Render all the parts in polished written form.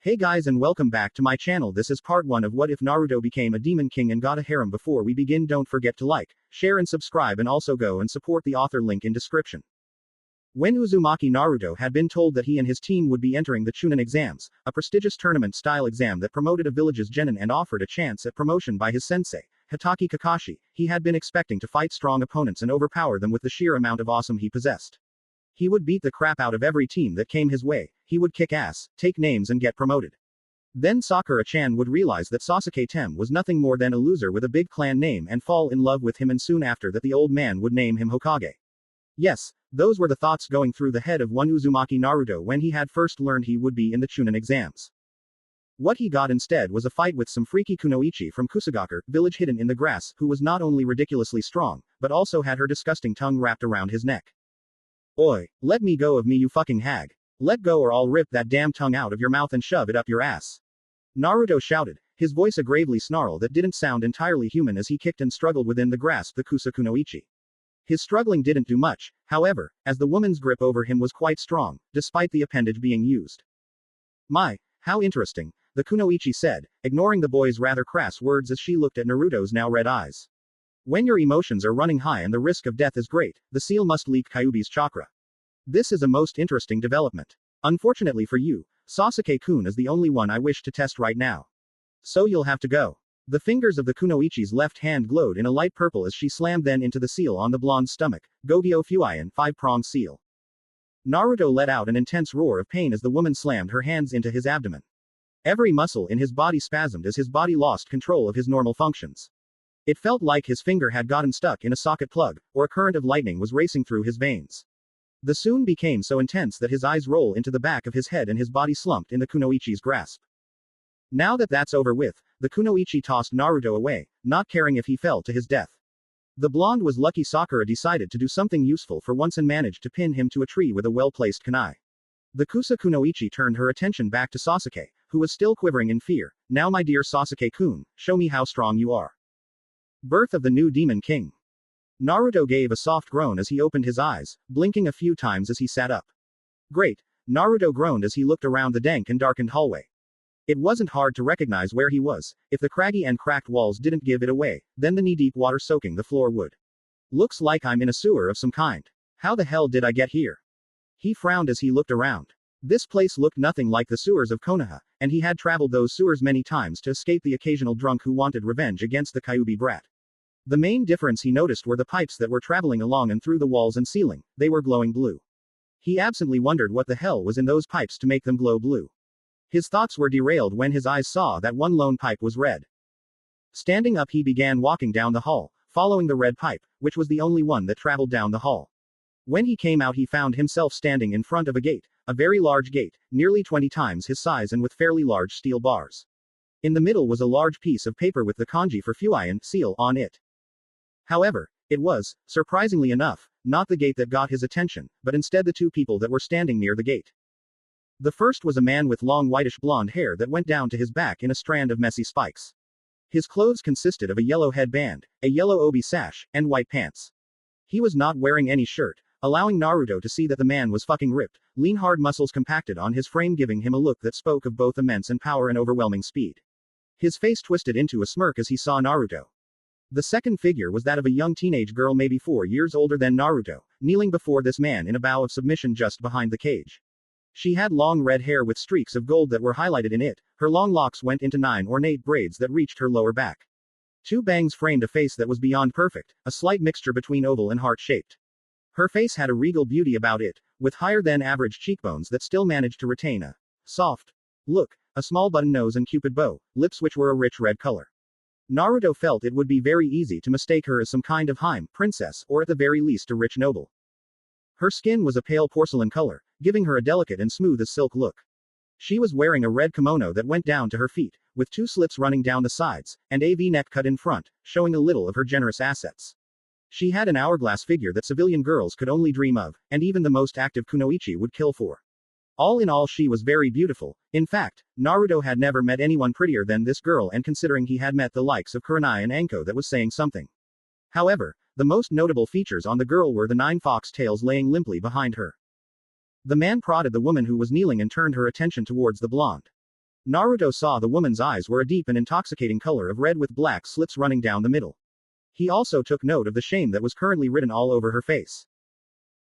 Hey guys and welcome back to my channel. This is part 1 of what if Naruto became a demon king and got a harem. Before we begin, don't forget to like, share and subscribe, and also go and support the author, link in description. When Uzumaki Naruto had been told that he and his team would be entering the Chunin exams, a prestigious tournament-style exam that promoted a village's genin and offered a chance at promotion by his sensei, Hitaki Kakashi, he had been expecting to fight strong opponents and overpower them with the sheer amount of awesome he possessed. He would beat the crap out of every team that came his way, he would kick ass, take names and get promoted. Then Sakura-chan would realize that Sasuke Tem was nothing more than a loser with a big clan name and fall in love with him, and soon after that the old man would name him Hokage. Yes, those were the thoughts going through the head of one Uzumaki Naruto when he had first learned he would be in the Chunin exams. What he got instead was a fight with some freaky kunoichi from Kusagaku village hidden in the grass, who was not only ridiculously strong, but also had her disgusting tongue wrapped around his neck. Oi, let me go of me, you fucking hag. Let go or I'll rip that damn tongue out of your mouth and shove it up your ass. Naruto shouted, his voice a gravely snarl that didn't sound entirely human as he kicked and struggled within the grasp the kunoichi. His struggling didn't do much, however, as the woman's grip over him was quite strong, despite the appendage being used. My, how interesting, the kunoichi said, ignoring the boy's rather crass words as she looked at Naruto's now red eyes. When your emotions are running high and the risk of death is great, the seal must leak Kyuubi's chakra. This is a most interesting development. Unfortunately for you, Sasuke-kun is the only one I wish to test right now. So you'll have to go. The fingers of the kunoichi's left hand glowed in a light purple as she slammed then into the seal on the blonde's stomach, Gogyo Fuian, 5-pronged seal. Naruto let out an intense roar of pain as the woman slammed her hands into his abdomen. Every muscle in his body spasmed as his body lost control of his normal functions. It felt like his finger had gotten stuck in a socket plug, or a current of lightning was racing through his veins. The soon became so intense that his eyes rolled into the back of his head and his body slumped in the kunoichi's grasp. Now that that's over with, the kunoichi tossed Naruto away, not caring if he fell to his death. The blonde was lucky Sakura decided to do something useful for once and managed to pin him to a tree with a well-placed kunai. The kunoichi turned her attention back to Sasuke, who was still quivering in fear. Now my dear Sasuke-kun, show me how strong you are. Birth of the new Demon King. Naruto gave a soft groan as he opened his eyes, blinking a few times as he sat up. Great, Naruto groaned as he looked around the dank and darkened hallway. It wasn't hard to recognize where he was. If the craggy and cracked walls didn't give it away, then the knee-deep water soaking the floor would. Looks like I'm in a sewer of some kind. How the hell did I get here? He frowned as he looked around. This place looked nothing like the sewers of Konoha, and he had traveled those sewers many times to escape the occasional drunk who wanted revenge against the Kyuubi brat. The main difference he noticed were the pipes that were traveling along and through the walls and ceiling. They were glowing blue. He absently wondered what the hell was in those pipes to make them glow blue. His thoughts were derailed when his eyes saw that one lone pipe was red. Standing up, he began walking down the hall, following the red pipe, which was the only one that traveled down the hall. When he came out, he found himself standing in front of a gate, a very large gate, nearly 20 times his size and with fairly large steel bars. In the middle was a large piece of paper with the kanji for Fuian, seal, on it. However, it was, surprisingly enough, not the gate that got his attention, but instead the two people that were standing near the gate. The first was a man with long whitish blonde hair that went down to his back in a strand of messy spikes. His clothes consisted of a yellow headband, a yellow obi sash, and white pants. He was not wearing any shirt, allowing Naruto to see that the man was fucking ripped, lean, hard muscles compacted on his frame, giving him a look that spoke of both immense and power and overwhelming speed. His face twisted into a smirk as he saw Naruto. The second figure was that of a young teenage girl maybe 4 years older than Naruto, kneeling before this man in a bow of submission just behind the cage. She had long red hair with streaks of gold that were highlighted in it. Her long locks went into 9 ornate braids that reached her lower back. 2 bangs framed a face that was beyond perfect, a slight mixture between oval and heart-shaped. Her face had a regal beauty about it, with higher than average cheekbones that still managed to retain a soft look, a small button nose and cupid bow, lips which were a rich red color. Naruto felt it would be very easy to mistake her as some kind of harem princess, or at the very least a rich noble. Her skin was a pale porcelain color, giving her a delicate and smooth as silk look. She was wearing a red kimono that went down to her feet, with 2 slits running down the sides, and a V-neck cut in front, showing a little of her generous assets. She had an hourglass figure that civilian girls could only dream of, and even the most active kunoichi would kill for. All in all, she was very beautiful. In fact, Naruto had never met anyone prettier than this girl, and considering he had met the likes of Kurenai and Anko, that was saying something. However, the most notable features on the girl were the 9 fox tails laying limply behind her. The man prodded the woman who was kneeling and turned her attention towards the blonde. Naruto saw the woman's eyes were a deep and intoxicating color of red with black slits running down the middle. He also took note of the shame that was currently written all over her face.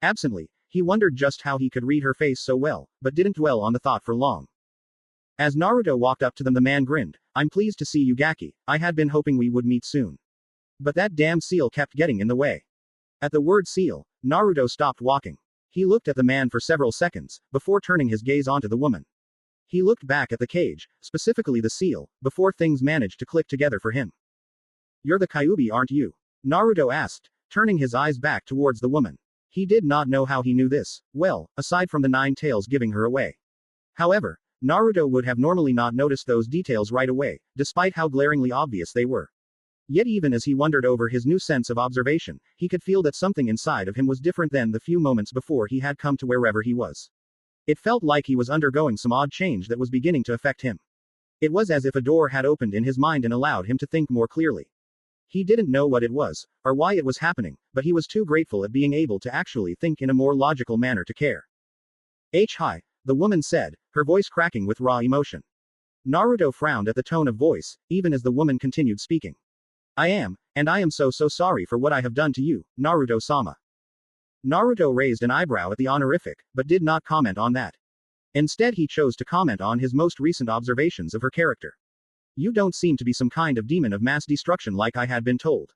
Absently, he wondered just how he could read her face so well, but didn't dwell on the thought for long. As Naruto walked up to them, the man grinned. "I'm pleased to see you, Gaki. I had been hoping we would meet soon. But that damn seal kept getting in the way." At the word seal, Naruto stopped walking. He looked at the man for several seconds, before turning his gaze onto the woman. He looked back at the cage, specifically the seal, before things managed to click together for him. "You're the Kyuubi, aren't you?" Naruto asked, turning his eyes back towards the woman. He did not know how he knew this, well, aside from the 9 tails giving her away. However, Naruto would have normally not noticed those details right away, despite how glaringly obvious they were. Yet even as he wondered over his new sense of observation, he could feel that something inside of him was different than the few moments before he had come to wherever he was. It felt like he was undergoing some odd change that was beginning to affect him. It was as if a door had opened in his mind and allowed him to think more clearly. He didn't know what it was, or why it was happening, but he was too grateful at being able to actually think in a more logical manner to care. Hi, the woman said, her voice cracking with raw emotion. Naruto frowned at the tone of voice, even as the woman continued speaking. I am so sorry for what I have done to you, Naruto-sama. Naruto raised an eyebrow at the honorific, but did not comment on that. Instead, he chose to comment on his most recent observations of her character. You don't seem to be some kind of demon of mass destruction like I had been told.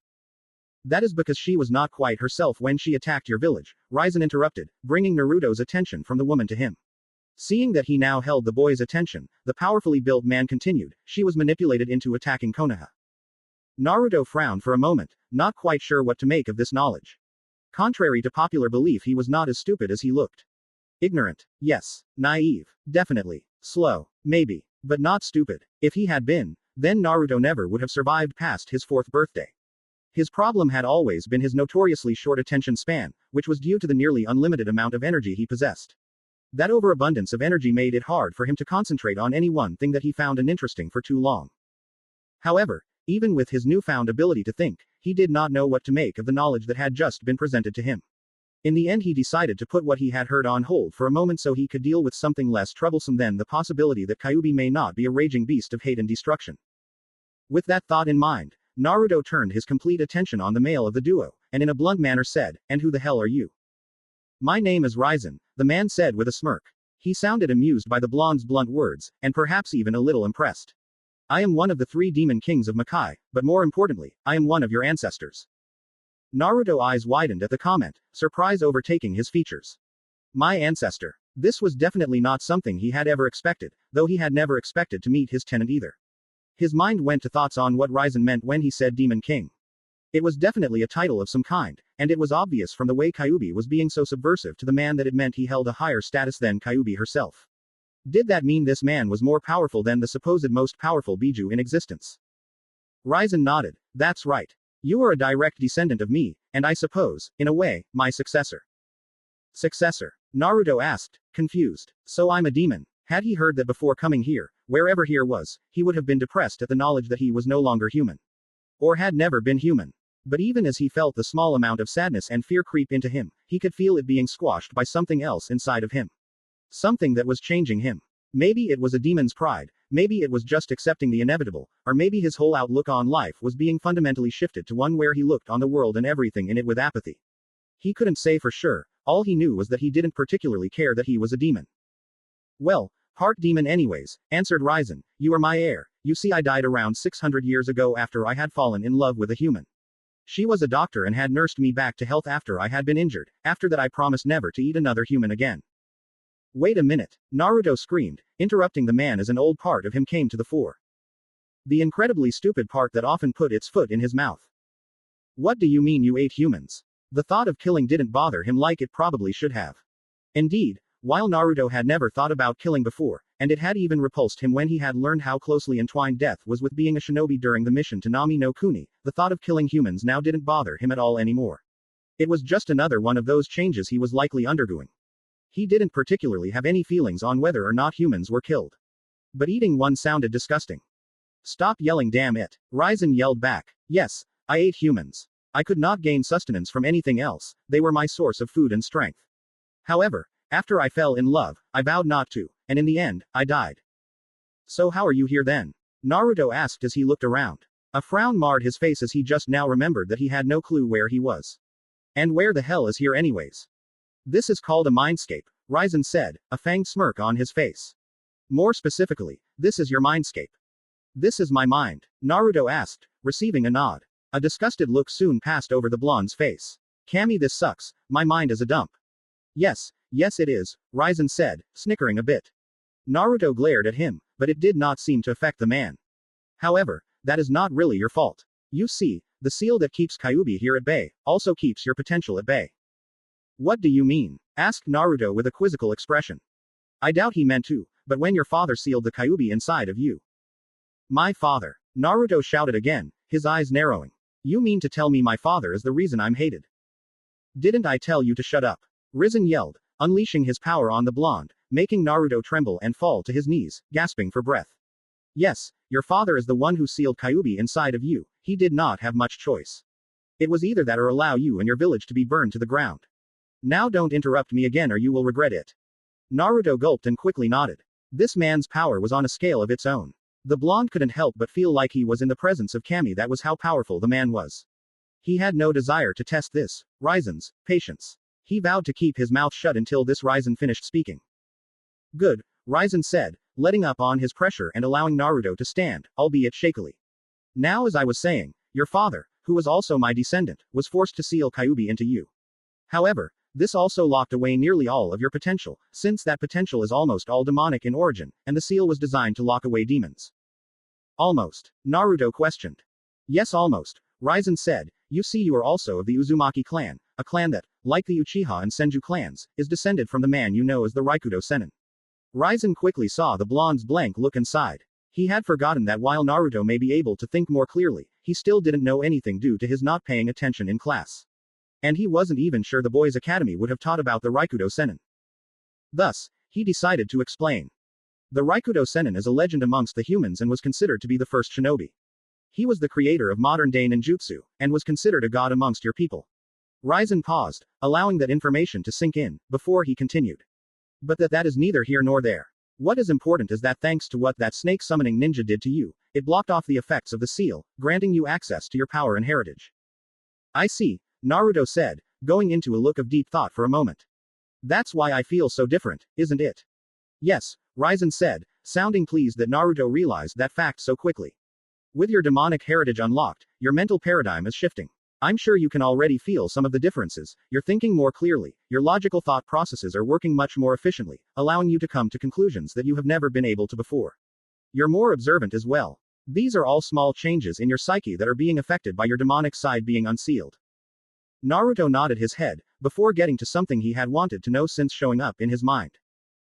That is because she was not quite herself when she attacked your village, Raizen interrupted, bringing Naruto's attention from the woman to him. Seeing that he now held the boy's attention, the powerfully built man continued, she was manipulated into attacking Konoha. Naruto frowned for a moment, not quite sure what to make of this knowledge. Contrary to popular belief, he was not as stupid as he looked. Ignorant, yes. Naive, definitely. Slow, maybe. But not stupid. If he had been, then Naruto never would have survived past his 4th birthday. His problem had always been his notoriously short attention span, which was due to the nearly unlimited amount of energy he possessed. That overabundance of energy made it hard for him to concentrate on any one thing that he found interesting for too long. However, even with his newfound ability to think, he did not know what to make of the knowledge that had just been presented to him. In the end, he decided to put what he had heard on hold for a moment so he could deal with something less troublesome than the possibility that Kyuubi may not be a raging beast of hate and destruction. With that thought in mind, Naruto turned his complete attention on the male of the duo, and in a blunt manner said, "And who the hell are you?" "My name is Raizen," the man said with a smirk. He sounded amused by the blonde's blunt words, and perhaps even a little impressed. "I am one of the 3 demon kings of Makai, but more importantly, I am one of your ancestors." Naruto's eyes widened at the comment, surprise overtaking his features. My ancestor. This was definitely not something he had ever expected, though he had never expected to meet his tenant either. His mind went to thoughts on what Raizen meant when he said Demon King. It was definitely a title of some kind, and it was obvious from the way Kyuubi was being so subversive to the man that it meant he held a higher status than Kyuubi herself. Did that mean this man was more powerful than the supposed most powerful Biju in existence? Raizen nodded. That's right. You are a direct descendant of me, and I suppose, in a way, my successor. Successor? Naruto asked, confused. So I'm a demon. Had he heard that before coming here, wherever here was, he would have been depressed at the knowledge that he was no longer human. Or had never been human. But even as he felt the small amount of sadness and fear creep into him, he could feel it being squashed by something else inside of him. Something that was changing him. Maybe it was a demon's pride, maybe it was just accepting the inevitable, or maybe his whole outlook on life was being fundamentally shifted to one where he looked on the world and everything in it with apathy. He couldn't say for sure, all he knew was that he didn't particularly care that he was a demon. Well, part demon anyways, answered Raizen, you are my heir. You see, I died around 600 years ago after I had fallen in love with a human. She was a doctor and had nursed me back to health after I had been injured. After that I promised never to eat another human again. Wait a minute, Naruto screamed, interrupting the man as an old part of him came to the fore. The incredibly stupid part that often put its foot in his mouth. What do you mean you ate humans? The thought of killing didn't bother him like it probably should have. Indeed, while Naruto had never thought about killing before, and it had even repulsed him when he had learned how closely entwined death was with being a shinobi during the mission to Nami no Kuni, the thought of killing humans now didn't bother him at all anymore. It was just another one of those changes he was likely undergoing. He didn't particularly have any feelings on whether or not humans were killed. But eating one sounded disgusting. Stop yelling, damn it. Raizen yelled back. Yes, I ate humans. I could not gain sustenance from anything else, they were my source of food and strength. However, after I fell in love, I vowed not to, and in the end, I died. So how are you here then? Naruto asked as he looked around. A frown marred his face as he just now remembered that he had no clue where he was. And where the hell is here anyways? This is called a mindscape, Ryzen said, a fanged smirk on his face. More specifically, this is your mindscape. This is my mind, Naruto asked, receiving a nod. A disgusted look soon passed over the blonde's face. Kami, this sucks, my mind is a dump. Yes it is, Ryzen said, snickering a bit. Naruto glared at him, but it did not seem to affect the man. However, that is not really your fault. You see, the seal that keeps Kyuubi here at bay, also keeps your potential at bay. What do you mean? Asked Naruto with a quizzical expression. I doubt he meant to, but when your father sealed the Kyuubi inside of you. My father? Naruto shouted again, his eyes narrowing. You mean to tell me my father is the reason I'm hated? Didn't I tell you to shut up? Risen yelled, unleashing his power on the blonde, making Naruto tremble and fall to his knees, gasping for breath. Yes, your father is the one who sealed Kyuubi inside of you, he did not have much choice. It was either that or allow you and your village to be burned to the ground. Now don't interrupt me again or you will regret it. Naruto gulped and quickly nodded. This man's power was on a scale of its own. The blonde couldn't help but feel like he was in the presence of Kami. That was how powerful the man was. He had no desire to test this, Ryzen's, patience. He vowed to keep his mouth shut until this Ryzen finished speaking. Good, Ryzen said, letting up on his pressure and allowing Naruto to stand, albeit shakily. Now as I was saying, your father, who was also my descendant, was forced to seal Kyuubi into you. However, this also locked away nearly all of your potential, since that potential is almost all demonic in origin, and the seal was designed to lock away demons. Almost? Naruto questioned. Yes, almost, Ryzen said. You see, you are also of the Uzumaki clan, a clan that, like the Uchiha and Senju clans, is descended from the man you know as the Raikudo Sennin. Ryzen quickly saw the blonde's blank look and sighed. He had forgotten that while Naruto may be able to think more clearly, he still didn't know anything due to his not paying attention in class. And he wasn't even sure the boys' academy would have taught about the Raikudo Sennin. Thus, he decided to explain. The Raikudo Sennin is a legend amongst the humans and was considered to be the first shinobi. He was the creator of modern-day ninjutsu, and was considered a god amongst your people. Ryzen paused, allowing that information to sink in, before he continued. But that is neither here nor there. What is important is that thanks to what that snake summoning ninja did to you, it blocked off the effects of the seal, granting you access to your power and heritage. I see, Naruto said, going into a look of deep thought for a moment. That's why I feel so different, isn't it? Yes, Ryzen said, sounding pleased that Naruto realized that fact so quickly. With your demonic heritage unlocked, your mental paradigm is shifting. I'm sure you can already feel some of the differences. You're thinking more clearly, your logical thought processes are working much more efficiently, allowing you to come to conclusions that you have never been able to before. You're more observant as well. These are all small changes in your psyche that are being affected by your demonic side being unsealed. Naruto nodded his head, before getting to something he had wanted to know since showing up in his mind.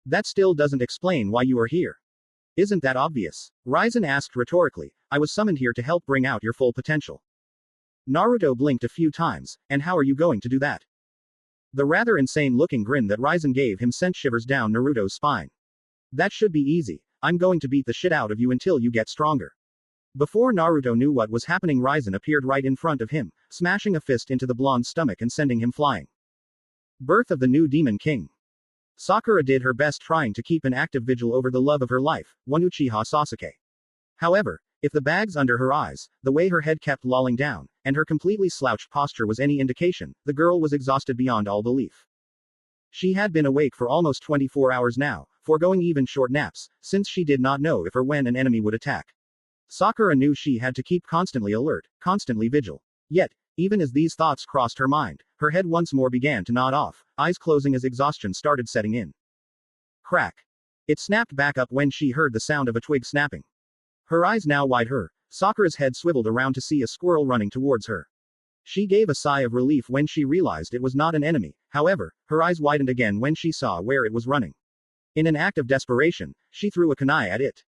That still doesn't explain why you are here. Isn't that obvious? Ryzen asked rhetorically. I was summoned here to help bring out your full potential. Naruto blinked a few times, and how are you going to do that? The rather insane-looking grin that Ryzen gave him sent shivers down Naruto's spine. That should be easy. I'm going to beat the shit out of you until you get stronger. Before Naruto knew what was happening, Ryzen appeared right in front of him, smashing a fist into the blonde's stomach and sending him flying. Birth of the new Demon King. Sakura did her best trying to keep an active vigil over the love of her life, one Uchiha Sasuke. However, if the bags under her eyes, the way her head kept lolling down, and her completely slouched posture was any indication, the girl was exhausted beyond all belief. She had been awake for almost 24 hours now, foregoing even short naps, since she did not know if or when an enemy would attack. Sakura knew she had to keep constantly alert, constantly vigil. Yet, even as these thoughts crossed her mind, her head once more began to nod off, eyes closing as exhaustion started setting in. Crack. It snapped back up when she heard the sound of a twig snapping. Her eyes now wide, Sakura's head swiveled around to see a squirrel running towards her. She gave a sigh of relief when she realized it was not an enemy. However, her eyes widened again when she saw where it was running. In an act of desperation, she threw a kunai at it.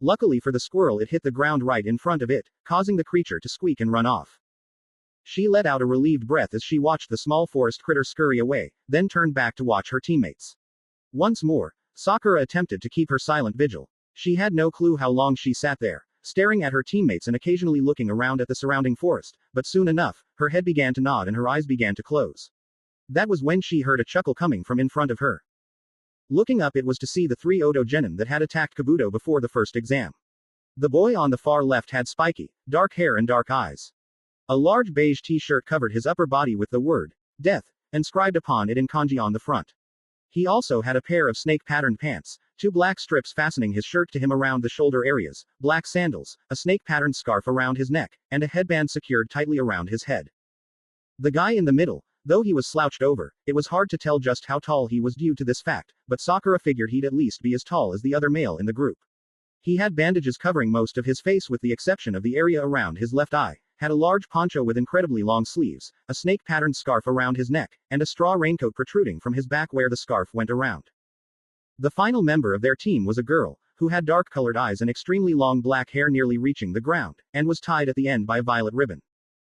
Luckily for the squirrel, it hit the ground right in front of it, causing the creature to squeak and run off. She let out a relieved breath as she watched the small forest critter scurry away, then turned back to watch her teammates. Once more, Sakura attempted to keep her silent vigil. She had no clue how long she sat there, staring at her teammates and occasionally looking around at the surrounding forest, but soon enough, her head began to nod and her eyes began to close. That was when she heard a chuckle coming from in front of her. Looking up, it was to see the three Odo genin that had attacked Kabuto before the first exam. The boy on the far left had spiky, dark hair and dark eyes. A large beige t-shirt covered his upper body with the word, death, inscribed upon it in kanji on the front. He also had a pair of snake-patterned pants, 2 black strips fastening his shirt to him around the shoulder areas, black sandals, a snake-patterned scarf around his neck, and a headband secured tightly around his head. The guy in the middle, though he was slouched over, it was hard to tell just how tall he was due to this fact, but Sakura figured he'd at least be as tall as the other male in the group. He had bandages covering most of his face with the exception of the area around his left eye, had a large poncho with incredibly long sleeves, a snake-patterned scarf around his neck, and a straw raincoat protruding from his back where the scarf went around. The final member of their team was a girl, who had dark-colored eyes and extremely long black hair nearly reaching the ground, and was tied at the end by a violet ribbon.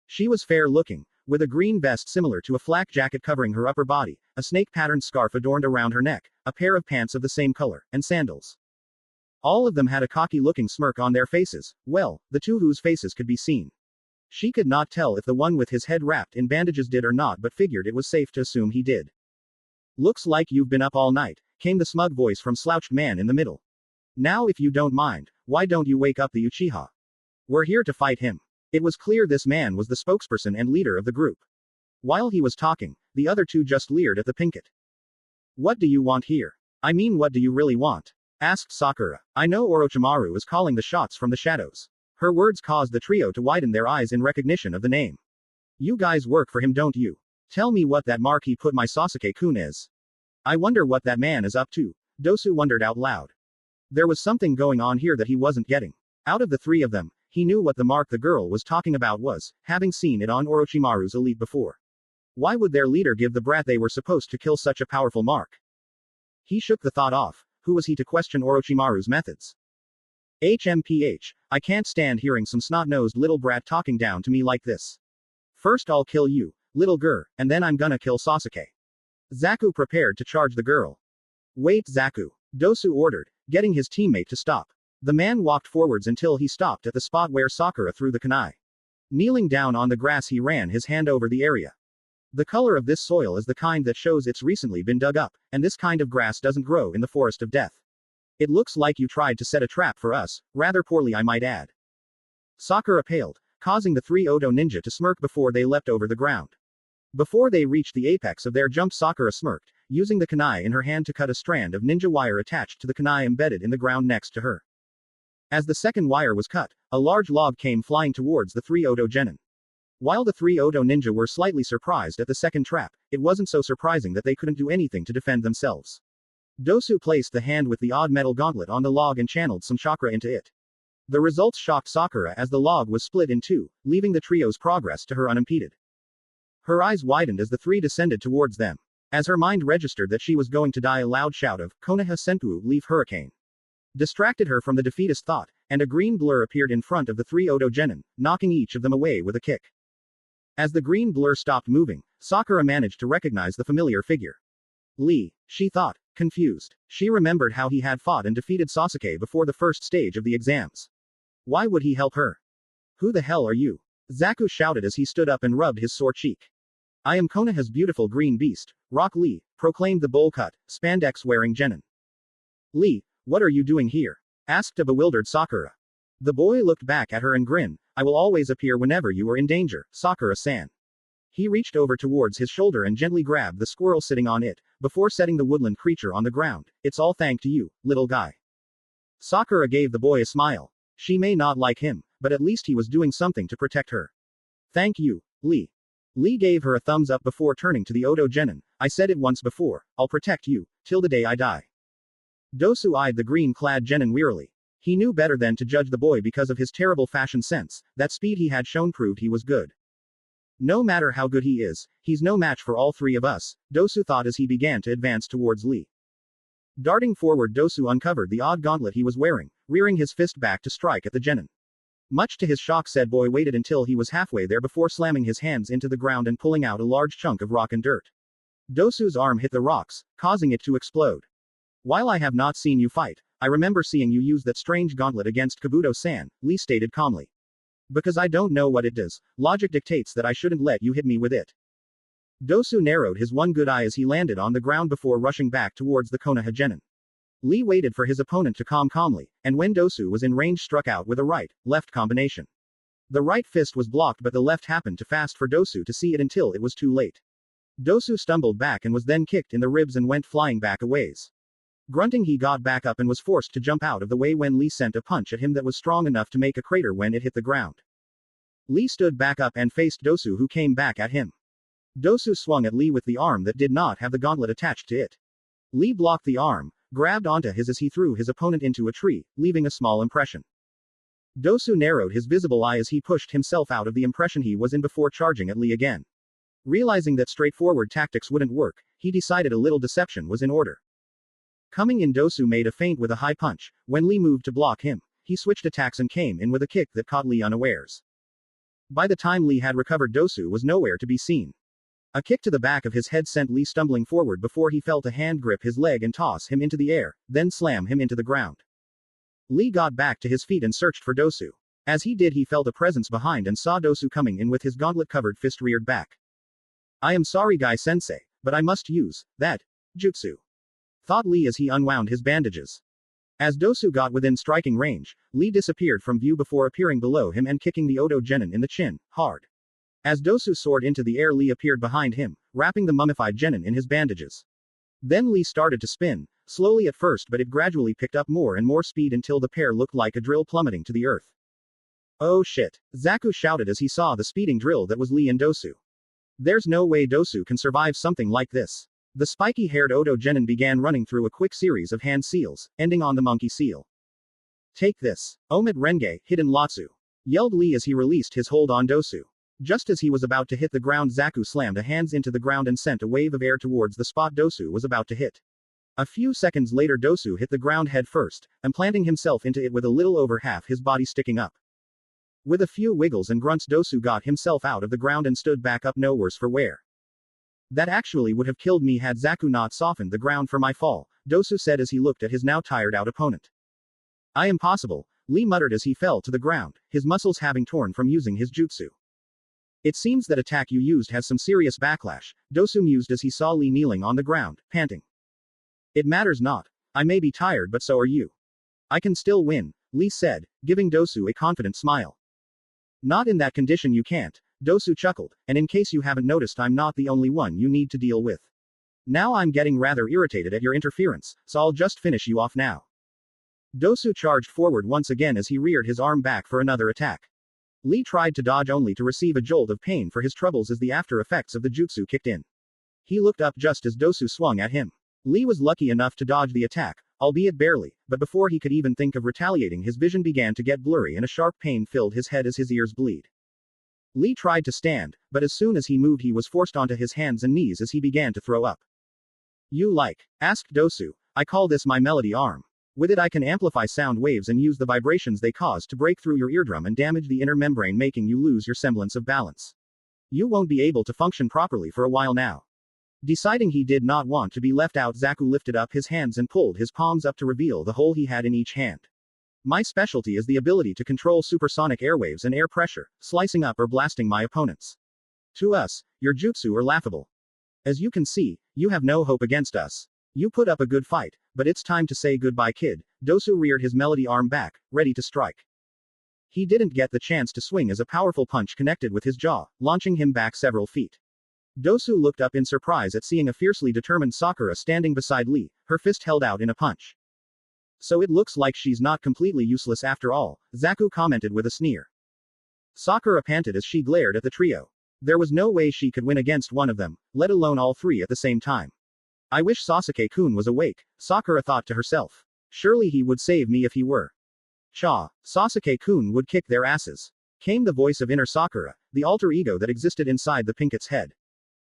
She was fair-looking, with a green vest similar to a flak jacket covering her upper body, a snake-patterned scarf adorned around her neck, a pair of pants of the same color, and sandals. All of them had a cocky-looking smirk on their faces, well, the two whose faces could be seen. She could not tell if the one with his head wrapped in bandages did or not, but figured it was safe to assume he did. "Looks like you've been up all night," came the smug voice from slouched man in the middle. "Now if you don't mind, why don't you wake up the Uchiha? We're here to fight him." It was clear this man was the spokesperson and leader of the group. While he was talking, the other two just leered at the pinkett. "What do you want here? I mean, what do you really want?" asked Sakura. "I know Orochimaru is calling the shots from the shadows." Her words caused the trio to widen their eyes in recognition of the name. "You guys work for him, don't you? Tell me what that mark he put my Sasuke-kun is. I wonder what that man is up to," Dosu wondered out loud. There was something going on here that he wasn't getting. Out of the three of them, he knew what the mark the girl was talking about was, having seen it on Orochimaru's elite before. Why would their leader give the brat they were supposed to kill such a powerful mark? He shook the thought off. Who was he to question Orochimaru's methods? HMPH, I can't stand hearing some snot-nosed little brat talking down to me like this. First I'll kill you, little girl, and then I'm gonna kill Sasuke. Zaku prepared to charge the girl. Wait, Zaku, Dosu ordered, getting his teammate to stop. The man walked forwards until he stopped at the spot where Sakura threw the kunai. Kneeling down on the grass, he ran his hand over the area. The color of this soil is the kind that shows it's recently been dug up, and this kind of grass doesn't grow in the forest of death. It looks like you tried to set a trap for us, rather poorly I might add. Sakura paled, causing the three Odo ninja to smirk before they leapt over the ground. Before they reached the apex of their jump, Sakura smirked, using the kunai in her hand to cut a strand of ninja wire attached to the kunai embedded in the ground next to her. As the second wire was cut, a large log came flying towards the three Odo genin. While the three Odo ninja were slightly surprised at the second trap, it wasn't so surprising that they couldn't do anything to defend themselves. Dosu placed the hand with the odd metal gauntlet on the log and channeled some chakra into it. The results shocked Sakura as the log was split in two, leaving the trio's progress to her unimpeded. Her eyes widened as the three descended towards them. As her mind registered that she was going to die, a loud shout of Konoha Senpu Leaf Hurricane distracted her from the defeatist thought, and a green blur appeared in front of the three Odo genin, knocking each of them away with a kick. As the green blur stopped moving, Sakura managed to recognize the familiar figure. Lee, she thought, confused. She remembered how he had fought and defeated Sasuke before the first stage of the exams. Why would he help her? Who the hell are you? Zaku shouted as he stood up and rubbed his sore cheek. I am Konoha's beautiful green beast, Rock Lee, proclaimed the bowl-cut, spandex-wearing genin. Lee, what are you doing here? Asked a bewildered Sakura. The boy looked back at her and grinned. I will always appear whenever you are in danger, Sakura-san. He reached over towards his shoulder and gently grabbed the squirrel sitting on it, before setting the woodland creature on the ground. It's all thanks to you, little guy. Sakura gave the boy a smile. She may not like him, but at least he was doing something to protect her. Thank you, Lee. Lee gave her a thumbs up before turning to the Odo genin. I said it once before, I'll protect you, till the day I die. Dosu eyed the green-clad genin wearily. He knew better than to judge the boy because of his terrible fashion sense. That speed he had shown proved he was good. No matter how good he is, he's no match for all three of us, Dosu thought as he began to advance towards Lee. Darting forward, Dosu uncovered the odd gauntlet he was wearing, rearing his fist back to strike at the genin. Much to his shock, said boy waited until he was halfway there before slamming his hands into the ground and pulling out a large chunk of rock and dirt. Dosu's arm hit the rocks, causing it to explode. While I have not seen you fight, I remember seeing you use that strange gauntlet against Kabuto-san, Lee stated calmly. Because I don't know what it does, logic dictates that I shouldn't let you hit me with it. Dosu narrowed his one good eye as he landed on the ground before rushing back towards the Konoha genin. Lee waited for his opponent to calmly, and when Dosu was in range struck out with a right-left combination. The right fist was blocked but the left happened too fast for Dosu to see it until it was too late. Dosu stumbled back and was then kicked in the ribs and went flying back a ways. Grunting, he got back up and was forced to jump out of the way when Lee sent a punch at him that was strong enough to make a crater when it hit the ground. Lee stood back up and faced Dosu, who came back at him. Dosu swung at Lee with the arm that did not have the gauntlet attached to it. Lee blocked the arm, grabbed onto his as he threw his opponent into a tree, leaving a small impression. Dosu narrowed his visible eye as he pushed himself out of the impression he was in before charging at Lee again. Realizing that straightforward tactics wouldn't work, he decided a little deception was in order. Coming in, Dosu made a feint with a high punch. When Lee moved to block him, he switched attacks and came in with a kick that caught Lee unawares. By the time Lee had recovered, Dosu was nowhere to be seen. A kick to the back of his head sent Lee stumbling forward before he felt a hand grip his leg and toss him into the air, then slam him into the ground. Lee got back to his feet and searched for Dosu. As he did, he felt a presence behind and saw Dosu coming in with his gauntlet-covered fist reared back. "I am sorry, Guy-sensei, but I must use that jutsu," thought Lee as he unwound his bandages. As Dosu got within striking range, Lee disappeared from view before appearing below him and kicking the Odo genin in the chin, hard. As Dosu soared into the air, Lee appeared behind him, wrapping the mummified genin in his bandages. Then Lee started to spin, slowly at first, but it gradually picked up more and more speed until the pair looked like a drill plummeting to the earth. "Oh shit," Zaku shouted as he saw the speeding drill that was Lee and Dosu. "There's no way Dosu can survive something like this." The spiky-haired Odo genin began running through a quick series of hand seals, ending on the monkey seal. "Take this, Omit Renge, hidden Lotsu," yelled Lee as he released his hold on Dosu. Just as he was about to hit the ground, Zaku slammed a hands into the ground and sent a wave of air towards the spot Dosu was about to hit. A few seconds later, Dosu hit the ground head first, implanting himself into it with a little over half his body sticking up. With a few wiggles and grunts, Dosu got himself out of the ground and stood back up, no worse for wear. "That actually would have killed me had Zaku not softened the ground for my fall," Dosu said as he looked at his now tired out opponent. "I am impossible," Lee muttered as he fell to the ground, his muscles having torn from using his jutsu. "It seems that attack you used has some serious backlash," Dosu mused as he saw Lee kneeling on the ground, panting. "It matters not. I may be tired, but so are you. I can still win," Lee said, giving Dosu a confident smile. "Not in that condition you can't," Dosu chuckled, "and in case you haven't noticed, I'm not the only one you need to deal with. Now I'm getting rather irritated at your interference, so I'll just finish you off now." Dosu charged forward once again as he reared his arm back for another attack. Lee tried to dodge only to receive a jolt of pain for his troubles as the after effects of the jutsu kicked in. He looked up just as Dosu swung at him. Lee was lucky enough to dodge the attack, albeit barely, but before he could even think of retaliating, his vision began to get blurry and a sharp pain filled his head as his ears bleed. Lee tried to stand, but as soon as he moved, he was forced onto his hands and knees as he began to throw up. "You like?" asked Dosu. "I call this my melody arm. With it I can amplify sound waves and use the vibrations they cause to break through your eardrum and damage the inner membrane, making you lose your semblance of balance. You won't be able to function properly for a while now." Deciding he did not want to be left out, Zaku lifted up his hands and pulled his palms up to reveal the hole he had in each hand. "My specialty is the ability to control supersonic airwaves and air pressure, slicing up or blasting my opponents. To us, your jutsu are laughable. As you can see, you have no hope against us. You put up a good fight, but it's time to say goodbye, kid." Dosu reared his melody arm back, ready to strike. He didn't get the chance to swing as a powerful punch connected with his jaw, launching him back several feet. Dosu looked up in surprise at seeing a fiercely determined Sakura standing beside Lee, her fist held out in a punch. "So it looks like she's not completely useless after all," Zaku commented with a sneer. Sakura panted as she glared at the trio. There was no way she could win against one of them, let alone all three at the same time. "I wish Sasuke-kun was awake," Sakura thought to herself. "Surely he would save me if he were. Cha, Sasuke-kun would kick their asses." Came the voice of inner Sakura, the alter ego that existed inside the Pinket's head.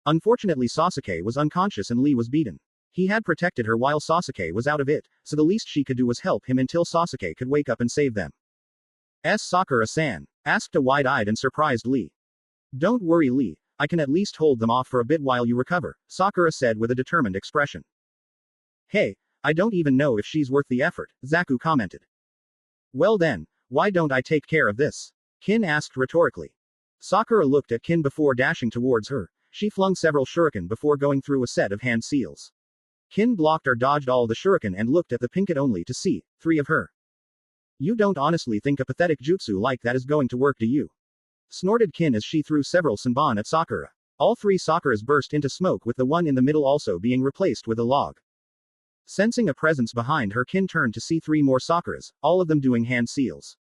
Unfortunately, Sasuke was unconscious and Lee was beaten. He had protected her while Sasuke was out of it, so the least she could do was help him until Sasuke could wake up and save them. Sakura-san?" asked a wide-eyed and surprised Lee. "Don't worry, Lee. I can at least hold them off for a bit while you recover," Sakura said with a determined expression. "Hey, I don't even know if she's worth the effort," Zaku commented. "Well then, why don't I take care of this?" Kin asked rhetorically. Sakura looked at Kin before dashing towards her. she flung several shuriken before going through a set of hand seals. Kin blocked or dodged all the shuriken and looked at the Pinkett only to see 3 of her. You don't honestly think a pathetic jutsu like that is going to work, do you? Snorted Kin as she threw several Senbon at Sakura. All 3 Sakuras burst into smoke, with the one in the middle also being replaced with a log. Sensing a presence behind her, Kin turned to see 3 more Sakuras, all of them doing hand seals.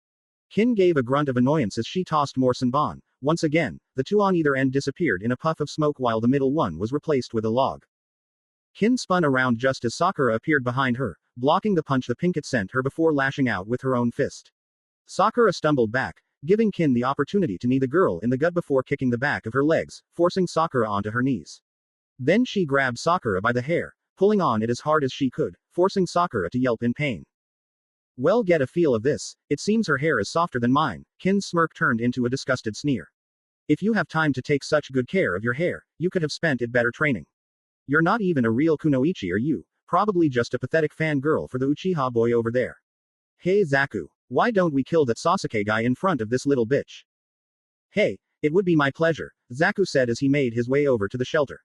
Kin gave a grunt of annoyance as she tossed more Senbon. Once again, the 2 on either end disappeared in a puff of smoke while the middle one was replaced with a log. Kin spun around just as Sakura appeared behind her, blocking the punch the Pinkett sent her before lashing out with her own fist. Sakura stumbled back, giving Kin the opportunity to knee the girl in the gut before kicking the back of her legs, forcing Sakura onto her knees. Then she grabbed Sakura by the hair, pulling on it as hard as she could, forcing Sakura to yelp in pain. Well, get a feel of this, it seems her hair is softer than mine. Kin's smirk turned into a disgusted sneer. If you have time to take such good care of your hair, you could have spent it better training. You're not even a real kunoichi, are you? Probably just a pathetic fangirl for the Uchiha boy over there. Hey Zaku, why don't we kill that Sasuke guy in front of this little bitch? Hey, it would be my pleasure, Zaku said as he made his way over to the shelter.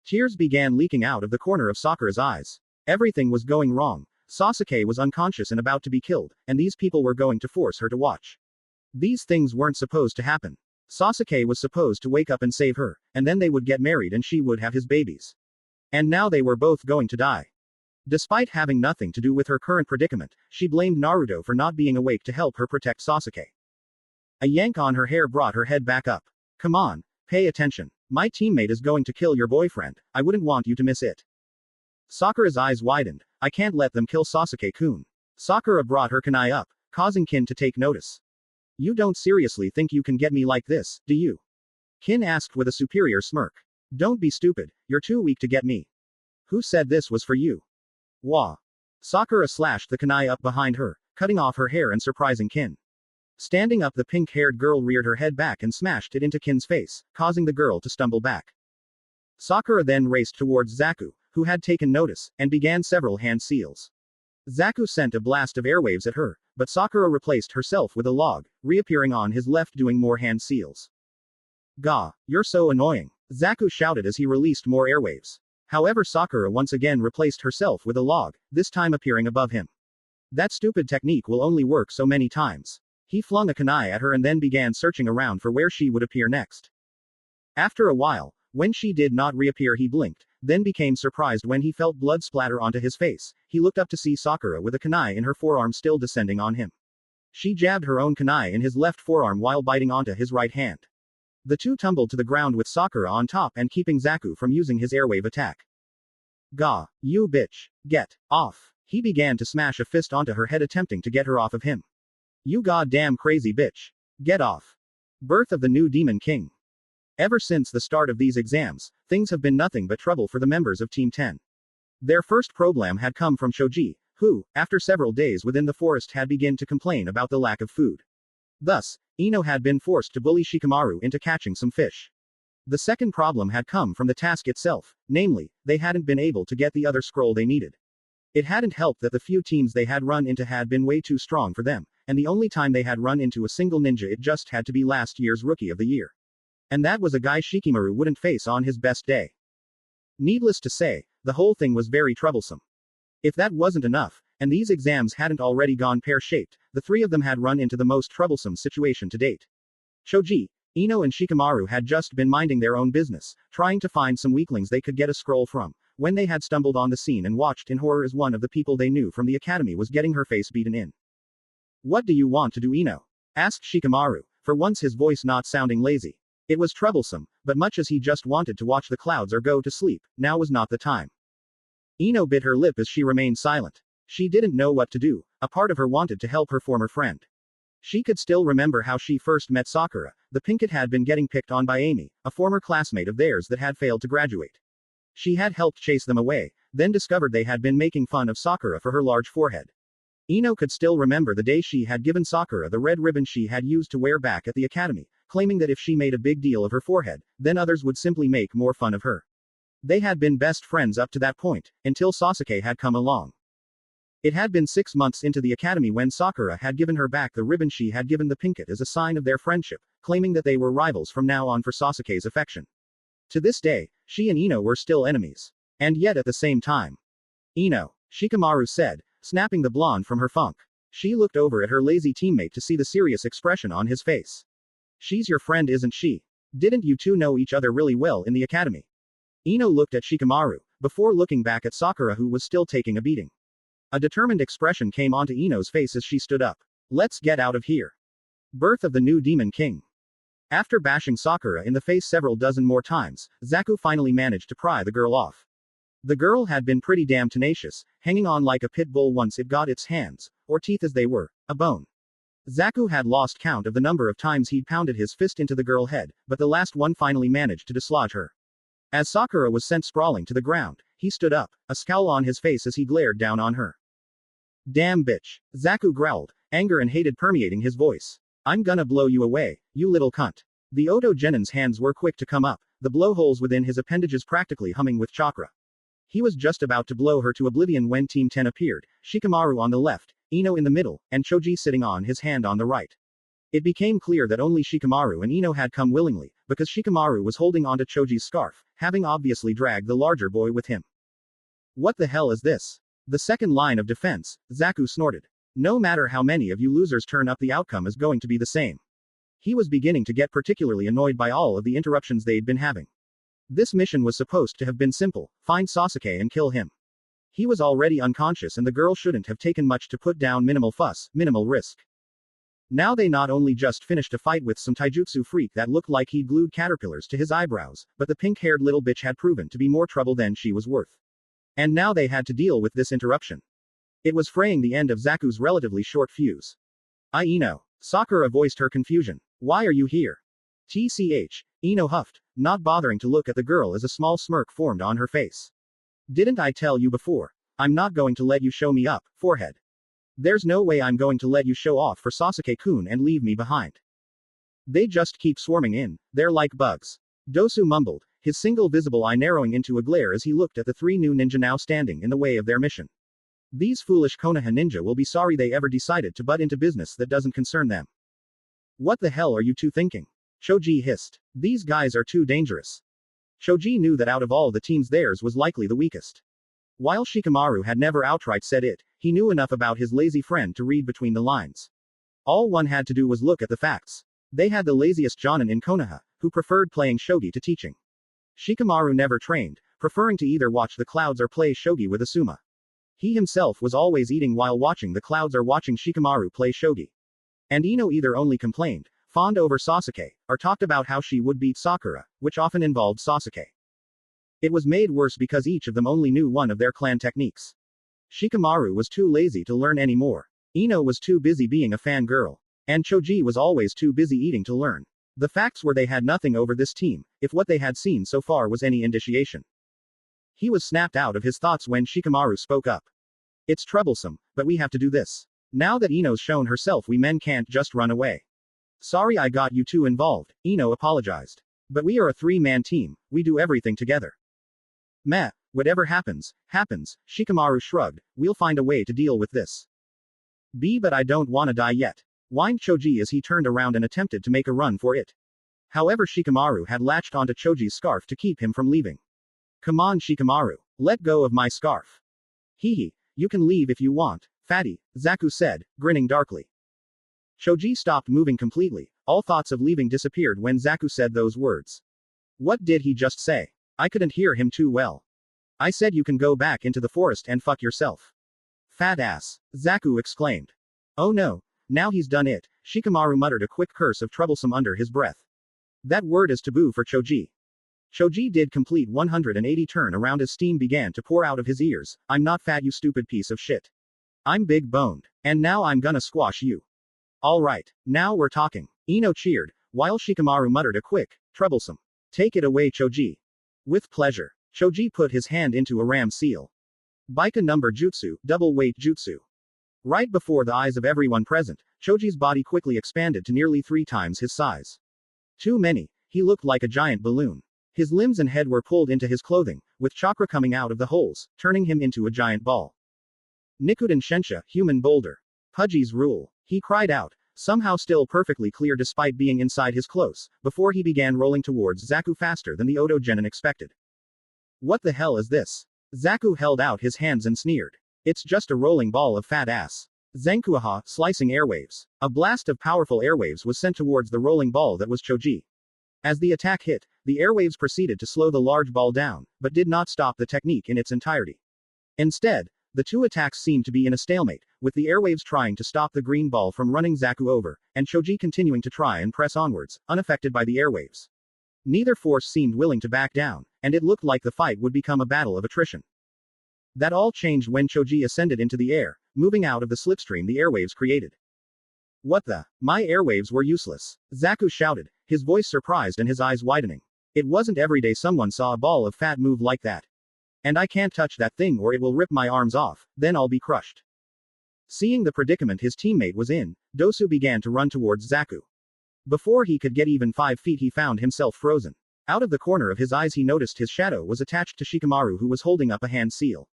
Tears began leaking out of the corner of Sakura's eyes. Everything was going wrong. Sasuke was unconscious and about to be killed, and these people were going to force her to watch. These things weren't supposed to happen. Sasuke was supposed to wake up and save her, and then they would get married and she would have his babies. And now they were both going to die. Despite having nothing to do with her current predicament, she blamed Naruto for not being awake to help her protect Sasuke. A yank on her hair brought her head back up. Come on, pay attention. My teammate is going to kill your boyfriend, I wouldn't want you to miss it. Sakura's eyes widened. I can't let them kill Sasuke-kun. Sakura brought her kunai up, causing Kin to take notice. You don't seriously think you can get me like this, do you? Kin asked with a superior smirk. Don't be stupid, you're too weak to get me. Who said this was for you? Wah. Sakura slashed the kunai up behind her, cutting off her hair and surprising Kin. Standing up, the pink-haired girl reared her head back and smashed it into Kin's face, causing the girl to stumble back. Sakura then raced towards Zaku, who had taken notice, and began several hand seals. Zaku sent a blast of airwaves at her, but Sakura replaced herself with a log, reappearing on his left doing more hand seals. Gah, you're so annoying, Zaku shouted as he released more airwaves. However, Sakura once again replaced herself with a log, this time appearing above him. That stupid technique will only work so many times. He flung a kunai at her and then began searching around for where she would appear next. After a while, when she did not reappear, he blinked, then became surprised when he felt blood splatter onto his face. He looked up to see Sakura with a kunai in her forearm still descending on him. She jabbed her own kunai in his left forearm while biting onto his right hand. The two tumbled to the ground with Sakura on top and keeping Zaku from using his airwave attack. Gah, you bitch. Get off. He began to smash a fist onto her head, attempting to get her off of him. You goddamn crazy bitch. Get off. Birth of the new Demon King. Ever since the start of these exams, things have been nothing but trouble for the members of Team 10. Their first problem had come from Shoji, who, after several days within the forest, had begun to complain about the lack of food. Thus, Ino had been forced to bully Shikamaru into catching some fish. The second problem had come from the task itself, namely, they hadn't been able to get the other scroll they needed. It hadn't helped that the few teams they had run into had been way too strong for them, and the only time they had run into a single ninja, it just had to be last year's Rookie of the Year. And that was a guy Shikamaru wouldn't face on his best day. Needless to say, the whole thing was very troublesome. If that wasn't enough, and these exams hadn't already gone pear-shaped, the three of them had run into the most troublesome situation to date. Shoji, Ino and Shikamaru had just been minding their own business, trying to find some weaklings they could get a scroll from, when they had stumbled on the scene and watched in horror as one of the people they knew from the academy was getting her face beaten in. What do you want to do, Ino? Asked Shikamaru, for once his voice not sounding lazy. It was troublesome, but much as he just wanted to watch the clouds or go to sleep, now was not the time. Ino bit her lip as she remained silent. She didn't know what to do. A part of her wanted to help her former friend. She could still remember how she first met Sakura. The Pinkett had been getting picked on by Amy, a former classmate of theirs that had failed to graduate. She had helped chase them away, then discovered they had been making fun of Sakura for her large forehead. Ino could still remember the day she had given Sakura the red ribbon she had used to wear back at the academy, claiming that if she made a big deal of her forehead, then others would simply make more fun of her. They had been best friends up to that point, until Sasuke had come along. It had been 6 months into the academy when Sakura had given her back the ribbon she had given the Pinkett as a sign of their friendship, claiming that they were rivals from now on for Sasuke's affection. To this day, she and Ino were still enemies. And yet at the same time. Ino, Shikamaru said, snapping the blonde from her funk. She looked over at her lazy teammate to see the serious expression on his face. She's your friend, isn't she? Didn't you two know each other really well in the academy? Ino looked at Shikamaru, before looking back at Sakura, who was still taking a beating. A determined expression came onto Ino's face as she stood up. Let's get out of here. Birth of the new Demon King. After bashing Sakura in the face several dozen more times, Zaku finally managed to pry the girl off. The girl had been pretty damn tenacious, hanging on like a pit bull once it got its hands, or teeth as they were, a bone. Zaku had lost count of the number of times he'd pounded his fist into the girl's head, but the last one finally managed to dislodge her. As Sakura was sent sprawling to the ground, he stood up, a scowl on his face as he glared down on her. Damn bitch, Zaku growled, anger and hatred permeating his voice. I'm gonna blow you away, you little cunt. The Oto Genin's hands were quick to come up, the blowholes within his appendages practically humming with chakra. He was just about to blow her to oblivion when Team 10 appeared, Shikamaru on the left, Ino in the middle, and Choji sitting on his hand on the right. It became clear that only Shikamaru and Ino had come willingly, because Shikamaru was holding onto Choji's scarf, having obviously dragged the larger boy with him. What the hell is this? The second line of defense, Zaku snorted. No matter how many of you losers turn up, the outcome is going to be the same. He was beginning to get particularly annoyed by all of the interruptions they'd been having. This mission was supposed to have been simple, find Sasuke and kill him. He was already unconscious and the girl shouldn't have taken much to put down. Minimal fuss, minimal risk. Now they not only just finished a fight with some taijutsu freak that looked like he'd glued caterpillars to his eyebrows, but the pink-haired little bitch had proven to be more trouble than she was worth. And now they had to deal with this interruption. It was fraying the end of Zaku's relatively short fuse. Ino. Sakura voiced her confusion. Why are you here? TCH. Ino huffed, not bothering to look at the girl as a small smirk formed on her face. Didn't I tell you before? I'm not going to let you show me up, forehead. There's no way I'm going to let you show off for Sasuke-kun and leave me behind. They just keep swarming in, they're like bugs. Dosu mumbled, his single visible eye narrowing into a glare as he looked at the three new ninja now standing in the way of their mission. These foolish Konoha ninja will be sorry they ever decided to butt into business that doesn't concern them. What the hell are you two thinking? Choji hissed. These guys are too dangerous. Choji knew that out of all the teams theirs was likely the weakest. While Shikamaru had never outright said it, he knew enough about his lazy friend to read between the lines. All one had to do was look at the facts. They had the laziest jonin in Konoha, who preferred playing shogi to teaching. Shikamaru never trained, preferring to either watch the clouds or play shogi with Asuma. He himself was always eating while watching the clouds or watching Shikamaru play shogi. And Ino either only complained, fawned over Sasuke, or talked about how she would beat Sakura, which often involved Sasuke. It was made worse because each of them only knew one of their clan techniques. Shikamaru was too lazy to learn any more. Ino was too busy being a fangirl. And Choji was always too busy eating to learn. The facts were they had nothing over this team, if what they had seen so far was any indication. He was snapped out of his thoughts when Shikamaru spoke up. It's troublesome, but we have to do this. Now that Ino's shown herself, we men can't just run away. Sorry I got you two involved, Ino apologized. But we are a three-man team, we do everything together. Meh, whatever happens, happens, Shikamaru shrugged, we'll find a way to deal with this. But I don't wanna die yet. Whined Choji as he turned around and attempted to make a run for it. However, Shikamaru had latched onto Choji's scarf to keep him from leaving. Come on, Shikamaru. Let go of my scarf. Hee, you can leave if you want, fatty, Zaku said, grinning darkly. Choji stopped moving completely. All thoughts of leaving disappeared when Zaku said those words. What did he just say? I couldn't hear him too well. I said you can go back into the forest and fuck yourself. Fat ass, Zaku exclaimed. Oh no, now he's done it, Shikamaru muttered a quick curse of troublesome under his breath. That word is taboo for Choji. Choji did complete 180 turn around as steam began to pour out of his ears. I'm not fat, you stupid piece of shit. I'm big boned. And now I'm gonna squash you. Alright, now we're talking. Ino cheered, while Shikamaru muttered a quick, troublesome. Take it away, Choji. With pleasure. Choji put his hand into a ram seal. Baika number jutsu, double weight jutsu. Right before the eyes of everyone present, Choji's body quickly expanded to nearly 3 times his size. Too many, he looked like a giant balloon. His limbs and head were pulled into his clothing, with chakra coming out of the holes, turning him into a giant ball. Nikuden Shensha, human boulder. Pudgy's rule. He cried out, somehow still perfectly clear despite being inside his close, before he began rolling towards Zaku faster than the Odo Genin expected. What the hell is this? Zaku held out his hands and sneered. It's just a rolling ball of fat ass. Zenkuaha, slicing airwaves. A blast of powerful airwaves was sent towards the rolling ball that was Choji. As the attack hit, the airwaves proceeded to slow the large ball down, but did not stop the technique in its entirety. Instead, the two attacks seemed to be in a stalemate, with the airwaves trying to stop the green ball from running Zaku over, and Choji continuing to try and press onwards, unaffected by the airwaves. Neither force seemed willing to back down, and it looked like the fight would become a battle of attrition. That all changed when Choji ascended into the air, moving out of the slipstream the airwaves created. What the? My airwaves were useless. Zaku shouted, his voice surprised and his eyes widening. It wasn't every day someone saw a ball of fat move like that. And I can't touch that thing or it will rip my arms off, then I'll be crushed. Seeing the predicament his teammate was in, Dosu began to run towards Zaku. Before he could get even 5 feet he found himself frozen. Out of the corner of his eyes he noticed his shadow was attached to Shikamaru who was holding up a hand seal.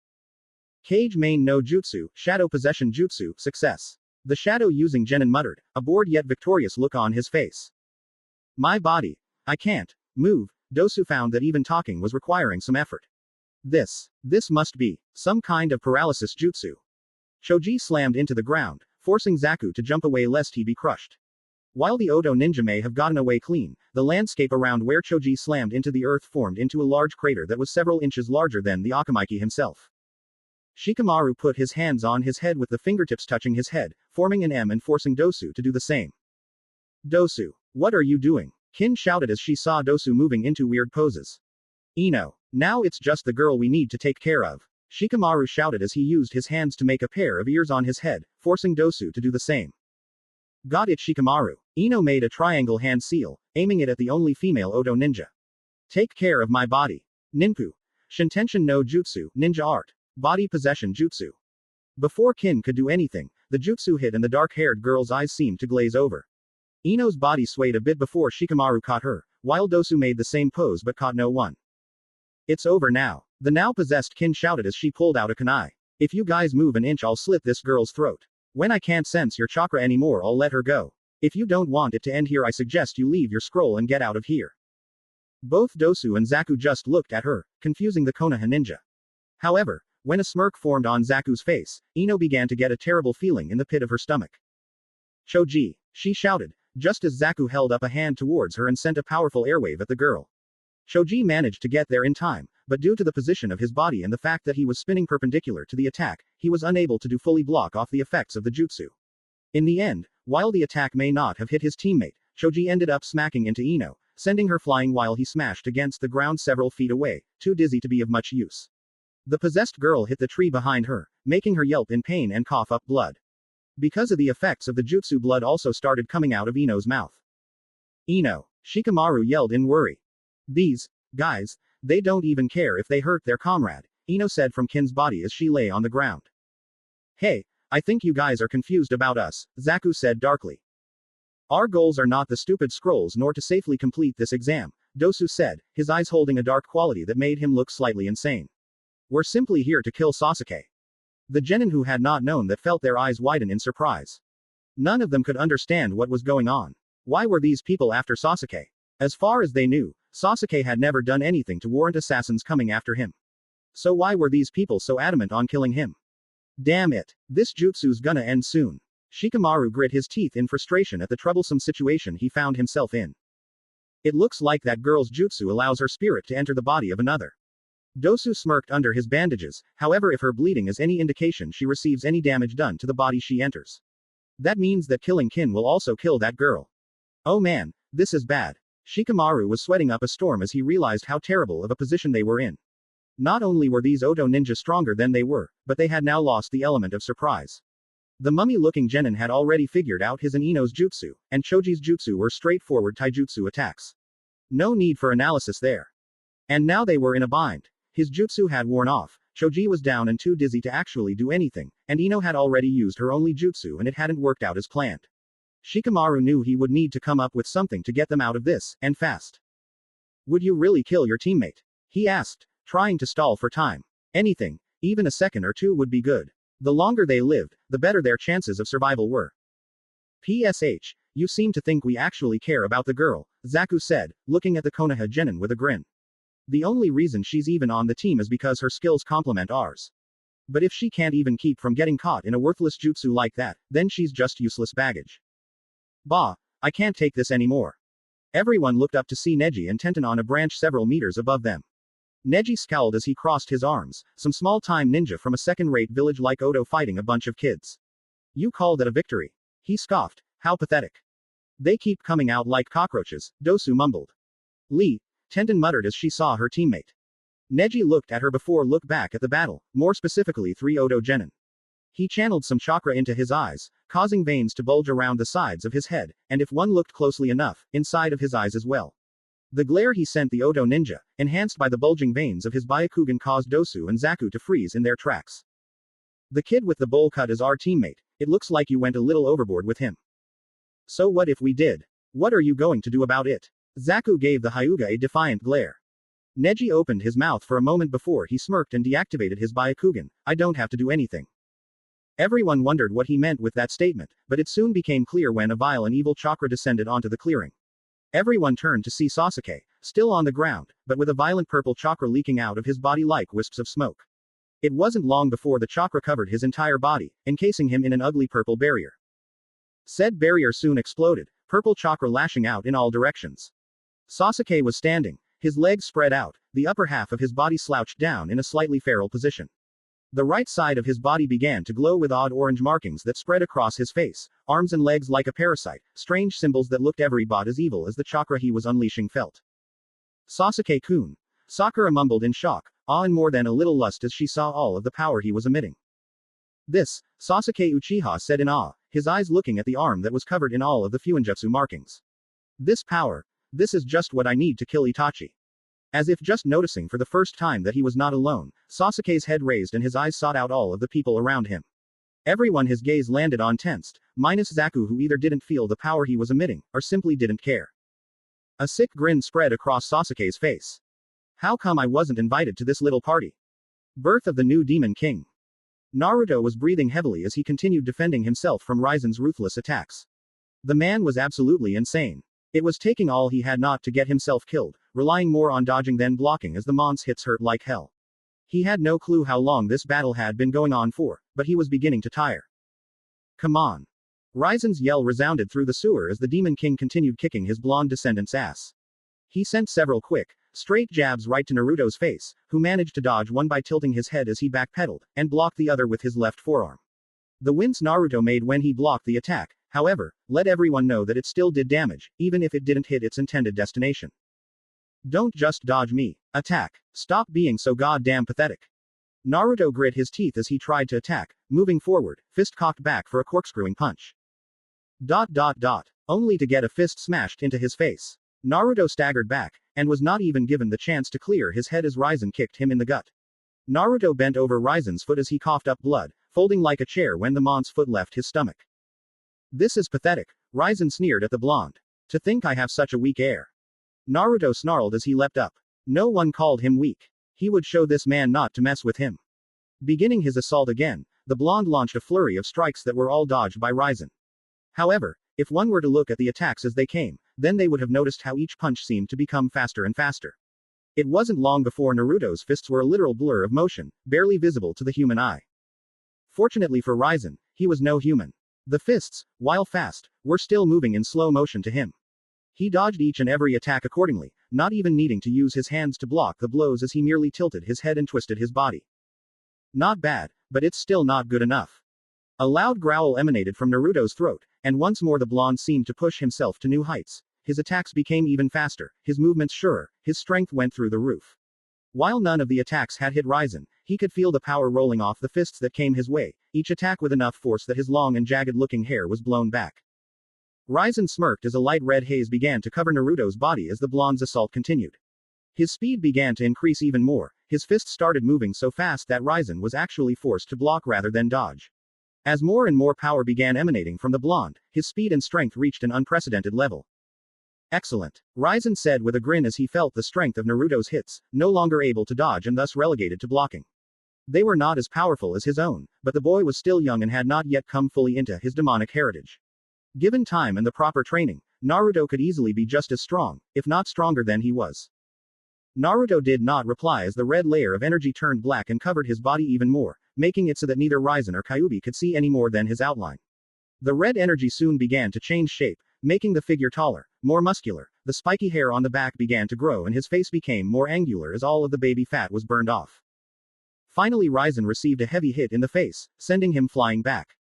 Kage main no jutsu, shadow possession jutsu, success. The shadow using Genin muttered, a bored yet victorious look on his face. My body. I can't move. Dosu found that even talking was requiring some effort. This must be some kind of paralysis jutsu. Choji slammed into the ground, forcing Zaku to jump away lest he be crushed. While the Odo ninja may have gotten away clean, the landscape around where Choji slammed into the earth formed into a large crater that was several inches larger than the Akamaiki himself. Shikamaru put his hands on his head with the fingertips touching his head, forming an M and forcing Dosu to do the same. Dosu, what are you doing? Kin shouted as she saw Dosu moving into weird poses. Ino, now it's just the girl we need to take care of. Shikamaru shouted as he used his hands to make a pair of ears on his head, forcing Dosu to do the same. Got it, Shikamaru. Ino made a triangle hand seal, aiming it at the only female Odo ninja. Take care of my body. Ninku. Shintenshin no jutsu, ninja art. Body possession jutsu. Before Kin could do anything, the jutsu hit and the dark-haired girl's eyes seemed to glaze over. Ino's body swayed a bit before Shikamaru caught her, while Dosu made the same pose but caught no one. It's over now. The now-possessed Kin shouted as she pulled out a kunai. If you guys move an inch I'll slit this girl's throat. When I can't sense your chakra anymore I'll let her go. If you don't want it to end here I suggest you leave your scroll and get out of here. Both Dosu and Zaku just looked at her, confusing the Konoha ninja. However, when a smirk formed on Zaku's face, Ino began to get a terrible feeling in the pit of her stomach. Choji, she shouted, just as Zaku held up a hand towards her and sent a powerful airwave at the girl. Choji managed to get there in time, but due to the position of his body and the fact that he was spinning perpendicular to the attack, he was unable to fully block off the effects of the jutsu. In the end, while the attack may not have hit his teammate, Choji ended up smacking into Ino, sending her flying while he smashed against the ground several feet away, too dizzy to be of much use. The possessed girl hit the tree behind her, making her yelp in pain and cough up blood. Because of the effects of the jutsu, blood also started coming out of Ino's mouth. Ino, Shikamaru yelled in worry. These guys, they don't even care if they hurt their comrade, Ino said from Kin's body as she lay on the ground. Hey, I think you guys are confused about us, Zaku said darkly. Our goals are not the stupid scrolls nor to safely complete this exam, Dosu said, his eyes holding a dark quality that made him look slightly insane. We're simply here to kill Sasuke. The genin who had not known that felt their eyes widen in surprise. None of them could understand what was going on. Why were these people after Sasuke? As far as they knew, Sasuke had never done anything to warrant assassins coming after him. So why were these people so adamant on killing him? Damn it. This jutsu's gonna end soon. Shikamaru grit his teeth in frustration at the troublesome situation he found himself in. It looks like that girl's jutsu allows her spirit to enter the body of another. Dosu smirked under his bandages, however if her bleeding is any indication she receives any damage done to the body she enters. That means that killing Kin will also kill that girl. Oh man, this is bad. Shikamaru was sweating up a storm as he realized how terrible of a position they were in. Not only were these Odo ninja stronger than they were, but they had now lost the element of surprise. The mummy-looking genin had already figured out his and Ino's jutsu, and Choji's jutsu were straightforward taijutsu attacks. No need for analysis there. And now they were in a bind. His jutsu had worn off, Choji was down and too dizzy to actually do anything, and Ino had already used her only jutsu and it hadn't worked out as planned. Shikamaru knew he would need to come up with something to get them out of this, and fast. Would you really kill your teammate? He asked, trying to stall for time. Anything, even a second or two would be good. The longer they lived, the better their chances of survival were. PSH, you seem to think we actually care about the girl, Zaku said, looking at the Konoha genin with a grin. The only reason she's even on the team is because her skills complement ours. But if she can't even keep from getting caught in a worthless jutsu like that, then she's just useless baggage. Bah, I can't take this anymore. Everyone looked up to see Neji and Tenten on a branch several meters above them. Neji scowled as he crossed his arms, some small-time ninja from a second-rate village like Odo fighting a bunch of kids. You call that a victory? He scoffed. How pathetic. They keep coming out like cockroaches, Dosu mumbled. Lee, Tenten muttered as she saw her teammate. Neji looked at her before look back at the battle, more specifically 3 Odo genin. He channeled some chakra into his eyes, causing veins to bulge around the sides of his head, and if one looked closely enough, inside of his eyes as well. The glare he sent the Odo ninja, enhanced by the bulging veins of his Byakugan, caused Dosu and Zaku to freeze in their tracks. The kid with the bowl cut is our teammate. It looks like you went a little overboard with him. So what if we did? What are you going to do about it? Zaku gave the Hyuga a defiant glare. Neji opened his mouth for a moment before he smirked and deactivated his Byakugan. I don't have to do anything. Everyone wondered what he meant with that statement, but it soon became clear when a vile and evil chakra descended onto the clearing. Everyone turned to see Sasuke, still on the ground, but with a violent purple chakra leaking out of his body like wisps of smoke. It wasn't long before the chakra covered his entire body, encasing him in an ugly purple barrier. Said barrier soon exploded, purple chakra lashing out in all directions. Sasuke was standing, his legs spread out, the upper half of his body slouched down in a slightly feral position. The right side of his body began to glow with odd orange markings that spread across his face, arms and legs like a parasite, strange symbols that looked every bit as evil as the chakra he was unleashing felt. Sasuke-kun. Sakura mumbled in shock, awe and more than a little lust as she saw all of the power he was emitting. This, Sasuke Uchiha said in awe, his eyes looking at the arm that was covered in all of the Fuinjutsu markings. This power. This is just what I need to kill Itachi. As if just noticing for the first time that he was not alone, Sasuke's head raised and his eyes sought out all of the people around him. Everyone his gaze landed on tensed, minus Zaku, who either didn't feel the power he was emitting, or simply didn't care. A sick grin spread across Sasuke's face. How come I wasn't invited to this little party? Birth of the new Demon King. Naruto was breathing heavily as he continued defending himself from Raizen's ruthless attacks. The man was absolutely insane. It was taking all he had not to get himself killed, relying more on dodging than blocking as the mon's hits hurt like hell. He had no clue how long this battle had been going on for, but he was beginning to tire. Come on. Raizen's yell resounded through the sewer as the Demon King continued kicking his blonde descendant's ass. He sent several quick, straight jabs right to Naruto's face, who managed to dodge one by tilting his head as he backpedaled, and blocked the other with his left forearm. The wince Naruto made when he blocked the attack, however, let everyone know that it still did damage, even if it didn't hit its intended destination. Don't just dodge me. Attack. Stop being so goddamn pathetic. Naruto grit his teeth as he tried to attack, moving forward, fist cocked back for a corkscrewing punch. Only to get a fist smashed into his face. Naruto staggered back, and was not even given the chance to clear his head as Raizen kicked him in the gut. Naruto bent over Raizen's foot as he coughed up blood, folding like a chair when the mon's foot left his stomach. This is pathetic, Raizen sneered at the blonde. To think I have such a weak air. Naruto snarled as he leapt up. No one called him weak. He would show this man not to mess with him. Beginning his assault again, the blonde launched a flurry of strikes that were all dodged by Raizen. However, if one were to look at the attacks as they came, then they would have noticed how each punch seemed to become faster and faster. It wasn't long before Naruto's fists were a literal blur of motion, barely visible to the human eye. Fortunately for Raizen, he was no human. The fists, while fast, were still moving in slow motion to him. He dodged each and every attack accordingly, not even needing to use his hands to block the blows as he merely tilted his head and twisted his body. Not bad, but it's still not good enough. A loud growl emanated from Naruto's throat, and once more the blonde seemed to push himself to new heights. His attacks became even faster, his movements surer, his strength went through the roof. While none of the attacks had hit Raizen, he could feel the power rolling off the fists that came his way, each attack with enough force that his long and jagged-looking hair was blown back. Raizen smirked as a light red haze began to cover Naruto's body as the blonde's assault continued. His speed began to increase even more, his fists started moving so fast that Raizen was actually forced to block rather than dodge. As more and more power began emanating from the blonde, his speed and strength reached an unprecedented level. Excellent, Raizen said with a grin as he felt the strength of Naruto's hits, no longer able to dodge and thus relegated to blocking. They were not as powerful as his own, but the boy was still young and had not yet come fully into his demonic heritage. Given time and the proper training, Naruto could easily be just as strong, if not stronger than he was. Naruto did not reply as the red layer of energy turned black and covered his body even more, making it so that neither Raizen or Kyuubi could see any more than his outline. The red energy soon began to change shape, making the figure taller, more muscular. The spiky hair on the back began to grow and his face became more angular as all of the baby fat was burned off. Finally Raizen received a heavy hit in the face, sending him flying back.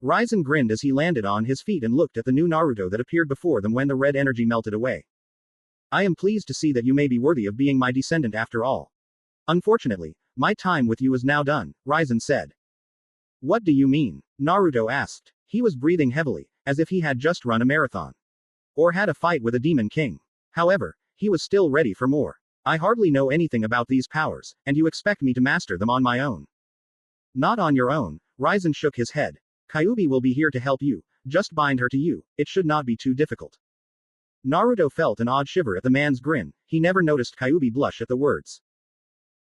Raizen grinned as he landed on his feet and looked at the new Naruto that appeared before them when the red energy melted away. I am pleased to see that you may be worthy of being my descendant after all. Unfortunately, my time with you is now done, Raizen said. What do you mean? Naruto asked. He was breathing heavily, as if he had just run a marathon. Or had a fight with a demon king. However, he was still ready for more. I hardly know anything about these powers, and you expect me to master them on my own. Not on your own, Raizen shook his head. Kyuubi will be here to help you, just bind her to you, it should not be too difficult. Naruto felt an odd shiver at the man's grin, he never noticed Kyuubi blush at the words.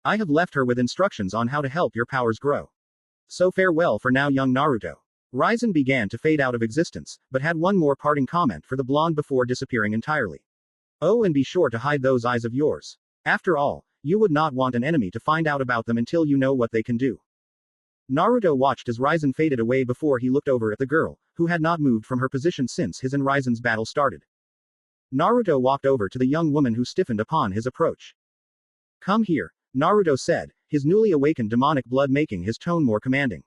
I have left her with instructions on how to help your powers grow. So farewell for now young Naruto. Raizen began to fade out of existence, but had one more parting comment for the blonde before disappearing entirely. Oh, and be sure to hide those eyes of yours. After all, you would not want an enemy to find out about them until you know what they can do. Naruto watched as Raizen faded away before he looked over at the girl, who had not moved from her position since his and Raizen's battle started. Naruto walked over to the young woman who stiffened upon his approach. Come here, Naruto said, his newly awakened demonic blood making his tone more commanding.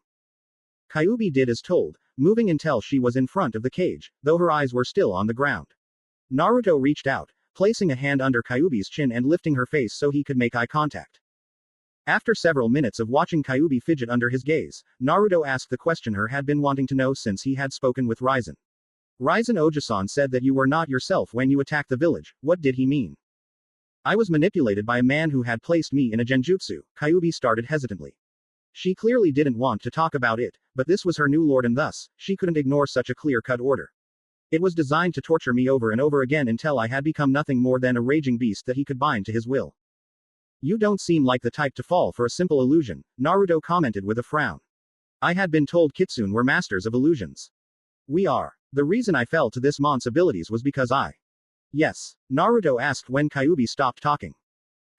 Kyuubi did as told, moving until she was in front of the cage, though her eyes were still on the ground. Naruto reached out, placing a hand under Kyuubi's chin and lifting her face so he could make eye contact. After several minutes of watching Kyuubi fidget under his gaze, Naruto asked the question her had been wanting to know since he had spoken with Raizen. Raizen Ojasan said that you were not yourself when you attacked the village, what did he mean? I was manipulated by a man who had placed me in a genjutsu, Kyuubi started hesitantly. She clearly didn't want to talk about it, but this was her new lord and thus, she couldn't ignore such a clear-cut order. It was designed to torture me over and over again until I had become nothing more than a raging beast that he could bind to his will. You don't seem like the type to fall for a simple illusion, Naruto commented with a frown. I had been told Kitsune were masters of illusions. We are. The reason I fell to this mon's abilities was because I. Yes, Naruto asked when Kyuubi stopped talking.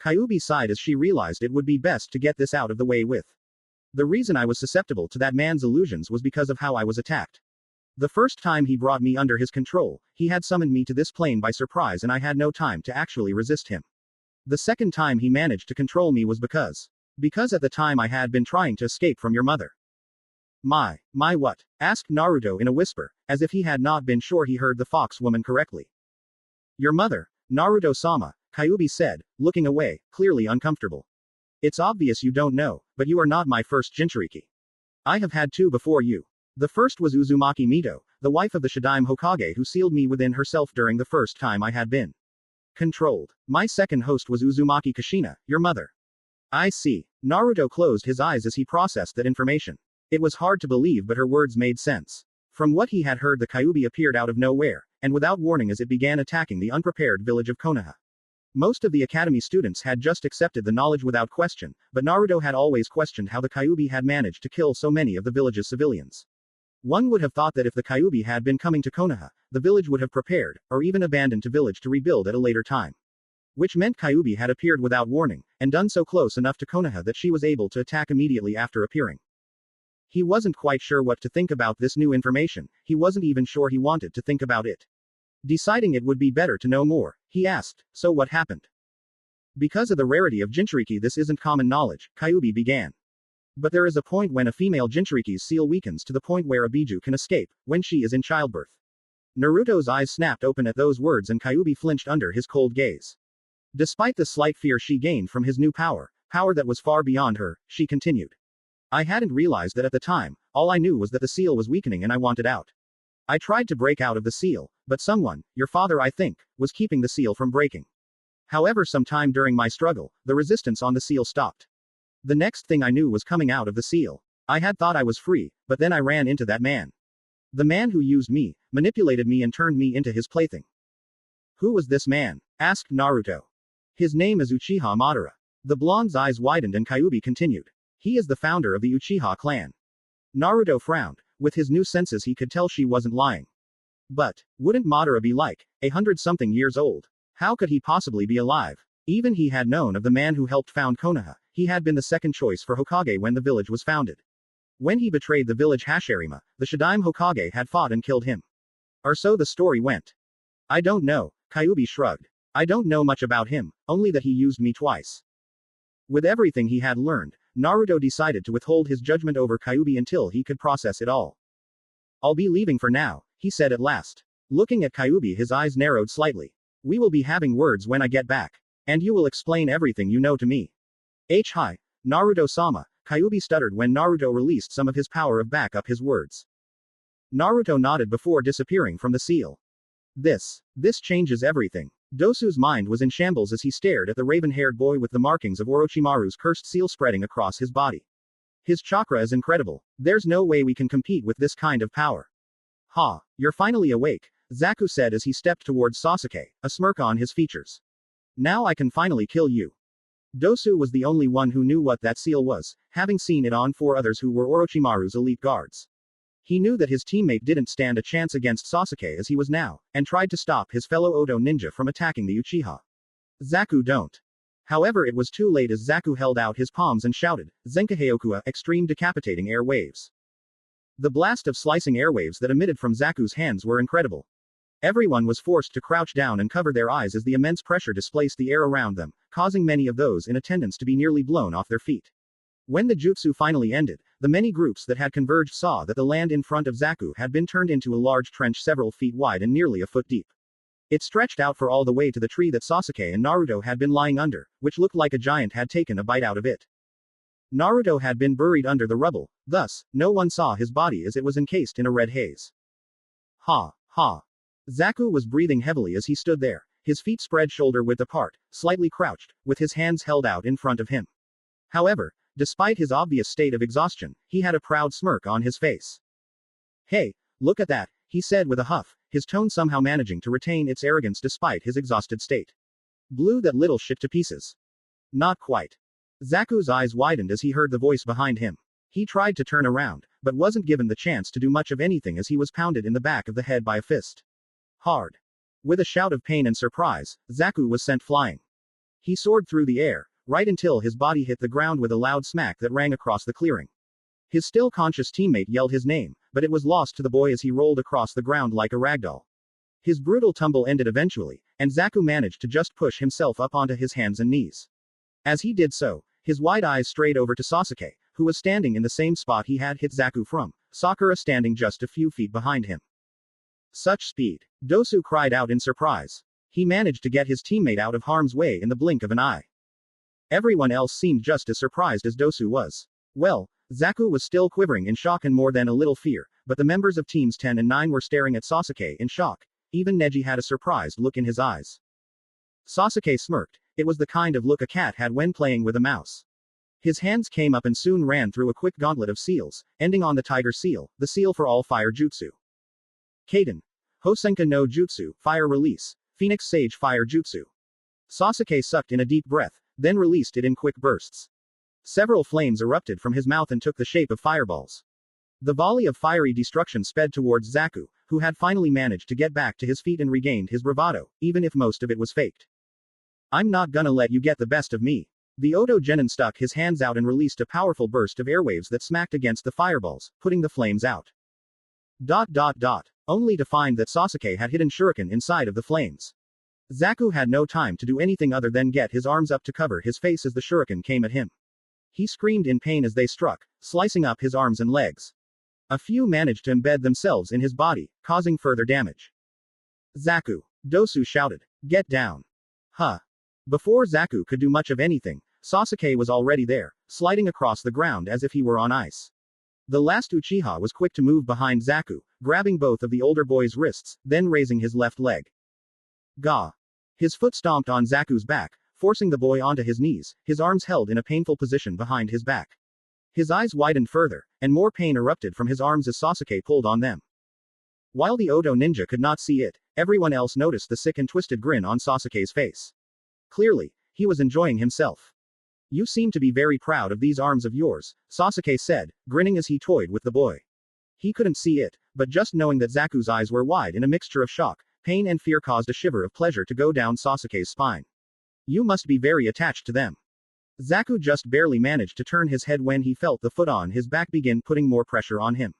Kyuubi sighed as she realized it would be best to get this out of the way with. The reason I was susceptible to that man's illusions was because of how I was attacked. The first time he brought me under his control, he had summoned me to this plane by surprise and I had no time to actually resist him. The second time he managed to control me was because at the time I had been trying to escape from your mother. My what? Asked Naruto in a whisper, as if he had not been sure he heard the fox woman correctly. Your mother, Naruto-sama, Kyuubi said, looking away, clearly uncomfortable. It's obvious you don't know, but you are not my first Jinchuriki. I have had two before you. The first was Uzumaki Mito, the wife of the Shadaime Hokage who sealed me within herself during the first time I had been controlled. My second host was Uzumaki Kushina, your mother. I see. Naruto closed his eyes as he processed that information. It was hard to believe but her words made sense. From what he had heard the Kyuubi appeared out of nowhere, and without warning as it began attacking the unprepared village of Konoha. Most of the academy students had just accepted the knowledge without question, but Naruto had always questioned how the Kyuubi had managed to kill so many of the village's civilians. One would have thought that if the Kyuubi had been coming to Konoha, the village would have prepared, or even abandoned the village to rebuild at a later time. Which meant Kyuubi had appeared without warning, and done so close enough to Konoha that she was able to attack immediately after appearing. He wasn't quite sure what to think about this new information, he wasn't even sure he wanted to think about it. Deciding it would be better to know more, he asked, so what happened? Because of the rarity of Jinchuriki this isn't common knowledge, Kyuubi began. But there is a point when a female Jinchuriki's seal weakens to the point where a Biju can escape, when she is in childbirth. Naruto's eyes snapped open at those words and Kyuubi flinched under his cold gaze. Despite the slight fear she gained from his new power that was far beyond her, she continued. I hadn't realized that at the time, all I knew was that the seal was weakening and I wanted out. I tried to break out of the seal, but someone, your father I think, was keeping the seal from breaking. However, sometime during my struggle, the resistance on the seal stopped. The next thing I knew was coming out of the seal. I had thought I was free, but then I ran into that man. The man who used me, manipulated me and turned me into his plaything. Who was this man? Asked Naruto. His name is Uchiha Madara. The blonde's eyes widened and Kyuubi continued. He is the founder of the Uchiha clan. Naruto frowned. With his new senses he could tell she wasn't lying. But, wouldn't Madara be like, 100-something years old? How could he possibly be alive? Even he had known of the man who helped found Konoha. He had been the second choice for Hokage when the village was founded. When he betrayed the village Hashirama, the Shadaime Hokage had fought and killed him. Or so the story went. I don't know, Kyuubi shrugged. I don't know much about him, only that he used me twice. With everything he had learned, Naruto decided to withhold his judgment over Kyuubi until he could process it all. I'll be leaving for now, he said at last. Looking at Kyuubi, his eyes narrowed slightly. We will be having words when I get back. And you will explain everything you know to me. Hi, Naruto-sama, Kyuubi stuttered when Naruto released some of his power of back up his words. Naruto nodded before disappearing from the seal. This changes everything. Dosu's mind was in shambles as he stared at the raven-haired boy with the markings of Orochimaru's cursed seal spreading across his body. His chakra is incredible. There's no way we can compete with this kind of power. Ha, you're finally awake, Zaku said as he stepped towards Sasuke, a smirk on his features. Now I can finally kill you. Dosu was the only one who knew what that seal was, having seen it on 4 others who were Orochimaru's elite guards. He knew that his teammate didn't stand a chance against Sasuke as he was now, and tried to stop his fellow Odo ninja from attacking the Uchiha. Zaku don't. However, it was too late as Zaku held out his palms and shouted, Zenkaheokua, extreme decapitating air waves. The blast of slicing airwaves that emitted from Zaku's hands were incredible. Everyone was forced to crouch down and cover their eyes as the immense pressure displaced the air around them, causing many of those in attendance to be nearly blown off their feet. When the jutsu finally ended, the many groups that had converged saw that the land in front of Zaku had been turned into a large trench several feet wide and nearly a foot deep. It stretched out for all the way to the tree that Sasuke and Naruto had been lying under, which looked like a giant had taken a bite out of it. Naruto had been buried under the rubble, thus, no one saw his body as it was encased in a red haze. Ha, ha. Zaku was breathing heavily as he stood there, his feet spread shoulder-width apart, slightly crouched, with his hands held out in front of him. However, despite his obvious state of exhaustion, he had a proud smirk on his face. Hey, look at that, he said with a huff, his tone somehow managing to retain its arrogance despite his exhausted state. Blew that little shit to pieces. Not quite. Zaku's eyes widened as he heard the voice behind him. He tried to turn around, but wasn't given the chance to do much of anything as he was pounded in the back of the head by a fist. Hard. With a shout of pain and surprise, Zaku was sent flying. He soared through the air, right until his body hit the ground with a loud smack that rang across the clearing. His still conscious teammate yelled his name, but it was lost to the boy as he rolled across the ground like a ragdoll. His brutal tumble ended eventually, and Zaku managed to just push himself up onto his hands and knees. As he did so, his wide eyes strayed over to Sasuke, who was standing in the same spot he had hit Zaku from, Sakura standing just a few feet behind him. Such speed. Dosu cried out in surprise. He managed to get his teammate out of harm's way in the blink of an eye. Everyone else seemed just as surprised as Dosu was. Well, Zaku was still quivering in shock and more than a little fear, but the members of Teams 10 and 9 were staring at Sasuke in shock. Even Neji had a surprised look in his eyes. Sasuke smirked. It was the kind of look a cat had when playing with a mouse. His hands came up and soon ran through a quick gauntlet of seals, ending on the Tiger Seal, the seal for all fire jutsu. Kaden. Hosenka no Jutsu, Fire Release. Phoenix Sage Fire Jutsu. Sasuke sucked in a deep breath, then released it in quick bursts. Several flames erupted from his mouth and took the shape of fireballs. The volley of fiery destruction sped towards Zaku, who had finally managed to get back to his feet and regained his bravado, even if most of it was faked. I'm not gonna let you get the best of me. The Odo Genin stuck his hands out and released a powerful burst of airwaves that smacked against the fireballs, putting the flames out. Only to find that Sasuke had hidden shuriken inside of the flames. Zaku had no time to do anything other than get his arms up to cover his face as the shuriken came at him. He screamed in pain as they struck, slicing up his arms and legs. A few managed to embed themselves in his body, causing further damage. Zaku. Dosu shouted. Get down. Huh. Before Zaku could do much of anything, Sasuke was already there, sliding across the ground as if he were on ice. The last Uchiha was quick to move behind Zaku, grabbing both of the older boy's wrists, then raising his left leg. Gah. His foot stomped on Zaku's back, forcing the boy onto his knees, his arms held in a painful position behind his back. His eyes widened further, and more pain erupted from his arms as Sasuke pulled on them. While the Odo ninja could not see it, everyone else noticed the sick and twisted grin on Sasuke's face. Clearly, he was enjoying himself. You seem to be very proud of these arms of yours, Sasuke said, grinning as he toyed with the boy. He couldn't see it, but just knowing that Zaku's eyes were wide in a mixture of shock, pain and fear caused a shiver of pleasure to go down Sasuke's spine. You must be very attached to them. Zaku just barely managed to turn his head when he felt the foot on his back begin putting more pressure on him.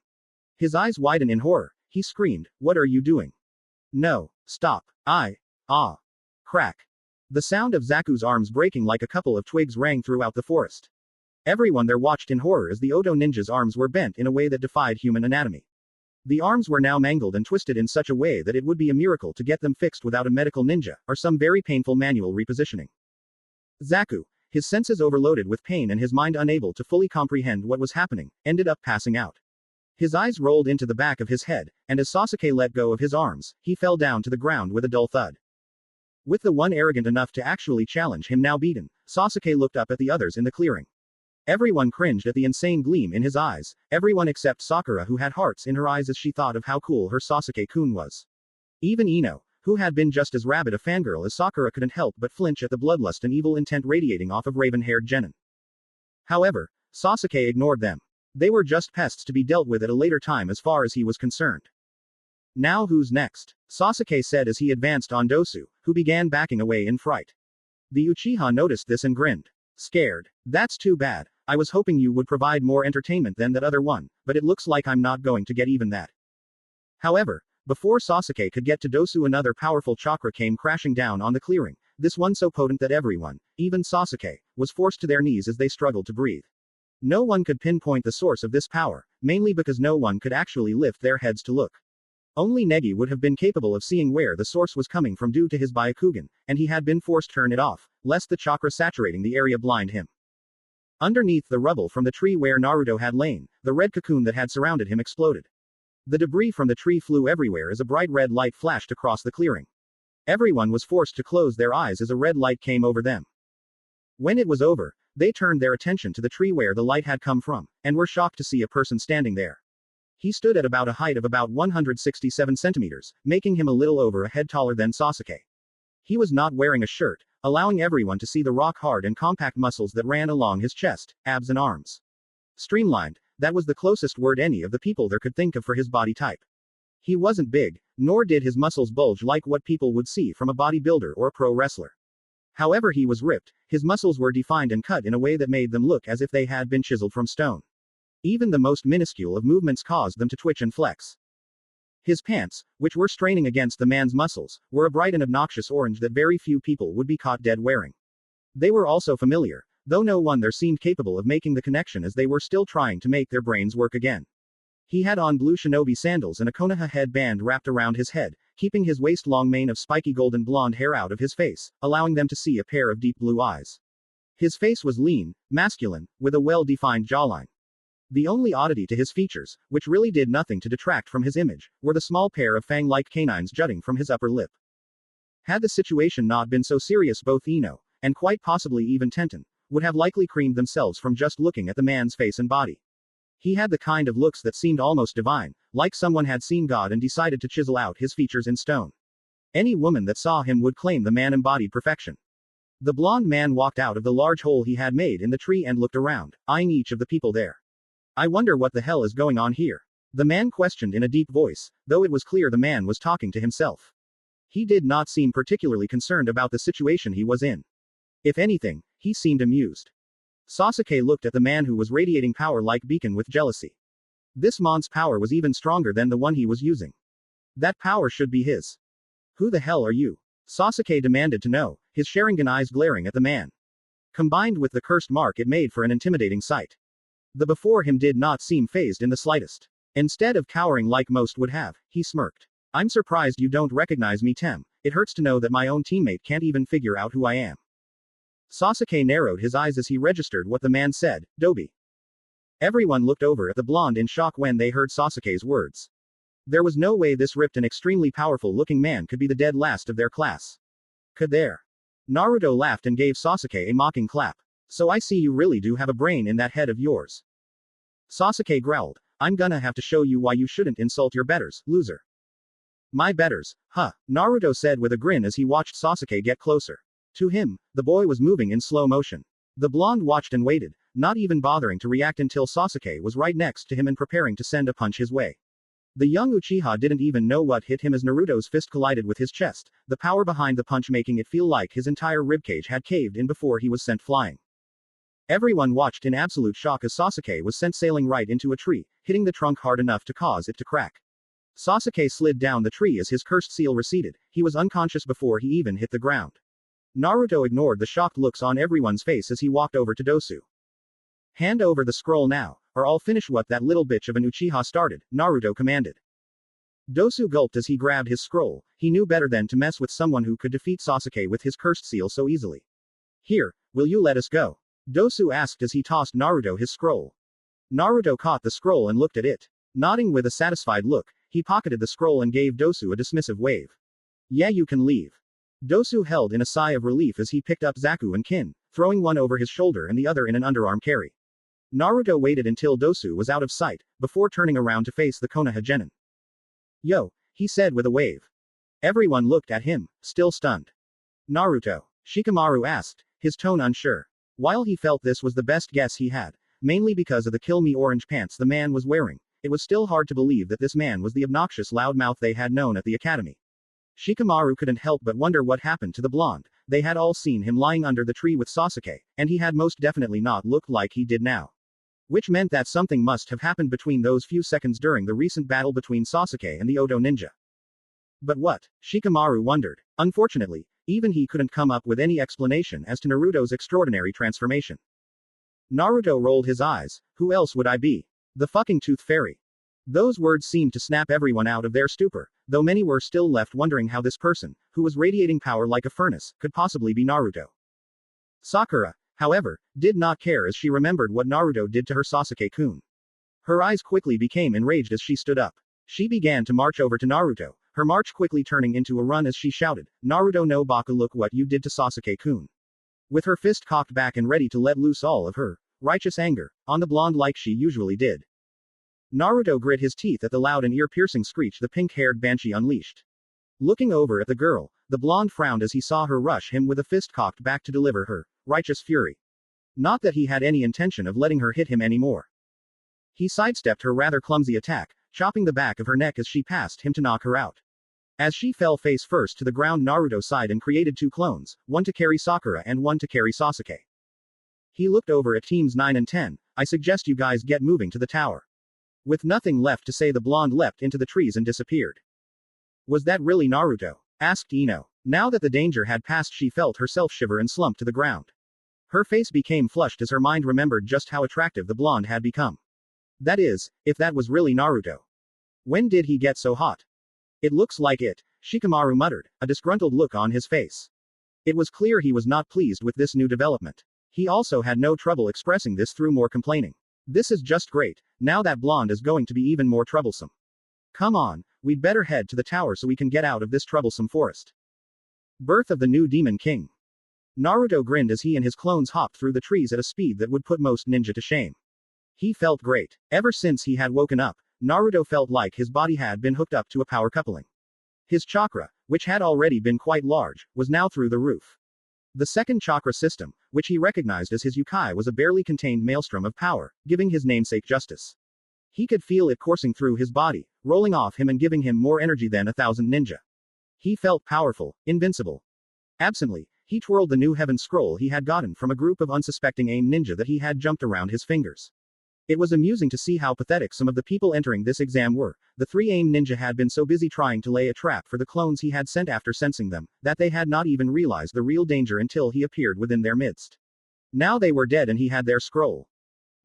His eyes widened in horror. He screamed, "What are you doing? No, stop. Ah. Crack. The sound of Zaku's arms breaking like a couple of twigs rang throughout the forest. Everyone there watched in horror as the Oto ninja's arms were bent in a way that defied human anatomy. The arms were now mangled and twisted in such a way that it would be a miracle to get them fixed without a medical ninja, or some very painful manual repositioning. Zaku, his senses overloaded with pain and his mind unable to fully comprehend what was happening, ended up passing out. His eyes rolled into the back of his head, and as Sasuke let go of his arms, he fell down to the ground with a dull thud. With the one arrogant enough to actually challenge him now beaten, Sasuke looked up at the others in the clearing. Everyone cringed at the insane gleam in his eyes, everyone except Sakura, who had hearts in her eyes as she thought of how cool her Sasuke-kun was. Even Ino, who had been just as rabid a fangirl as Sakura, couldn't help but flinch at the bloodlust and evil intent radiating off of raven-haired genin. However, Sasuke ignored them. They were just pests to be dealt with at a later time as far as he was concerned. Now who's next? Sasuke said as he advanced on Dosu, who began backing away in fright. The Uchiha noticed this and grinned. Scared. That's too bad. I was hoping you would provide more entertainment than that other one, but it looks like I'm not going to get even that. However, before Sasuke could get to Dosu, another powerful chakra came crashing down on the clearing, this one so potent that everyone, even Sasuke, was forced to their knees as they struggled to breathe. No one could pinpoint the source of this power, mainly because no one could actually lift their heads to look. Only Negi would have been capable of seeing where the source was coming from due to his Byakugan, and he had been forced to turn it off, lest the chakra saturating the area blind him. Underneath the rubble from the tree where Naruto had lain, the red cocoon that had surrounded him exploded. The debris from the tree flew everywhere as a bright red light flashed across the clearing. Everyone was forced to close their eyes as a red light came over them. When it was over, they turned their attention to the tree where the light had come from, and were shocked to see a person standing there. He stood at about a height of about 167 centimeters, making him a little over a head taller than Sasuke. He was not wearing a shirt, allowing everyone to see the rock-hard and compact muscles that ran along his chest, abs and arms. Streamlined, that was the closest word any of the people there could think of for his body type. He wasn't big, nor did his muscles bulge like what people would see from a bodybuilder or a pro wrestler. However, he was ripped, his muscles were defined and cut in a way that made them look as if they had been chiseled from stone. Even the most minuscule of movements caused them to twitch and flex. His pants, which were straining against the man's muscles, were a bright and obnoxious orange that very few people would be caught dead wearing. They were also familiar, though no one there seemed capable of making the connection as they were still trying to make their brains work again. He had on blue shinobi sandals and a Konoha headband wrapped around his head, keeping his waist-long mane of spiky golden blonde hair out of his face, allowing them to see a pair of deep blue eyes. His face was lean, masculine, with a well-defined jawline. The only oddity to his features, which really did nothing to detract from his image, were the small pair of fang-like canines jutting from his upper lip. Had the situation not been so serious, both Ino, and quite possibly even Tenten, would have likely creamed themselves from just looking at the man's face and body. He had the kind of looks that seemed almost divine, like someone had seen God and decided to chisel out his features in stone. Any woman that saw him would claim the man embodied perfection. The blonde man walked out of the large hole he had made in the tree and looked around, eyeing each of the people there. I wonder what the hell is going on here? The man questioned in a deep voice, though it was clear the man was talking to himself. He did not seem particularly concerned about the situation he was in. If anything, he seemed amused. Sasuke looked at the man who was radiating power like beacon with jealousy. This man's power was even stronger than the one he was using. That power should be his. Who the hell are you? Sasuke demanded to know, his Sharingan eyes glaring at the man. Combined with the cursed mark, it made for an intimidating sight. The before him did not seem fazed in the slightest. Instead of cowering like most would have, he smirked. I'm surprised you don't recognize me, Tem. It hurts to know that my own teammate can't even figure out who I am. Sasuke narrowed his eyes as he registered what the man said, Dobi. Everyone looked over at the blonde in shock when they heard Sasuke's words. There was no way this ripped and extremely powerful-looking man could be the dead last of their class. Could there? Naruto laughed and gave Sasuke a mocking clap. So I see you really do have a brain in that head of yours. Sasuke growled, I'm gonna have to show you why you shouldn't insult your betters, loser. My betters, huh? Naruto said with a grin as he watched Sasuke get closer. To him, the boy was moving in slow motion. The blonde watched and waited, not even bothering to react until Sasuke was right next to him and preparing to send a punch his way. The young Uchiha didn't even know what hit him as Naruto's fist collided with his chest, the power behind the punch making it feel like his entire ribcage had caved in before he was sent flying. Everyone watched in absolute shock as Sasuke was sent sailing right into a tree, hitting the trunk hard enough to cause it to crack. Sasuke slid down the tree as his cursed seal receded, he was unconscious before he even hit the ground. Naruto ignored the shocked looks on everyone's face as he walked over to Dosu. Hand over the scroll now, or I'll finish what that little bitch of an Uchiha started, Naruto commanded. Dosu gulped as he grabbed his scroll, he knew better than to mess with someone who could defeat Sasuke with his cursed seal so easily. Here, will you let us go? Dosu asked as he tossed Naruto his scroll. Naruto caught the scroll and looked at it. Nodding with a satisfied look, he pocketed the scroll and gave Dosu a dismissive wave. Yeah, you can leave. Dosu held in a sigh of relief as he picked up Zaku and Kin, throwing one over his shoulder and the other in an underarm carry. Naruto waited until Dosu was out of sight, before turning around to face the Konoha Genin. Yo, he said with a wave. Everyone looked at him, still stunned. Naruto? Shikamaru asked, his tone unsure. While he felt this was the best guess he had, mainly because of the kill me orange pants the man was wearing, it was still hard to believe that this man was the obnoxious loudmouth they had known at the academy. Shikamaru couldn't help but wonder what happened to the blonde. They had all seen him lying under the tree with Sasuke, and he had most definitely not looked like he did now. Which meant that something must have happened between those few seconds during the recent battle between Sasuke and the Odo ninja. But what? Shikamaru wondered. Unfortunately, even he couldn't come up with any explanation as to Naruto's extraordinary transformation. Naruto rolled his eyes. Who else would I be? The fucking Tooth Fairy. Those words seemed to snap everyone out of their stupor, though many were still left wondering how this person, who was radiating power like a furnace, could possibly be Naruto. Sakura, however, did not care as she remembered what Naruto did to her Sasuke-kun. Her eyes quickly became enraged as she stood up. She began to march over to Naruto, her march quickly turning into a run as she shouted, Naruto no Baka, look what you did to Sasuke-kun. With her fist cocked back and ready to let loose all of her righteous anger on the blonde like she usually did. Naruto grit his teeth at the loud and ear-piercing screech the pink-haired banshee unleashed. Looking over at the girl, the blonde frowned as he saw her rush him with a fist cocked back to deliver her righteous fury. Not that he had any intention of letting her hit him anymore. He sidestepped her rather clumsy attack, chopping the back of her neck as she passed him to knock her out. As she fell face first to the ground, Naruto sighed and created two clones, one to carry Sakura and one to carry Sasuke. He looked over at teams 9 and 10, I suggest you guys get moving to the tower. With nothing left to say, the blonde leapt into the trees and disappeared. Was that really Naruto? Asked Ino. Now that the danger had passed, she felt herself shiver and slump to the ground. Her face became flushed as her mind remembered just how attractive the blonde had become. That is, if that was really Naruto. When did he get so hot? It looks like it, Shikamaru muttered, a disgruntled look on his face. It was clear he was not pleased with this new development. He also had no trouble expressing this through more complaining. This is just great, now that blonde is going to be even more troublesome. Come on, we'd better head to the tower so we can get out of this troublesome forest. Birth of the new Demon King. Naruto grinned as he and his clones hopped through the trees at a speed that would put most ninja to shame. He felt great. Ever since he had woken up, Naruto felt like his body had been hooked up to a power coupling. His chakra, which had already been quite large, was now through the roof. The second chakra system, which he recognized as his Yukai, was a barely contained maelstrom of power, giving his namesake justice. He could feel it coursing through his body, rolling off him and giving him more energy than 1,000 ninja. He felt powerful, invincible. Absently, he twirled the new heaven scroll he had gotten from a group of unsuspecting AIM ninja that he had jumped around his fingers. It was amusing to see how pathetic some of the people entering this exam were. The 3 AIM ninja had been so busy trying to lay a trap for the clones he had sent after sensing them, that they had not even realized the real danger until he appeared within their midst. Now they were dead and he had their scroll.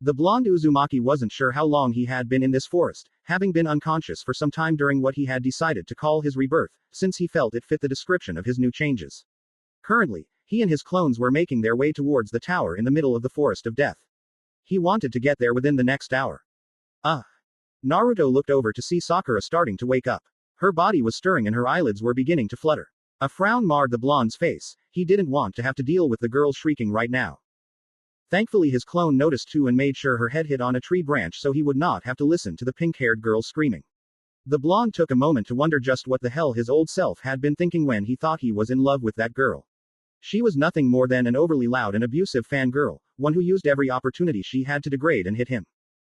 The blonde Uzumaki wasn't sure how long he had been in this forest, having been unconscious for some time during what he had decided to call his rebirth, since he felt it fit the description of his new changes. Currently, he and his clones were making their way towards the tower in the middle of the forest of death. He wanted to get there within the next hour. Naruto looked over to see Sakura starting to wake up. Her body was stirring and her eyelids were beginning to flutter. A frown marred the blonde's face. He didn't want to have to deal with the girl shrieking right now. Thankfully his clone noticed too and made sure her head hit on a tree branch so he would not have to listen to the pink-haired girl screaming. The blonde took a moment to wonder just what the hell his old self had been thinking when he thought he was in love with that girl. She was nothing more than an overly loud and abusive fangirl, one who used every opportunity she had to degrade and hit him.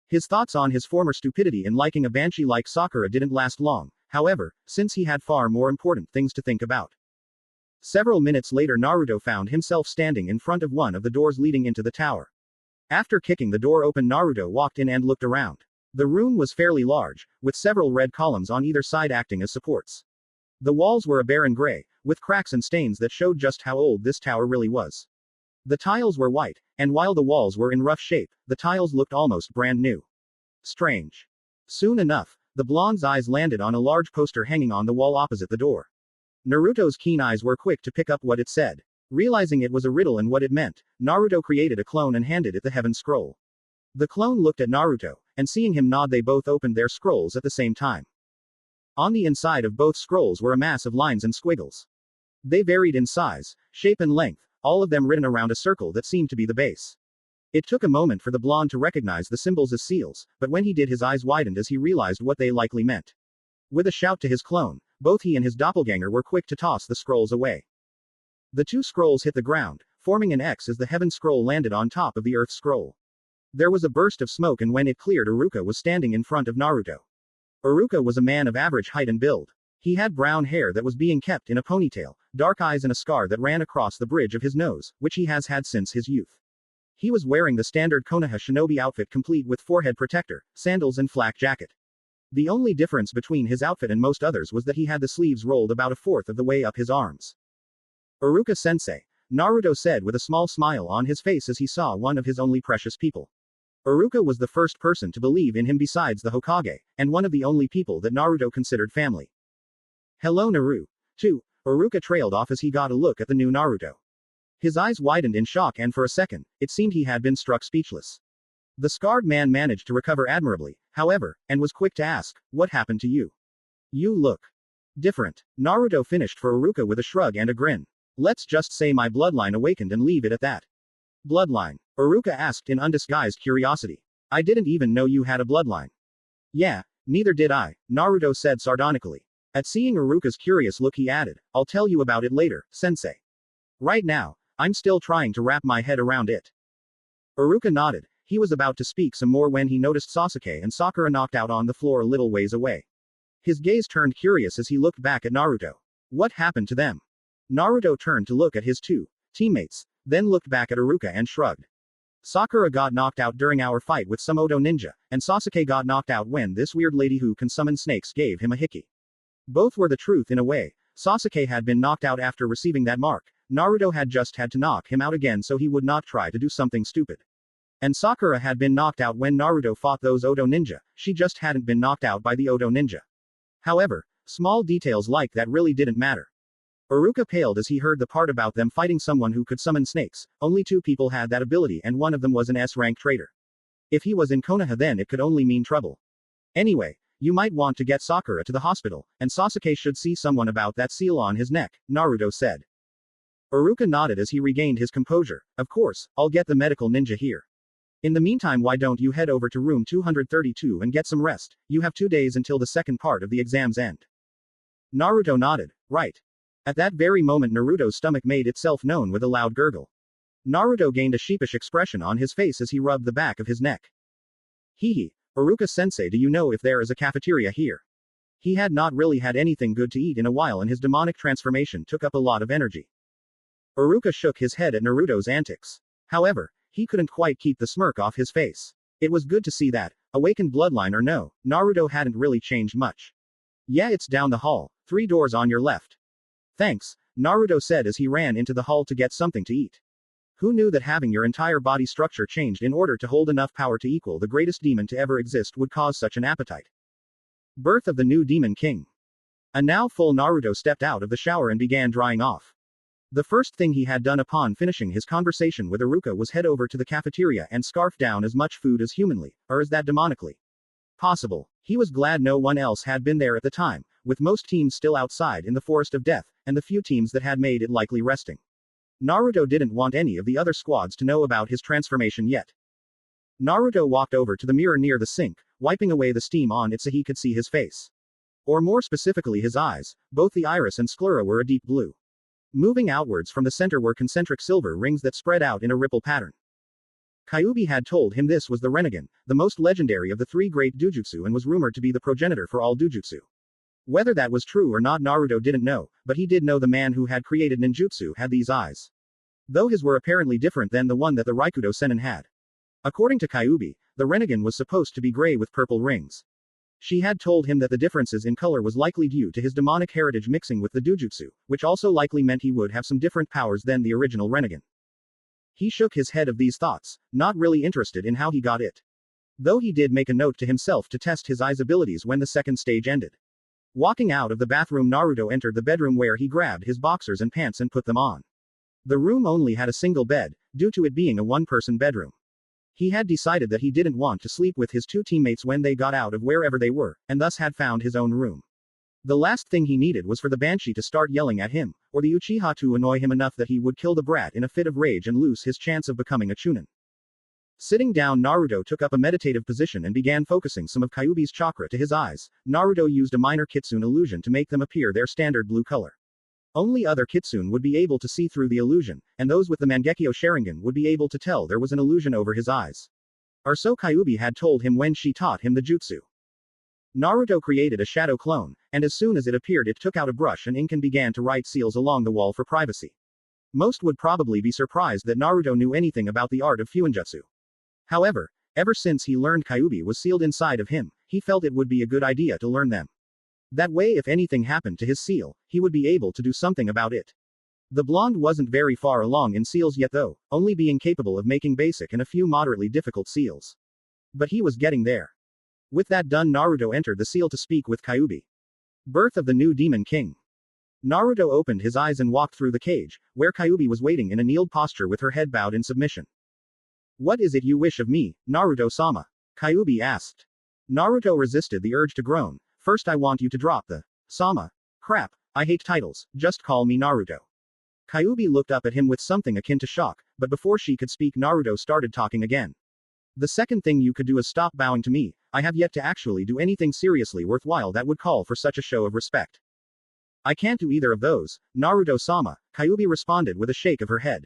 His thoughts on his former stupidity in liking a banshee like Sakura didn't last long, however, since he had far more important things to think about. Several minutes later, Naruto found himself standing in front of one of the doors leading into the tower. After kicking the door open, Naruto walked in and looked around. The room was fairly large, with several red columns on either side acting as supports. The walls were a barren gray, with cracks and stains that showed just how old this tower really was. The tiles were white, and while the walls were in rough shape, the tiles looked almost brand new. Strange. Soon enough, the blonde's eyes landed on a large poster hanging on the wall opposite the door. Naruto's keen eyes were quick to pick up what it said. Realizing it was a riddle and what it meant, Naruto created a clone and handed it the heaven scroll. The clone looked at Naruto, and seeing him nod, they both opened their scrolls at the same time. On the inside of both scrolls were a mass of lines and squiggles. They varied in size, shape and length, all of them written around a circle that seemed to be the base. It took a moment for the blonde to recognize the symbols as seals, but when he did, his eyes widened as he realized what they likely meant. With a shout to his clone, both he and his doppelganger were quick to toss the scrolls away. The two scrolls hit the ground, forming an X as the heaven scroll landed on top of the earth scroll. There was a burst of smoke, and when it cleared, Iruka was standing in front of Naruto. Iruka was a man of average height and build. He had brown hair that was being kept in a ponytail, dark eyes, and a scar that ran across the bridge of his nose, which he has had since his youth. He was wearing the standard Konoha shinobi outfit, complete with forehead protector, sandals, and flak jacket. The only difference between his outfit and most others was that he had the sleeves rolled about a fourth of the way up his arms. Iruka-sensei, Naruto said with a small smile on his face as he saw one of his only precious people. Iruka was the first person to believe in him besides the Hokage, and one of the only people that Naruto considered family. Hello Naru. Too. Iruka trailed off as he got a look at the new Naruto. His eyes widened in shock, and for a second, it seemed he had been struck speechless. The scarred man managed to recover admirably, however, and was quick to ask, "What happened to you? You look different." Naruto finished for Iruka with a shrug and a grin. "Let's just say my bloodline awakened and leave it at that." Bloodline? Iruka asked in undisguised curiosity. "I didn't even know you had a bloodline." "Yeah, neither did I," Naruto said sardonically. At seeing Iruka's curious look, he added, "I'll tell you about it later, sensei. Right now, I'm still trying to wrap my head around it." Iruka nodded. He was about to speak some more when he noticed Sasuke and Sakura knocked out on the floor a little ways away. His gaze turned curious as he looked back at Naruto. What happened to them? Naruto turned to look at his two teammates, then looked back at Iruka and shrugged. Sakura got knocked out during our fight with some Odo ninja, and Sasuke got knocked out when this weird lady who can summon snakes gave him a hickey. Both were the truth in a way. Sasuke had been knocked out after receiving that mark. Naruto had just had to knock him out again so he would not try to do something stupid. And Sakura had been knocked out when Naruto fought those Odo ninja, she just hadn't been knocked out by the Odo ninja. However, small details like that really didn't matter. Iruka paled as he heard the part about them fighting someone who could summon snakes. Only two people had that ability, and one of them was an S-rank traitor. If he was in Konoha, then it could only mean trouble. Anyway, you might want to get Sakura to the hospital, and Sasuke should see someone about that seal on his neck, Naruto said. Iruka nodded as he regained his composure. Of course, I'll get the medical ninja here. In the meantime, why don't you head over to room 232 and get some rest? You have 2 days until the second part of the exam's end. Naruto nodded. Right. At that very moment, Naruto's stomach made itself known with a loud gurgle. Naruto gained a sheepish expression on his face as he rubbed the back of his neck. Hee. Iruka-sensei, do you know if there is a cafeteria here? He had not really had anything good to eat in a while, and his demonic transformation took up a lot of energy. Iruka shook his head at Naruto's antics. However, he couldn't quite keep the smirk off his face. It was good to see that, awakened bloodline or no, Naruto hadn't really changed much. Yeah, it's down the hall, 3 doors on your left. Thanks, Naruto said as he ran into the hall to get something to eat. Who knew that having your entire body structure changed in order to hold enough power to equal the greatest demon to ever exist would cause such an appetite? Birth of the new demon king. A now full Naruto stepped out of the shower and began drying off. The first thing he had done upon finishing his conversation with Iruka was head over to the cafeteria and scarf down as much food as humanly, or is that demonically possible? He was glad no one else had been there at the time, with most teams still outside in the forest of death, and the few teams that had made it likely resting. Naruto didn't want any of the other squads to know about his transformation yet. Naruto walked over to the mirror near the sink, wiping away the steam on it so he could see his face. Or more specifically his eyes, both the iris and sclera were a deep blue. Moving outwards from the center were concentric silver rings that spread out in a ripple pattern. Kyuubi had told him this was the Renegade, the most legendary of the three great Dujutsu and was rumored to be the progenitor for all Dujutsu. Whether that was true or not Naruto didn't know, but he did know the man who had created ninjutsu had these eyes. Though his were apparently different than the one that the Raikudo Sennin had. According to Kyuubi, the Renegade was supposed to be gray with purple rings. She had told him that the differences in color was likely due to his demonic heritage mixing with the Dujutsu, which also likely meant he would have some different powers than the original Renegade. He shook his head of these thoughts, not really interested in how he got it. Though he did make a note to himself to test his eyes abilities when the second stage ended. Walking out of the bathroom, Naruto entered the bedroom where he grabbed his boxers and pants and put them on. The room only had a single bed, due to it being a one-person bedroom. He had decided that he didn't want to sleep with his two teammates when they got out of wherever they were, and thus had found his own room. The last thing he needed was for the Banshee to start yelling at him, or the Uchiha to annoy him enough that he would kill the brat in a fit of rage and lose his chance of becoming a Chunin. Sitting down, Naruto took up a meditative position and began focusing some of Kyuubi's chakra to his eyes. Naruto used a minor kitsune illusion to make them appear their standard blue color. Only other kitsune would be able to see through the illusion, and those with the Mangekyo Sharingan would be able to tell there was an illusion over his eyes. Or so Kyuubi had told him when she taught him the jutsu. Naruto created a shadow clone, and as soon as it appeared it took out a brush and ink and began to write seals along the wall for privacy. Most would probably be surprised that Naruto knew anything about the art of fuinjutsu. However, ever since he learned Kyuubi was sealed inside of him, he felt it would be a good idea to learn them. That way if anything happened to his seal, he would be able to do something about it. The blonde wasn't very far along in seals yet though, only being capable of making basic and a few moderately difficult seals. But he was getting there. With that done, Naruto entered the seal to speak with Kyuubi. Birth of the new Demon King. Naruto opened his eyes and walked through the cage, where Kyuubi was waiting in a kneeled posture with her head bowed in submission. What is it you wish of me, Naruto-sama? Kyuubi asked. Naruto resisted the urge to groan. First I want you to drop the sama. Crap, I hate titles, just call me Naruto. Kyuubi looked up at him with something akin to shock, but before she could speak Naruto started talking again. The second thing you could do is stop bowing to me. I have yet to actually do anything seriously worthwhile that would call for such a show of respect. I can't do either of those, Naruto-sama, Kyuubi responded with a shake of her head.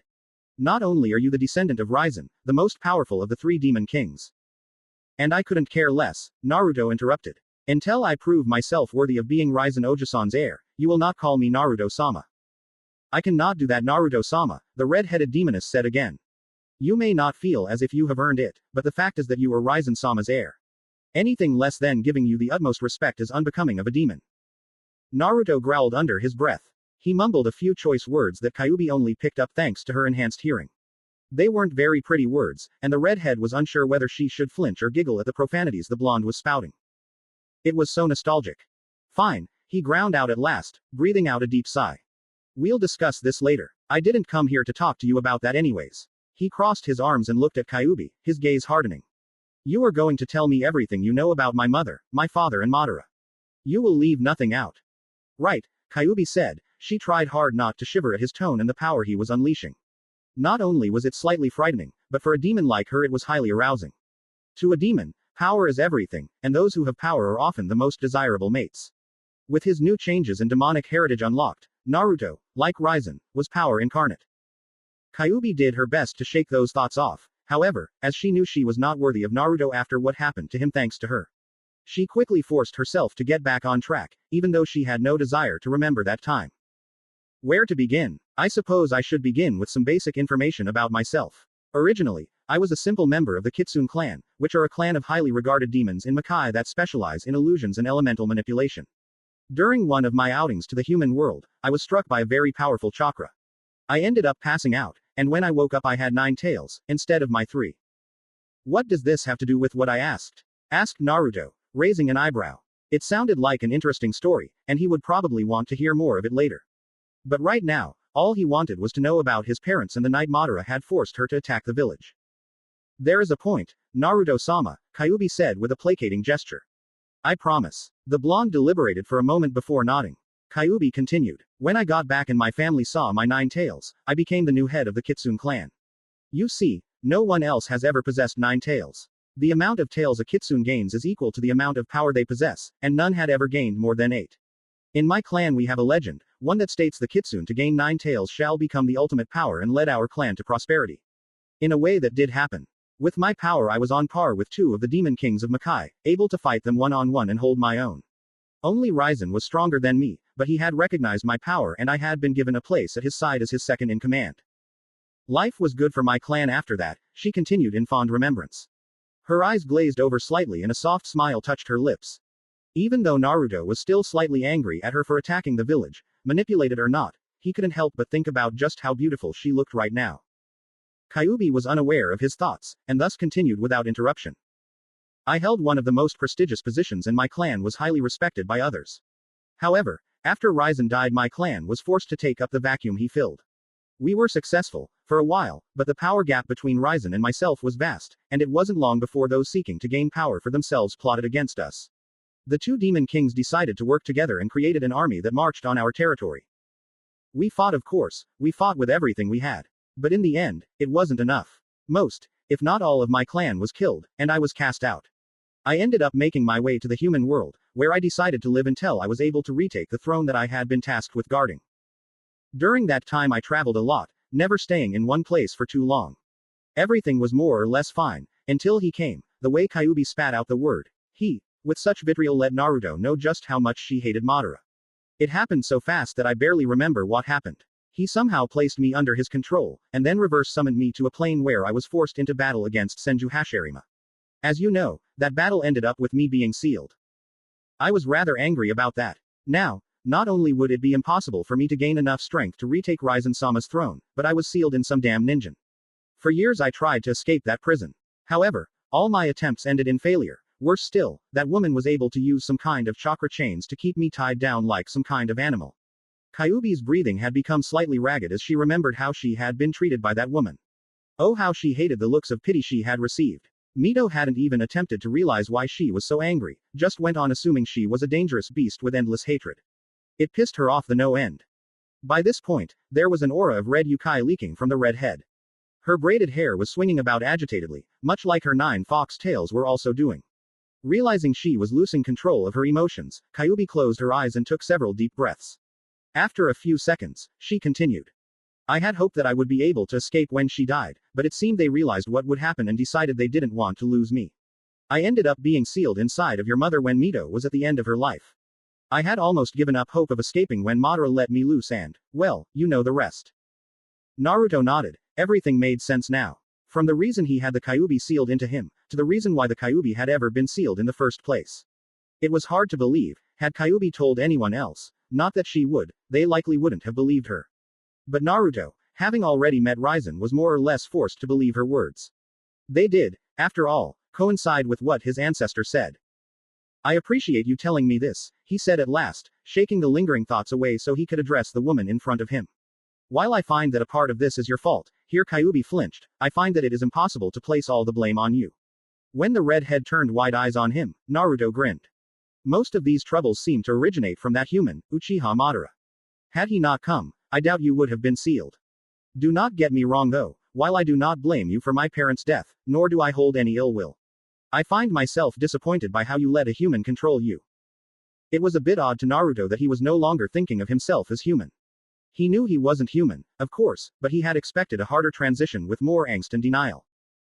Not only are you the descendant of Raizen, the most powerful of the three demon kings. And I couldn't care less, Naruto interrupted. Until I prove myself worthy of being Raizen Ojisan's heir, you will not call me Naruto-sama. I cannot do that, Naruto-sama, the red-headed demoness said again. You may not feel as if you have earned it, but the fact is that you are Raizen-sama's heir. Anything less than giving you the utmost respect is unbecoming of a demon. Naruto growled under his breath. He mumbled a few choice words that Kyuubi only picked up thanks to her enhanced hearing. They weren't very pretty words, and the redhead was unsure whether she should flinch or giggle at the profanities the blonde was spouting. It was so nostalgic. Fine, he ground out at last, breathing out a deep sigh. We'll discuss this later. I didn't come here to talk to you about that anyways. He crossed his arms and looked at Kyuubi, his gaze hardening. You are going to tell me everything you know about my mother, my father and Madara. You will leave nothing out. Right, Kyuubi said. She tried hard not to shiver at his tone and the power he was unleashing. Not only was it slightly frightening, but for a demon like her it was highly arousing. To a demon, power is everything, and those who have power are often the most desirable mates. With his new changes and demonic heritage unlocked, Naruto, like Raizen, was power incarnate. Kyuubi did her best to shake those thoughts off, however, as she knew she was not worthy of Naruto after what happened to him thanks to her. She quickly forced herself to get back on track, even though she had no desire to remember that time. Where to begin? I suppose I should begin with some basic information about myself. Originally, I was a simple member of the Kitsune clan, which are a clan of highly regarded demons in Makai that specialize in illusions and elemental manipulation. During one of my outings to the human world, I was struck by a very powerful chakra. I ended up passing out, and when I woke up I had 9 tails, instead of my 3. What does this have to do with what I asked? Asked Naruto, raising an eyebrow. It sounded like an interesting story, and he would probably want to hear more of it later. But right now, all he wanted was to know about his parents and the night Madara had forced her to attack the village. There is a point, Naruto-sama, Kyuubi said with a placating gesture. I promise. The blonde deliberated for a moment before nodding. Kyuubi continued. When I got back and my family saw my 9 tails, I became the new head of the Kitsune clan. You see, no one else has ever possessed 9 tails. The amount of tails a Kitsune gains is equal to the amount of power they possess, and none had ever gained more than 8. In my clan we have a legend, one that states the Kitsune to gain 9 tails shall become the ultimate power and lead our clan to prosperity. In a way that did happen. With my power I was on par with two of the demon kings of Makai, able to fight them one-on-one and hold my own. Only Ryzen was stronger than me, but he had recognized my power and I had been given a place at his side as his second in command. Life was good for my clan after that, she continued in fond remembrance. Her eyes glazed over slightly and a soft smile touched her lips. Even though Naruto was still slightly angry at her for attacking the village, manipulated or not, he couldn't help but think about just how beautiful she looked right now. Kyuubi was unaware of his thoughts, and thus continued without interruption. I held one of the most prestigious positions and my clan was highly respected by others. However, after Ryzen died my clan was forced to take up the vacuum he filled. We were successful, for a while, but the power gap between Ryzen and myself was vast, and it wasn't long before those seeking to gain power for themselves plotted against us. The two demon kings decided to work together and created an army that marched on our territory. We fought, of course, we fought with everything we had. But in the end, it wasn't enough. Most, if not all of my clan was killed, and I was cast out. I ended up making my way to the human world, where I decided to live until I was able to retake the throne that I had been tasked with guarding. During that time I traveled a lot, never staying in one place for too long. Everything was more or less fine, until he came. The way Kyuubi spat out the word, he, with such vitriol let Naruto know just how much she hated Madara. It happened so fast that I barely remember what happened. He somehow placed me under his control, and then reverse summoned me to a plane where I was forced into battle against Senju Hashirama. As you know, that battle ended up with me being sealed. I was rather angry about that. Now, not only would it be impossible for me to gain enough strength to retake Ryzen-sama's throne, but I was sealed in some damn ninja. For years I tried to escape that prison. However, all my attempts ended in failure. Worse still, that woman was able to use some kind of chakra chains to keep me tied down like some kind of animal. Kyuubi's breathing had become slightly ragged as she remembered how she had been treated by that woman. Oh, how she hated the looks of pity she had received. Mito hadn't even attempted to realize why she was so angry, just went on assuming she was a dangerous beast with endless hatred. It pissed her off the no end. By this point, there was an aura of red yukai leaking from the red head. Her braided hair was swinging about agitatedly, much like her 9 fox tails were also doing. Realizing she was losing control of her emotions, Kyuubi closed her eyes and took several deep breaths. After a few seconds, she continued. I had hoped that I would be able to escape when she died, but it seemed they realized what would happen and decided they didn't want to lose me. I ended up being sealed inside of your mother when Mito was at the end of her life. I had almost given up hope of escaping when Madara let me loose and, well, you know the rest. Naruto nodded. Everything made sense now. From the reason he had the Kyuubi sealed into him, to the reason why the Kyuubi had ever been sealed in the first place. It was hard to believe, had Kyuubi told anyone else, not that she would, they likely wouldn't have believed her. But Naruto, having already met Ryzen, was more or less forced to believe her words. They did, after all, coincide with what his ancestor said. I appreciate you telling me this, he said at last, shaking the lingering thoughts away so he could address the woman in front of him. While I find that a part of this is your fault, here Kyuubi flinched, I find that it is impossible to place all the blame on you. When the redhead turned wide eyes on him, Naruto grinned. Most of these troubles seem to originate from that human, Uchiha Madara. Had he not come, I doubt you would have been sealed. Do not get me wrong though, while I do not blame you for my parents' death, nor do I hold any ill will. I find myself disappointed by how you let a human control you. It was a bit odd to Naruto that he was no longer thinking of himself as human. He knew he wasn't human, of course, but he had expected a harder transition with more angst and denial.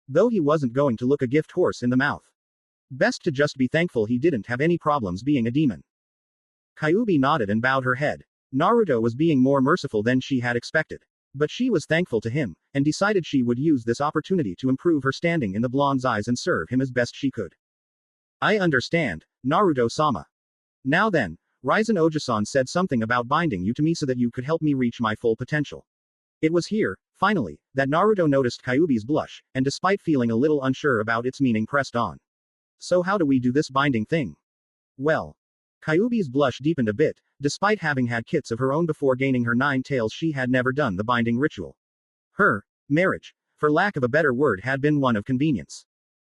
Though he wasn't going to look a gift horse in the mouth. Best to just be thankful he didn't have any problems being a demon. Kyuubi nodded and bowed her head. Naruto was being more merciful than she had expected. But she was thankful to him, and decided she would use this opportunity to improve her standing in the blonde's eyes and serve him as best she could. I understand, Naruto-sama. Now then, Ryzen Oji-san said something about binding you to me so that you could help me reach my full potential. It was here, finally, that Naruto noticed Kyuubi's blush, and despite feeling a little unsure about its meaning pressed on. So how do we do this binding thing? Well, Kyuubi's blush deepened a bit. Despite having had kits of her own before gaining her 9 tails, she had never done the binding ritual. Her marriage, for lack of a better word, had been one of convenience.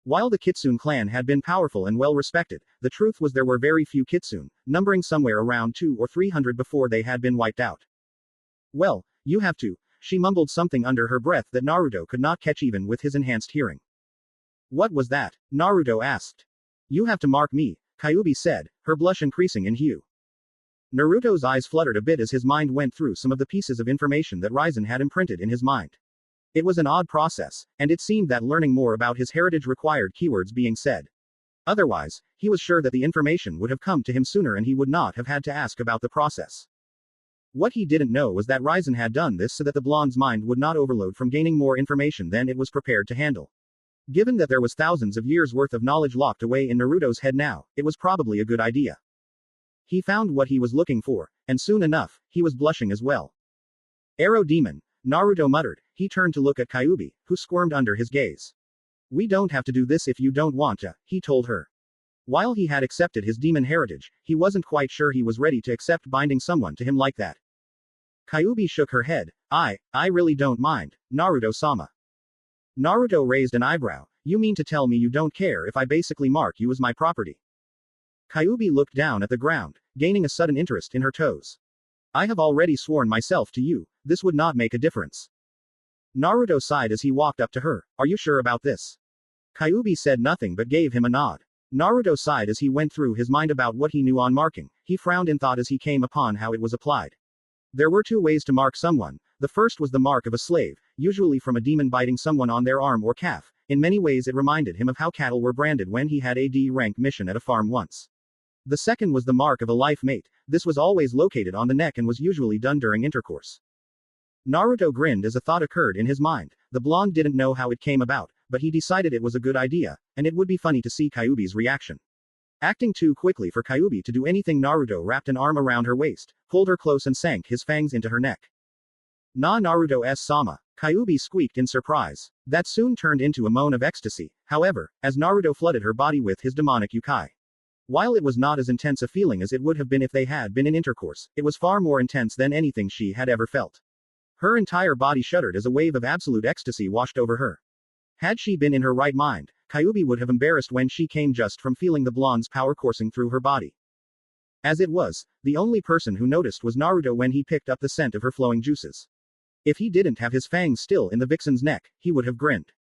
While the Kitsune clan had been powerful and well respected, the truth was there were very few Kitsune, numbering somewhere around 200 or 300 before they had been wiped out. Well, you have to, she mumbled something under her breath that Naruto could not catch even with his enhanced hearing. What was that? Naruto asked. You have to mark me, Kyuubi said, her blush increasing in hue. Naruto's eyes fluttered a bit as his mind went through some of the pieces of information that Ryzen had imprinted in his mind. It was an odd process, and it seemed that learning more about his heritage required keywords being said. Otherwise, he was sure that the information would have come to him sooner and he would not have had to ask about the process. What he didn't know was that Ryzen had done this so that the blonde's mind would not overload from gaining more information than it was prepared to handle. Given that there was thousands of years worth of knowledge locked away in Naruto's head now, it was probably a good idea. He found what he was looking for, and soon enough, he was blushing as well. Arrow Demon, Naruto muttered. He turned to look at Kyuubi, who squirmed under his gaze. We don't have to do this if you don't want to, he told her. While he had accepted his demon heritage, he wasn't quite sure he was ready to accept binding someone to him like that. Kyuubi shook her head. I really don't mind, Naruto-sama. Naruto raised an eyebrow. You mean to tell me you don't care if I basically mark you as my property? Kyuubi looked down at the ground, gaining a sudden interest in her toes. I have already sworn myself to you, this would not make a difference. Naruto sighed as he walked up to her. Are you sure about this? Kyuubi said nothing but gave him a nod. Naruto sighed as he went through his mind about what he knew on marking. He frowned in thought as he came upon how it was applied. There were two ways to mark someone. The first was the mark of a slave, usually from a demon biting someone on their arm or calf. In many ways it reminded him of how cattle were branded when he had a D-rank mission at a farm once. The second was the mark of a life mate. This was always located on the neck and was usually done during intercourse. Naruto grinned as a thought occurred in his mind. The blonde didn't know how it came about, but he decided it was a good idea, and it would be funny to see Kyuubi's reaction. Acting too quickly for Kyuubi to do anything, Naruto wrapped an arm around her waist, pulled her close and sank his fangs into her neck. Na Naruto-sama, Kyuubi squeaked in surprise. That soon turned into a moan of ecstasy, however, as Naruto flooded her body with his demonic yukai. While it was not as intense a feeling as it would have been if they had been in intercourse, it was far more intense than anything she had ever felt. Her entire body shuddered as a wave of absolute ecstasy washed over her. Had she been in her right mind, Kyuubi would have embarrassed when she came just from feeling the blonde's power coursing through her body. As it was, the only person who noticed was Naruto when he picked up the scent of her flowing juices. If he didn't have his fangs still in the vixen's neck, he would have grinned.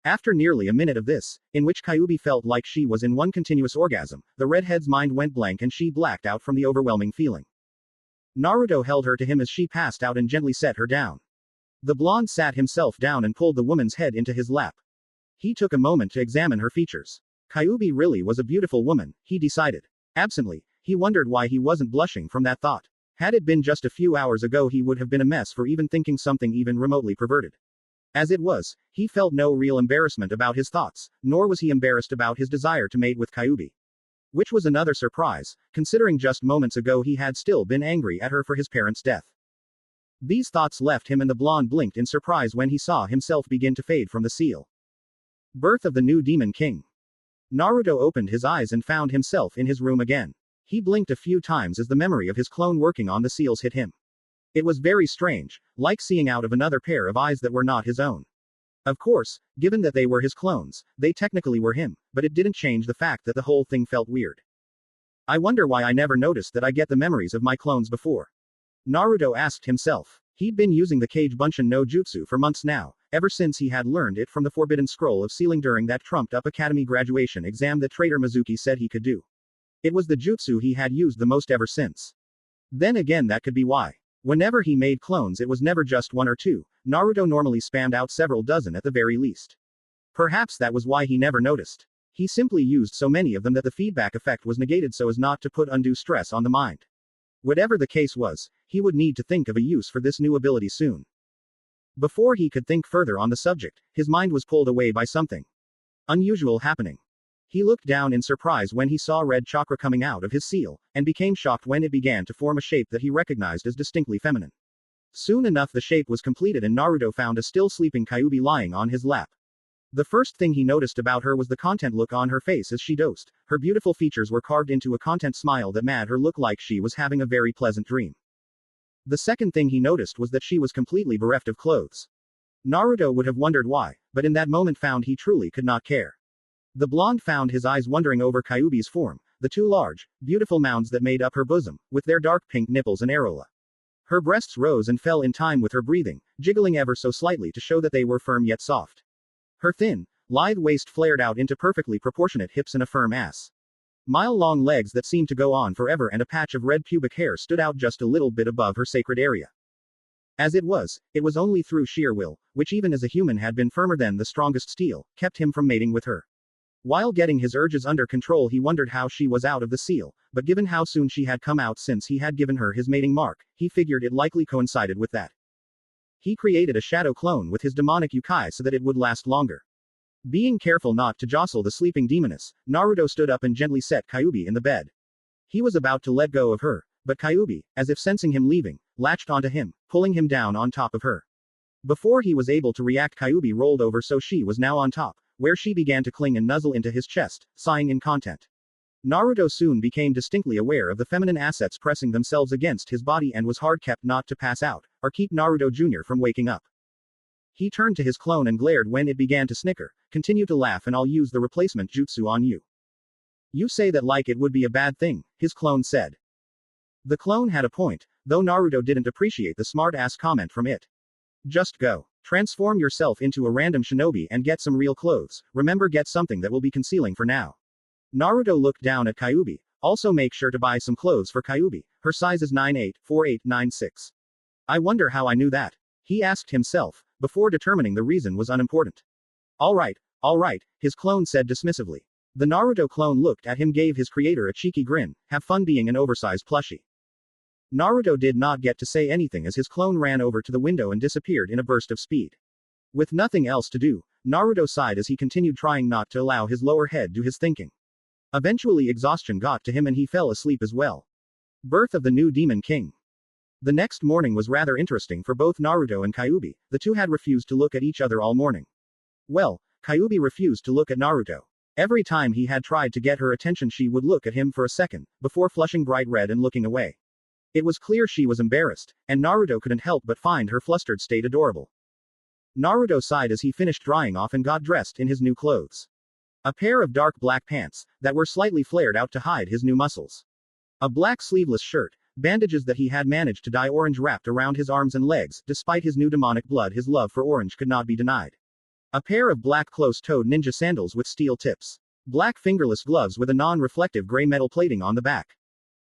After nearly a minute of this, in which Kyuubi felt like she was in one continuous orgasm, the redhead's mind went blank and she blacked out from the overwhelming feeling. Naruto held her to him as she passed out and gently set her down. The blonde sat himself down and pulled the woman's head into his lap. He took a moment to examine her features. Kyuubi really was a beautiful woman, he decided. Absently, he wondered why he wasn't blushing from that thought. Had it been just a few hours ago, he would have been a mess for even thinking something even remotely perverted. As it was, he felt no real embarrassment about his thoughts, nor was he embarrassed about his desire to mate with Kyuubi. Which was another surprise, considering just moments ago he had still been angry at her for his parents' death. These thoughts left him and the blonde blinked in surprise when he saw himself begin to fade from the seal. Birth of the new Demon King. Naruto opened his eyes and found himself in his room again. He blinked a few times as the memory of his clone working on the seals hit him. It was very strange, like seeing out of another pair of eyes that were not his own. Of course, given that they were his clones, they technically were him, but it didn't change the fact that the whole thing felt weird. I wonder why I never noticed that I get the memories of my clones before. Naruto asked himself. He'd been using the Kage Bunshin no Jutsu for months now, ever since he had learned it from the Forbidden Scroll of Sealing during that trumped-up academy graduation exam that Traitor Mizuki said he could do. It was the jutsu he had used the most ever since. Then again, that could be why. Whenever he made clones, it was never just one or two. Naruto normally spammed out several dozen at the very least. Perhaps that was why he never noticed. He simply used so many of them that the feedback effect was negated so as not to put undue stress on the mind. Whatever the case was, he would need to think of a use for this new ability soon. Before he could think further on the subject, his mind was pulled away by something unusual happening. He looked down in surprise when he saw red chakra coming out of his seal, and became shocked when it began to form a shape that he recognized as distinctly feminine. Soon enough the shape was completed and Naruto found a still sleeping Kyuubi lying on his lap. The first thing he noticed about her was the content look on her face as she dozed. Her beautiful features were carved into a content smile that made her look like she was having a very pleasant dream. The second thing he noticed was that she was completely bereft of clothes. Naruto would have wondered why, but in that moment found he truly could not care. The blonde found his eyes wandering over Kyuubi's form, the two large, beautiful mounds that made up her bosom, with their dark pink nipples and areola. Her breasts rose and fell in time with her breathing, jiggling ever so slightly to show that they were firm yet soft. Her thin, lithe waist flared out into perfectly proportionate hips and a firm ass. Mile-long legs that seemed to go on forever and a patch of red pubic hair stood out just a little bit above her sacred area. As it was only through sheer will, which even as a human had been firmer than the strongest steel, kept him from mating with her. While getting his urges under control, he wondered how she was out of the seal, but given how soon she had come out since he had given her his mating mark, he figured it likely coincided with that. He created a shadow clone with his demonic yokai so that it would last longer. Being careful not to jostle the sleeping demoness, Naruto stood up and gently set Kyuubi in the bed. He was about to let go of her, but Kyuubi, as if sensing him leaving, latched onto him, pulling him down on top of her. Before he was able to react, Kyuubi rolled over so she was now on top, where she began to cling and nuzzle into his chest, sighing in content. Naruto soon became distinctly aware of the feminine assets pressing themselves against his body and was hard-kept not to pass out, or keep Naruto Jr. from waking up. He turned to his clone and glared when it began to snicker. Continue to laugh and I'll use the replacement jutsu on you. You say that like it would be a bad thing, his clone said. The clone had a point, though Naruto didn't appreciate the smart-ass comment from it. Just go. Transform yourself into a random shinobi and get some real clothes. Remember, get something that will be concealing for now. Naruto looked down at Kyuubi. Also make sure to buy some clothes for Kyuubi. Her size is 9'8", 4'8", 9'6". I wonder how I knew that. He asked himself, before determining the reason was unimportant. All right, his clone said dismissively. The Naruto clone looked at him, gave his creator a cheeky grin. Have fun being an oversized plushie. Naruto did not get to say anything as his clone ran over to the window and disappeared in a burst of speed. With nothing else to do, Naruto sighed as he continued trying not to allow his lower head do his thinking. Eventually exhaustion got to him and he fell asleep as well. Birth of the new Demon King. The next morning was rather interesting for both Naruto and Kyuubi. The two had refused to look at each other all morning. Well, Kyuubi refused to look at Naruto. Every time he had tried to get her attention, she would look at him for a second, before flushing bright red and looking away. It was clear she was embarrassed, and Naruto couldn't help but find her flustered state adorable. Naruto sighed as he finished drying off and got dressed in his new clothes. A pair of dark black pants, that were slightly flared out to hide his new muscles. A black sleeveless shirt, bandages that he had managed to dye orange wrapped around his arms and legs. Despite his new demonic blood, his love for orange could not be denied. A pair of black close-toed ninja sandals with steel tips. Black fingerless gloves with a non-reflective gray metal plating on the back.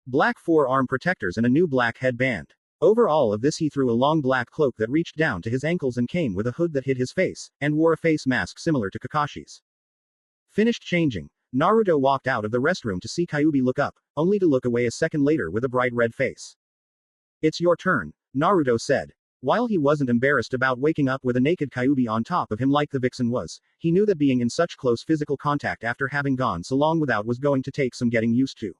Black forearm protectors and a new black headband. Over all of this he threw a long black cloak that reached down to his ankles and came with a hood that hid his face, and wore a face mask similar to Kakashi's. Finished changing, Naruto walked out of the restroom to see Kyuubi look up, only to look away a second later with a bright red face. It's your turn, Naruto said. While he wasn't embarrassed about waking up with a naked Kyuubi on top of him like the vixen was, he knew that being in such close physical contact after having gone so long without was going to take some getting used to.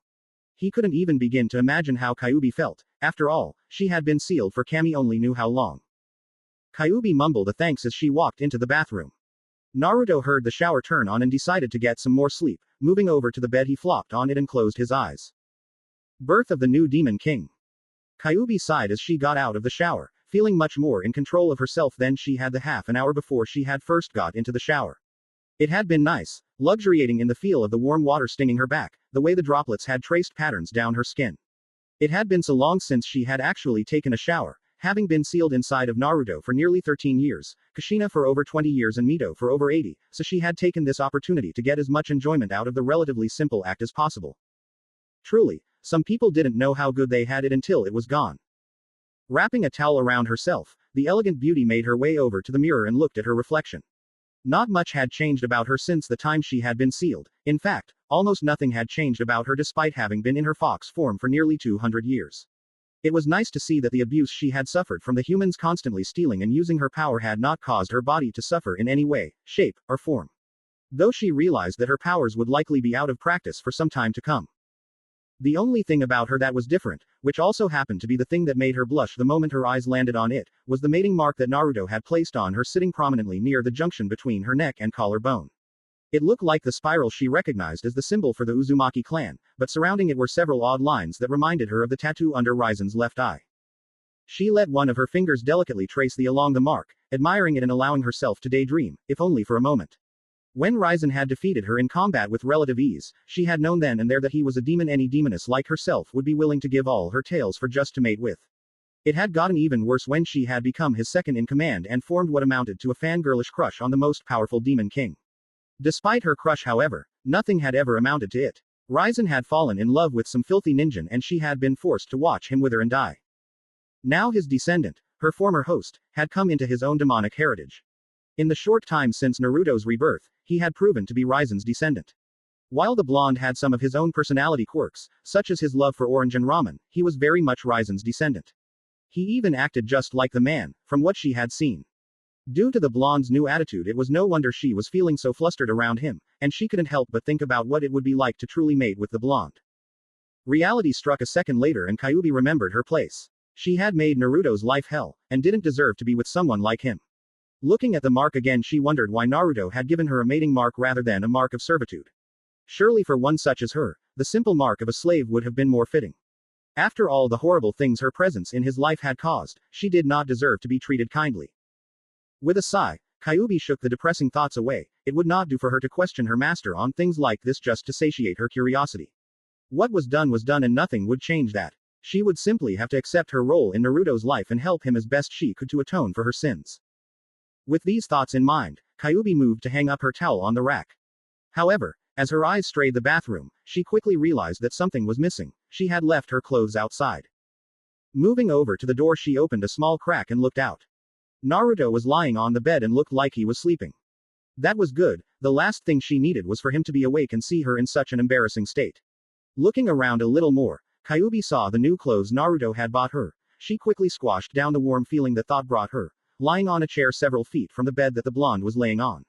He couldn't even begin to imagine how Kyuubi felt. After all, she had been sealed for Kami only knew how long. Kyuubi mumbled a thanks as she walked into the bathroom. Naruto heard the shower turn on and decided to get some more sleep. Moving over to the bed, he flopped on it and closed his eyes. Birth of the new Demon King. Kyuubi sighed as she got out of the shower, feeling much more in control of herself than she had the half an hour before she had first got into the shower. It had been nice, luxuriating in the feel of the warm water stinging her back, the way the droplets had traced patterns down her skin. It had been so long since she had actually taken a shower, having been sealed inside of Naruto for nearly 13 years, Kushina for over 20 years and Mito for over 80, so she had taken this opportunity to get as much enjoyment out of the relatively simple act as possible. Truly, some people didn't know how good they had it until it was gone. Wrapping a towel around herself, the elegant beauty made her way over to the mirror and looked at her reflection. Not much had changed about her since the time she had been sealed. In fact, almost nothing had changed about her despite having been in her fox form for nearly 200 years. It was nice to see that the abuse she had suffered from the humans constantly stealing and using her power had not caused her body to suffer in any way, shape, or form. Though she realized that her powers would likely be out of practice for some time to come. The only thing about her that was different, which also happened to be the thing that made her blush the moment her eyes landed on it, was the mating mark that Naruto had placed on her sitting prominently near the junction between her neck and collarbone. It looked like the spiral she recognized as the symbol for the Uzumaki clan, but surrounding it were several odd lines that reminded her of the tattoo under Raizen's left eye. She let one of her fingers delicately trace along the mark, admiring it and allowing herself to daydream, if only for a moment. When Raizen had defeated her in combat with relative ease, she had known then and there that he was a demon any demoness like herself would be willing to give all her tails for just to mate with. It had gotten even worse when she had become his second in command and formed what amounted to a fangirlish crush on the most powerful demon king. Despite her crush, however, nothing had ever amounted to it. Raizen had fallen in love with some filthy ninja and she had been forced to watch him wither and die. Now his descendant, her former host, had come into his own demonic heritage. In the short time since Naruto's rebirth, he had proven to be Raizen's descendant. While the blonde had some of his own personality quirks, such as his love for orange and ramen, he was very much Raizen's descendant. He even acted just like the man, from what she had seen. Due to the blonde's new attitude, it was no wonder she was feeling so flustered around him, and she couldn't help but think about what it would be like to truly mate with the blonde. Reality struck a second later and Kyuubi remembered her place. She had made Naruto's life hell, and didn't deserve to be with someone like him. Looking at the mark again, she wondered why Naruto had given her a mating mark rather than a mark of servitude. Surely for one such as her, the simple mark of a slave would have been more fitting. After all the horrible things her presence in his life had caused, she did not deserve to be treated kindly. With a sigh, Kyuubi shook the depressing thoughts away. It would not do for her to question her master on things like this just to satiate her curiosity. What was done and nothing would change that. She would simply have to accept her role in Naruto's life and help him as best she could to atone for her sins. With these thoughts in mind, Kyuubi moved to hang up her towel on the rack. However, as her eyes strayed the bathroom, she quickly realized that something was missing. She had left her clothes outside. Moving over to the door, she opened a small crack and looked out. Naruto was lying on the bed and looked like he was sleeping. That was good. The last thing she needed was for him to be awake and see her in such an embarrassing state. Looking around a little more, Kyuubi saw the new clothes Naruto had bought her. She quickly squashed down the warm feeling that thought brought her, lying on a chair several feet from the bed that the blonde was laying on.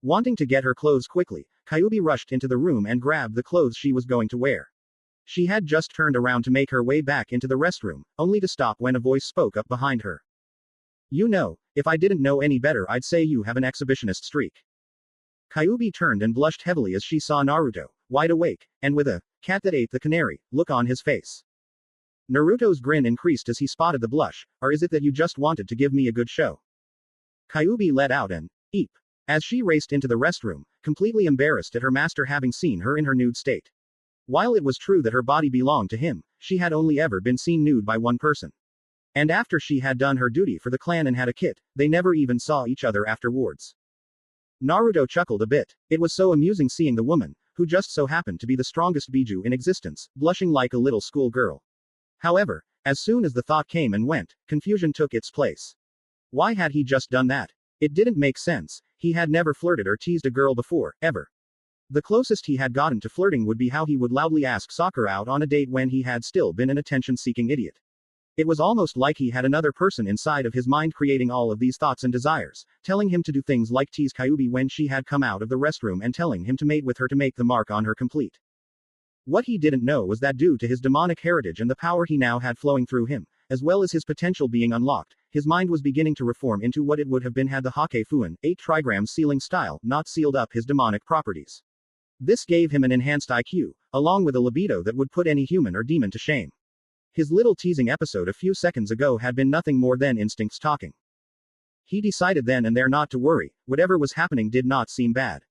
Wanting to get her clothes quickly, Kyuubi rushed into the room and grabbed the clothes she was going to wear. She had just turned around to make her way back into the restroom, only to stop when a voice spoke up behind her. "You know, if I didn't know any better, I'd say you have an exhibitionist streak." Kyuubi turned and blushed heavily as she saw Naruto, wide awake, and with a "cat that ate the canary" look on his face. Naruto's grin increased as he spotted the blush. "Or is it that you just wanted to give me a good show?" Kyuubi let out an eep as she raced into the restroom, completely embarrassed at her master having seen her in her nude state. While it was true that her body belonged to him, she had only ever been seen nude by one person. And after she had done her duty for the clan and had a kit, they never even saw each other afterwards. Naruto chuckled a bit. It was so amusing seeing the woman, who just so happened to be the strongest Biju in existence, blushing like a little school girl. However, as soon as the thought came and went, confusion took its place. Why had he just done that? It didn't make sense. He had never flirted or teased a girl before, ever. The closest he had gotten to flirting would be how he would loudly ask Sakura out on a date when he had still been an attention-seeking idiot. It was almost like he had another person inside of his mind creating all of these thoughts and desires, telling him to do things like tease Kyuubi when she had come out of the restroom and telling him to mate with her to make the mark on her complete. What he didn't know was that due to his demonic heritage and the power he now had flowing through him, as well as his potential being unlocked, his mind was beginning to reform into what it would have been had the Hake Fuin, 8 trigrams sealing style, not sealed up his demonic properties. This gave him an enhanced IQ, along with a libido that would put any human or demon to shame. His little teasing episode a few seconds ago had been nothing more than instincts talking. He decided then and there not to worry. Whatever was happening did not seem bad.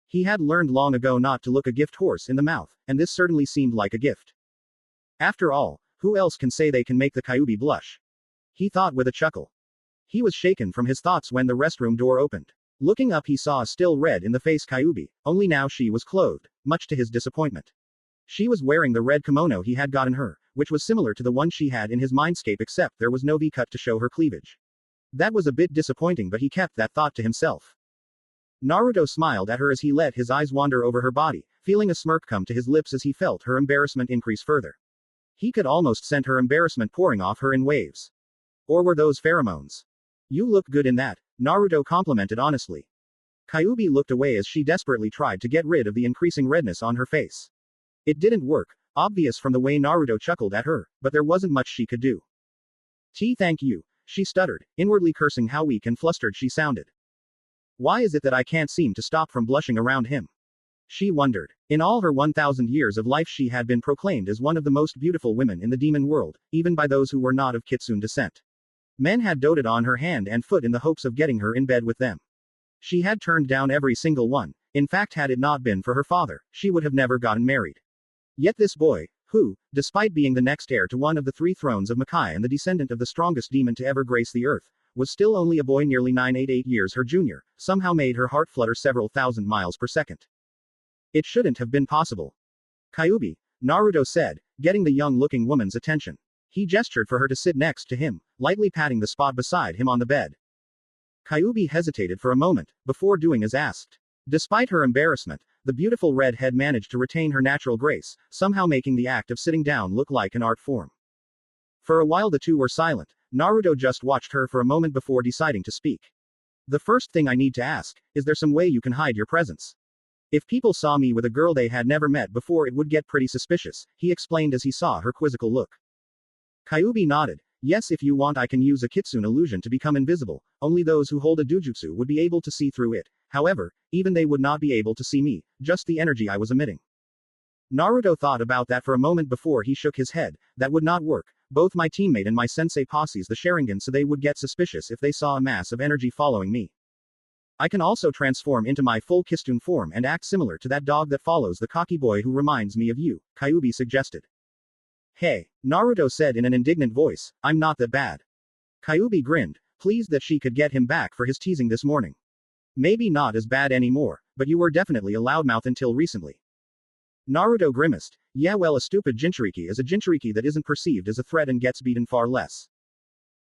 He had learned long ago not to look a gift horse in the mouth, and this certainly seemed like a gift. After all, who else can say they can make the Kyuubi blush? He thought with a chuckle. He was shaken from his thoughts when the restroom door opened. Looking up, he saw a still red in the face Kyuubi, only now she was clothed, much to his disappointment. She was wearing the red kimono he had gotten her, which was similar to the one she had in his mindscape, except there was no V-cut to show her cleavage. That was a bit disappointing, but he kept that thought to himself. Naruto smiled at her as he let his eyes wander over her body, feeling a smirk come to his lips as he felt her embarrassment increase further. He could almost scent her embarrassment pouring off her in waves. Or were those pheromones? "You look good in that," Naruto complimented honestly. Kyuubi looked away as she desperately tried to get rid of the increasing redness on her face. It didn't work, obvious from the way Naruto chuckled at her, but there wasn't much she could do. Thank you," she stuttered, inwardly cursing how weak and flustered she sounded. Why is it that I can't seem to stop from blushing around him? She wondered. In all her 1,000 years of life, she had been proclaimed as one of the most beautiful women in the demon world, even by those who were not of Kitsune descent. Men had doted on her hand and foot in the hopes of getting her in bed with them. She had turned down every single one. In fact, had it not been for her father, she would have never gotten married. Yet this boy, who, despite being the next heir to one of the 3 thrones of Makai and the descendant of the strongest demon to ever grace the earth, was still only a boy nearly 988 years her junior, somehow made her heart flutter several thousand miles per second. It shouldn't have been possible. "Kyuubi," Naruto said, getting the young-looking woman's attention. He gestured for her to sit next to him, lightly patting the spot beside him on the bed. Kyubi hesitated for a moment, before doing as asked. Despite her embarrassment, the beautiful redhead managed to retain her natural grace, somehow making the act of sitting down look like an art form. For a while the two were silent. Naruto just watched her for a moment before deciding to speak. The first thing I need to ask, is there some way you can hide your presence? If people saw me with a girl they had never met before it would get pretty suspicious, he explained as he saw her quizzical look. Kyubi nodded. Yes, if you want I can use a kitsune illusion to become invisible, only those who hold a dujutsu would be able to see through it. However, even they would not be able to see me, just the energy I was emitting. Naruto thought about that for a moment before he shook his head. That would not work. Both my teammate and my sensei posses the Sharingan, so they would get suspicious if they saw a mass of energy following me. I can also transform into my full kitsune form and act similar to that dog that follows the cocky boy who reminds me of you, Kyubi suggested. Hey, Naruto said in an indignant voice, I'm not that bad. Kyubi grinned, pleased that she could get him back for his teasing this morning. Maybe not as bad anymore, but you were definitely a loudmouth until recently. Naruto grimaced. Yeah, well, a stupid Jinchuriki is a Jinchuriki that isn't perceived as a threat and gets beaten far less.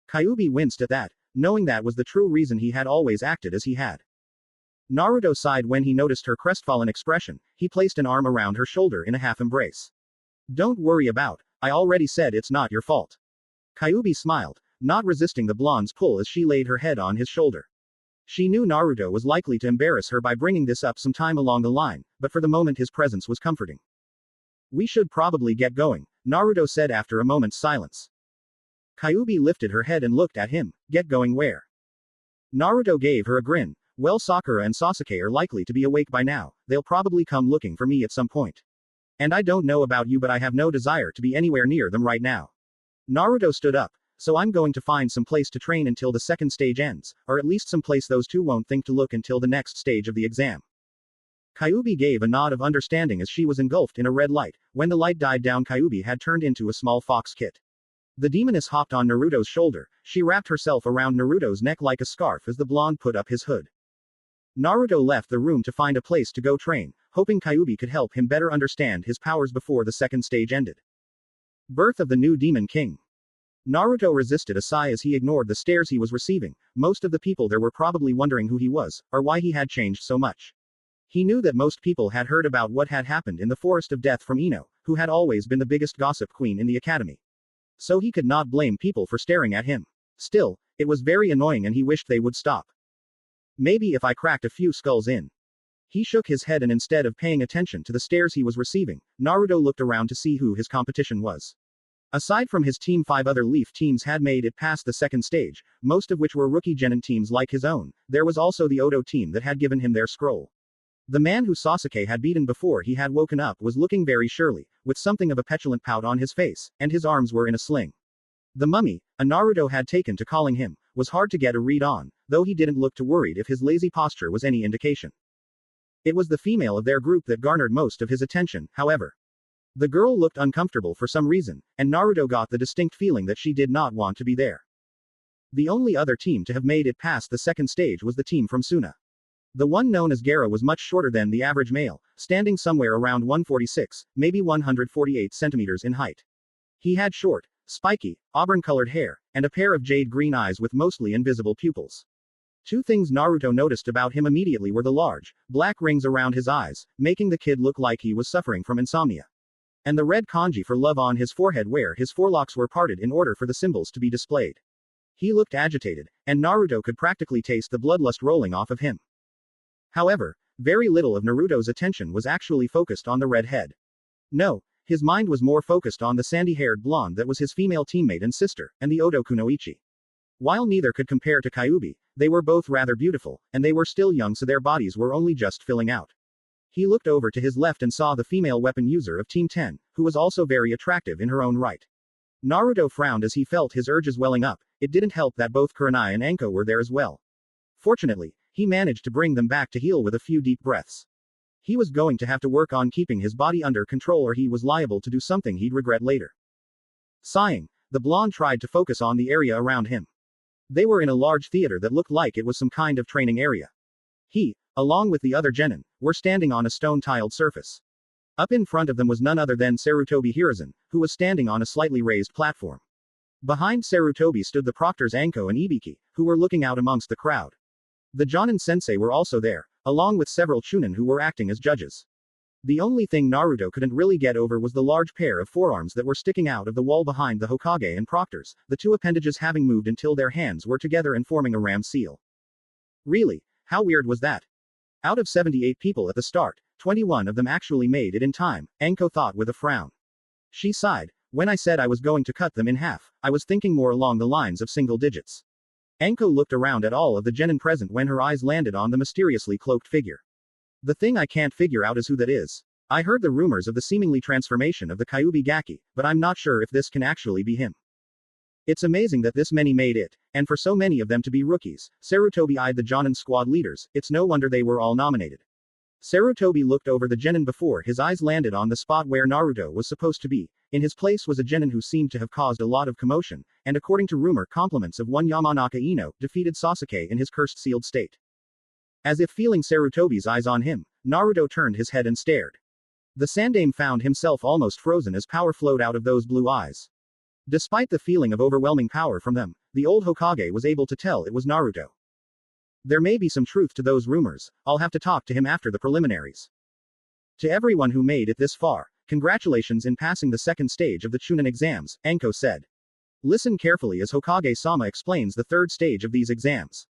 Kyubi winced at that, knowing that was the true reason he had always acted as he had. Naruto sighed when he noticed her crestfallen expression. He placed an arm around her shoulder in a half embrace. Don't worry about, I already said it's not your fault. Kyubi smiled, not resisting the blonde's pull as she laid her head on his shoulder. She knew Naruto was likely to embarrass her by bringing this up sometime along the line, but for the moment his presence was comforting. We should probably get going, Naruto said after a moment's silence. Kyubi lifted her head and looked at him. Get going where? Naruto gave her a grin. Well, Sakura and Sasuke are likely to be awake by now. They'll probably come looking for me at some point. And I don't know about you, but I have no desire to be anywhere near them right now. Naruto stood up. So I'm going to find some place to train until the second stage ends, or at least some place those two won't think to look until the next stage of the exam. Kyubi gave a nod of understanding as she was engulfed in a red light. When the light died down, Kyubi had turned into a small fox kit. The demoness hopped on Naruto's shoulder. She wrapped herself around Naruto's neck like a scarf as the blonde put up his hood. Naruto left the room to find a place to go train, hoping Kyubi could help him better understand his powers before the second stage ended. Birth of the new Demon King. Naruto resisted a sigh as he ignored the stares he was receiving. Most of the people there were probably wondering who he was, or why he had changed so much. He knew that most people had heard about what had happened in the Forest of Death from Ino, who had always been the biggest gossip queen in the academy. So he could not blame people for staring at him. Still, it was very annoying and he wished they would stop. Maybe if I cracked a few skulls in. He shook his head and instead of paying attention to the stares he was receiving, Naruto looked around to see who his competition was. Aside from his team, 5 other Leaf teams had made it past the second stage, most of which were rookie genin teams like his own. There was also the Odo team that had given him their scroll. The man who Sasuke had beaten before he had woken up was looking very surly, with something of a petulant pout on his face, and his arms were in a sling. The mummy, a Naruto had taken to calling him, was hard to get a read on, though he didn't look too worried if his lazy posture was any indication. It was the female of their group that garnered most of his attention, however. The girl looked uncomfortable for some reason, and Naruto got the distinct feeling that she did not want to be there. The only other team to have made it past the second stage was the team from Suna. The one known as Gara was much shorter than the average male, standing somewhere around 146, maybe 148 centimeters in height. He had short, spiky, auburn-colored hair, and a pair of jade-green eyes with mostly invisible pupils. Two things Naruto noticed about him immediately were the large, black rings around his eyes, making the kid look like he was suffering from insomnia. And the red kanji for love on his forehead where his forelocks were parted in order for the symbols to be displayed. He looked agitated, and Naruto could practically taste the bloodlust rolling off of him. However, very little of Naruto's attention was actually focused on the red head. No, his mind was more focused on the sandy-haired blonde that was his female teammate and sister, and the Odo Kunoichi. While neither could compare to Kyubi, they were both rather beautiful, and they were still young so their bodies were only just filling out. He looked over to his left and saw the female weapon user of Team 10, who was also very attractive in her own right. Naruto frowned as he felt his urges welling up. It didn't help that both Kurenai and Anko were there as well. Fortunately, he managed to bring them back to heel with a few deep breaths. He was going to have to work on keeping his body under control or he was liable to do something he'd regret later. Sighing, the blonde tried to focus on the area around him. They were in a large theater that looked like it was some kind of training area. He, along with the other genin, were standing on a stone-tiled surface. Up in front of them was none other than Sarutobi Hiruzen, who was standing on a slightly raised platform. Behind Sarutobi stood the proctors Anko and Ibiki, who were looking out amongst the crowd. The Jonin sensei were also there, along with several Chunin who were acting as judges. The only thing Naruto couldn't really get over was the large pair of forearms that were sticking out of the wall behind the Hokage and proctors, the two appendages having moved until their hands were together and forming a ram seal. Really? How weird was that? Out of 78 people at the start, 21 of them actually made it in time, Anko thought with a frown. She sighed. When I said I was going to cut them in half, I was thinking more along the lines of single digits. Anko looked around at all of the genin present when her eyes landed on the mysteriously cloaked figure. The thing I can't figure out is who that is. I heard the rumors of the seemingly transformation of the Kyuubi Gaki, but I'm not sure if this can actually be him. It's amazing that this many made it, and for so many of them to be rookies. Sarutobi eyed the Jonin squad leaders, it's no wonder they were all nominated. Sarutobi looked over the genin before his eyes landed on the spot where Naruto was supposed to be. In his place was a genin who seemed to have caused a lot of commotion, and according to rumor compliments of one Yamanaka Ino, defeated Sasuke in his cursed sealed state. As if feeling Sarutobi's eyes on him, Naruto turned his head and stared. The Sandame found himself almost frozen as power flowed out of those blue eyes. Despite the feeling of overwhelming power from them, the old Hokage was able to tell it was Naruto. There may be some truth to those rumors, I'll have to talk to him after the preliminaries. To everyone who made it this far, congratulations in passing the second stage of the Chunin exams, Anko said. Listen carefully as Hokage-sama explains the third stage of these exams.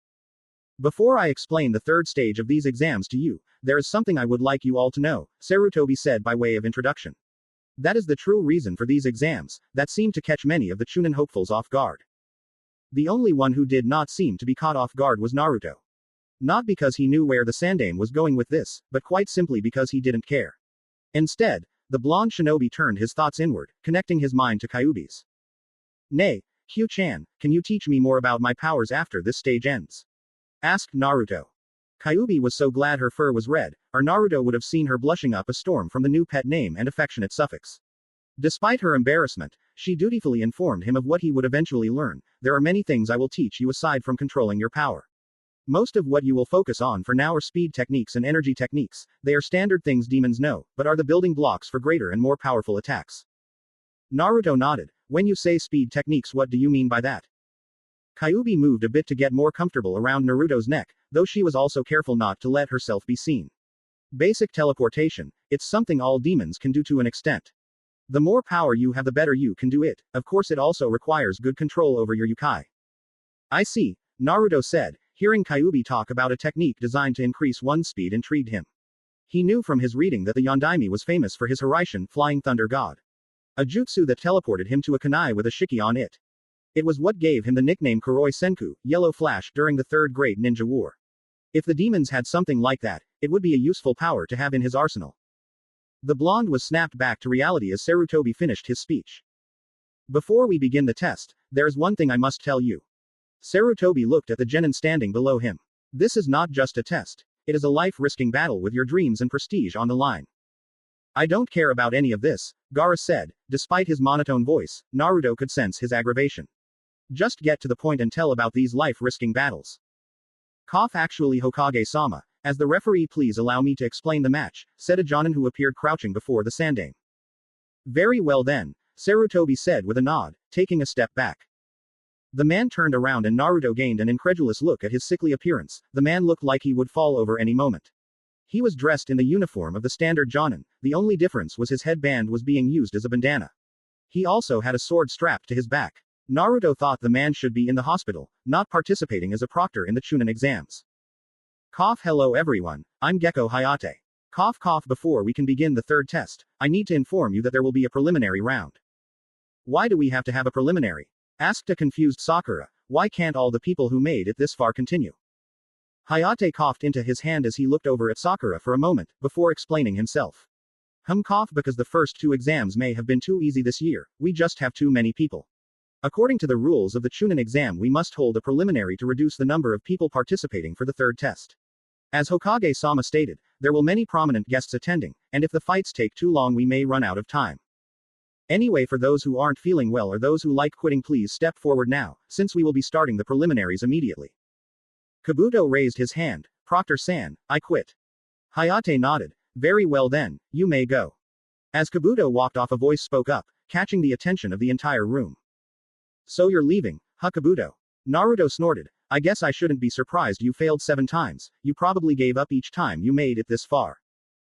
Before I explain the third stage of these exams to you, there is something I would like you all to know, Sarutobi said by way of introduction. That is the true reason for these exams, that seemed to catch many of the Chunin hopefuls off guard. The only one who did not seem to be caught off guard was Naruto. Not because he knew where the Sandame was going with this, but quite simply because he didn't care. Instead, the blonde shinobi turned his thoughts inward, connecting his mind to Kyuubi's. Nay, Hugh-chan, can you teach me more about my powers after this stage ends? Asked Naruto. Kyuubi was so glad her fur was red, or Naruto would have seen her blushing up a storm from the new pet name and affectionate suffix. Despite her embarrassment, she dutifully informed him of what he would eventually learn. There are many things I will teach you aside from controlling your power. Most of what you will focus on for now are speed techniques and energy techniques. They are standard things demons know, but are the building blocks for greater and more powerful attacks. Naruto nodded. When you say speed techniques, what do you mean by that? Kyuubi moved a bit to get more comfortable around Naruto's neck, though she was also careful not to let herself be seen. Basic teleportation, it's something all demons can do to an extent. The more power you have, the better you can do it. Of course, it also requires good control over your yokai. I see, Naruto said. Hearing Kyuubi talk about a technique designed to increase one's speed intrigued him. He knew from his reading that the Yondaime was famous for his Hiraishin, flying thunder god. A jutsu that teleported him to a kunai with a shiki on it. It was what gave him the nickname Kuroi Senku, Yellow Flash, during the Third Great Ninja War. If the demons had something like that, it would be a useful power to have in his arsenal. The blonde was snapped back to reality as Sarutobi finished his speech. Before we begin the test, there's one thing I must tell you. Sarutobi looked at the genin standing below him. This is not just a test. It is a life-risking battle with your dreams and prestige on the line. I don't care about any of this, Gaara said. Despite his monotone voice, Naruto could sense his aggravation. Just get to the point and tell about these life-risking battles. Actually, Hokage-sama, as the referee, please allow me to explain the match, said a Jonin who appeared crouching before the Sandame. Very well then, Sarutobi said with a nod, taking a step back. The man turned around and Naruto gained an incredulous look at his sickly appearance. The man looked like he would fall over any moment. He was dressed in the uniform of the standard Jonin, the only difference was his headband was being used as a bandana. He also had a sword strapped to his back. Naruto thought the man should be in the hospital, not participating as a proctor in the Chunin exams. Hello everyone, I'm Gecko Hayate. Before we can begin the third test, I need to inform you that there will be a preliminary round. Why do we have to have a preliminary? Asked a confused Sakura. Why can't all the people who made it this far continue? Hayate coughed into his hand as he looked over at Sakura for a moment, before explaining himself. Because the first two exams may have been too easy this year, we just have too many people. According to the rules of the Chunin exam, we must hold a preliminary to reduce the number of people participating for the third test. As Hokage-sama stated, there will many prominent guests attending, and if the fights take too long we may run out of time. Anyway, for those who aren't feeling well or those who like quitting, please step forward now, since we will be starting the preliminaries immediately. Kabuto raised his hand. Proctor-san, I quit. Hayate nodded. Very well then, you may go. As Kabuto walked off, a voice spoke up, catching the attention of the entire room. So you're leaving, huh, Kabuto? Naruto snorted. I guess I shouldn't be surprised you failed 7 times, you probably gave up each time you made it this far.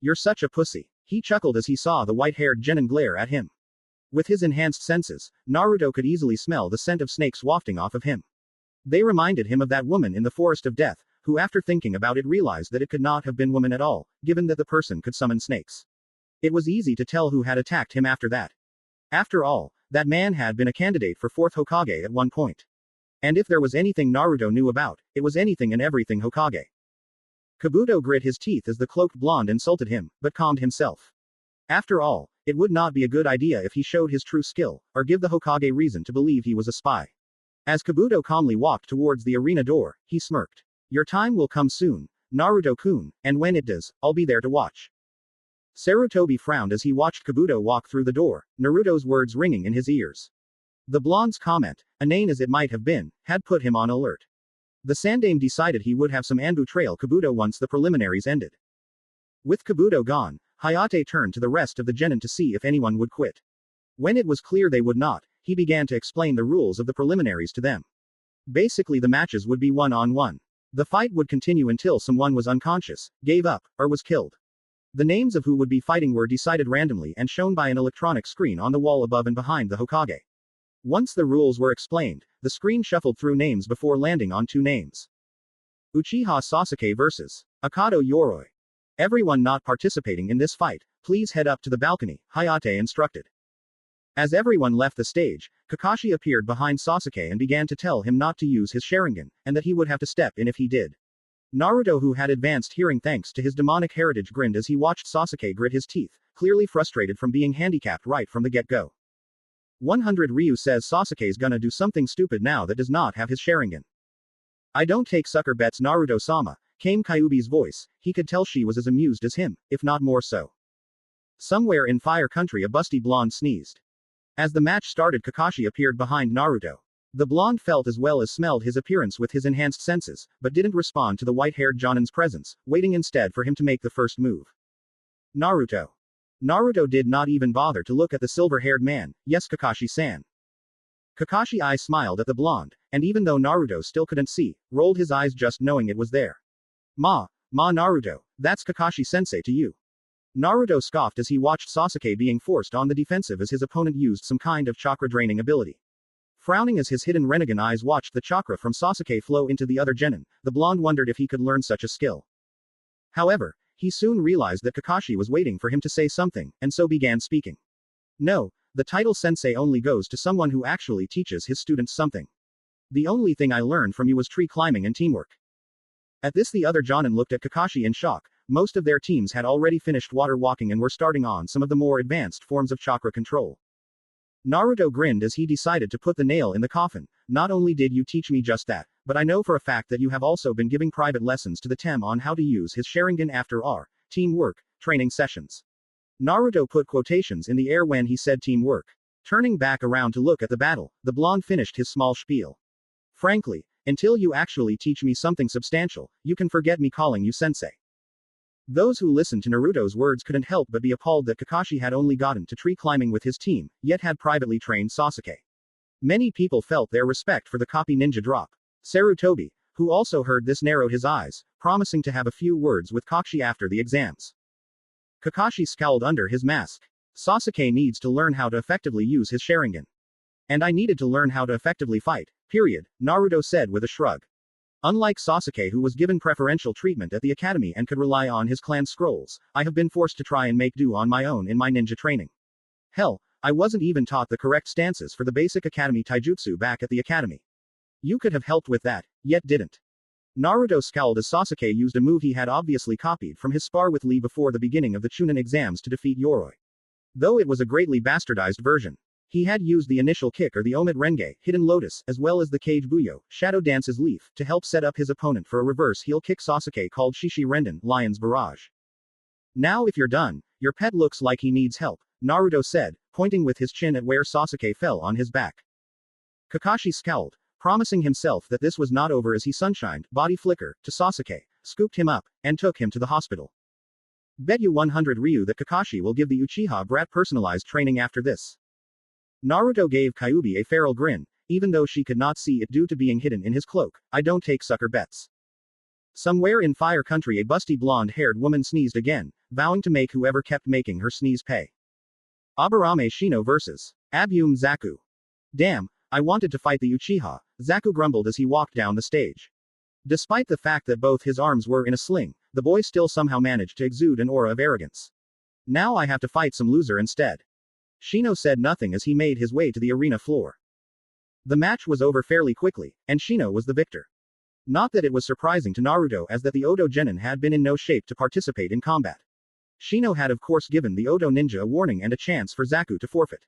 You're such a pussy. He chuckled as he saw the white-haired genin glare at him. With his enhanced senses, Naruto could easily smell the scent of snakes wafting off of him. They reminded him of that woman in the Forest of Death, who after thinking about it realized that it could not have been woman at all, given that the person could summon snakes. It was easy to tell who had attacked him after that. After all, that man had been a candidate for 4th Hokage at one point. And if there was anything Naruto knew about, it was anything and everything Hokage. Kabuto grit his teeth as the cloaked blonde insulted him, but calmed himself. After all, it would not be a good idea if he showed his true skill, or give the Hokage reason to believe he was a spy. As Kabuto calmly walked towards the arena door, he smirked. Your time will come soon, Naruto-kun, and when it does, I'll be there to watch. Sarutobi frowned as he watched Kabuto walk through the door, Naruto's words ringing in his ears. The blonde's comment, inane as it might have been, had put him on alert. The Sandame decided he would have some Anbu trail Kabuto once the preliminaries ended. With Kabuto gone, Hayate turned to the rest of the genin to see if anyone would quit. When it was clear they would not, he began to explain the rules of the preliminaries to them. Basically the matches would be one-on-one. The fight would continue until someone was unconscious, gave up, or was killed. The names of who would be fighting were decided randomly and shown by an electronic screen on the wall above and behind the Hokage. Once the rules were explained, the screen shuffled through names before landing on 2 names. Uchiha Sasuke vs. Akado Yoroi. Everyone not participating in this fight, please head up to the balcony, Hayate instructed. As everyone left the stage, Kakashi appeared behind Sasuke and began to tell him not to use his Sharingan, and that he would have to step in if he did. Naruto, who had advanced hearing thanks to his demonic heritage, grinned as he watched Sasuke grit his teeth, clearly frustrated from being handicapped right from the get-go. 100 Ryu says Sasuke's gonna do something stupid now that does not have his Sharingan. I don't take sucker bets, Naruto-sama, came Kyuubi's voice. He could tell she was as amused as him, if not more so. Somewhere in Fire Country a busty blonde sneezed. As the match started, Kakashi appeared behind Naruto. The blonde felt as well as smelled his appearance with his enhanced senses, but didn't respond to the white-haired Jonin's presence, waiting instead for him to make the first move. Naruto. Naruto did not even bother to look at the silver-haired man. Yes, Kakashi-san. Kakashi I smiled at the blonde, and even though Naruto still couldn't see, rolled his eyes just knowing it was there. Ma Naruto, that's Kakashi-sensei to you. Naruto scoffed as he watched Sasuke being forced on the defensive as his opponent used some kind of chakra-draining ability. Frowning as his hidden Rinnegan eyes watched the chakra from Sasuke flow into the other genin, the blonde wondered if he could learn such a skill. However, he soon realized that Kakashi was waiting for him to say something, and so began speaking. No, the title sensei only goes to someone who actually teaches his students something. The only thing I learned from you was tree climbing and teamwork. At this the other Jonin looked at Kakashi in shock. Most of their teams had already finished water walking and were starting on some of the more advanced forms of chakra control. Naruto grinned as he decided to put the nail in the coffin. Not only did you teach me just that, but I know for a fact that you have also been giving private lessons to the Tem on how to use his Sharingan after our teamwork training sessions. Naruto put quotations in the air when he said teamwork. Turning back around to look at the battle, the blonde finished his small spiel. Frankly, until you actually teach me something substantial, you can forget me calling you sensei. Those who listened to Naruto's words couldn't help but be appalled that Kakashi had only gotten to tree climbing with his team, yet had privately trained Sasuke. Many people felt their respect for the copy ninja drop. Sarutobi, who also heard this, narrowed his eyes, promising to have a few words with Kakashi after the exams. Kakashi scowled under his mask. Sasuke needs to learn how to effectively use his Sharingan. And I needed to learn how to effectively fight, period, Naruto said with a shrug. Unlike Sasuke, who was given preferential treatment at the academy and could rely on his clan scrolls, I have been forced to try and make do on my own in my ninja training. Hell, I wasn't even taught the correct stances for the basic academy taijutsu back at the academy. You could have helped with that, yet didn't. Naruto scowled as Sasuke used a move he had obviously copied from his spar with Lee before the beginning of the Chunin exams to defeat Yoroi. Though it was a greatly bastardized version. He had used the initial kick or the Omid Renge, Hidden Lotus, as well as the Cage Buyo, Shadow Dance's Leaf, to help set up his opponent for a reverse heel kick Sasuke called Shishi Renden, Lion's Barrage. Now if you're done, your pet looks like he needs help, Naruto said, pointing with his chin at where Sasuke fell on his back. Kakashi scowled, promising himself that this was not over as he sunshined, body flicker, to Sasuke, scooped him up, and took him to the hospital. Bet you 100 Ryu that Kakashi will give the Uchiha brat personalized training after this. Naruto gave Kyuubi a feral grin. even though she could not see it due to being hidden in his cloak. I don't take sucker bets. Somewhere in Fire Country, a busty blonde-haired woman sneezed again, vowing to make whoever kept making her sneeze pay. Aburame Shino vs. Abume Zaku. Damn, I wanted to fight the Uchiha, Zaku grumbled as he walked down the stage. Despite the fact that both his arms were in a sling, the boy still somehow managed to exude an aura of arrogance. Now I have to fight some loser instead. Shino said nothing as he made his way to the arena floor. The match was over fairly quickly, and Shino was the victor. Not that it was surprising to Naruto, as that the Odo Genin had been in no shape to participate in combat. Shino had of course given the Odo ninja a warning and a chance for Zaku to forfeit.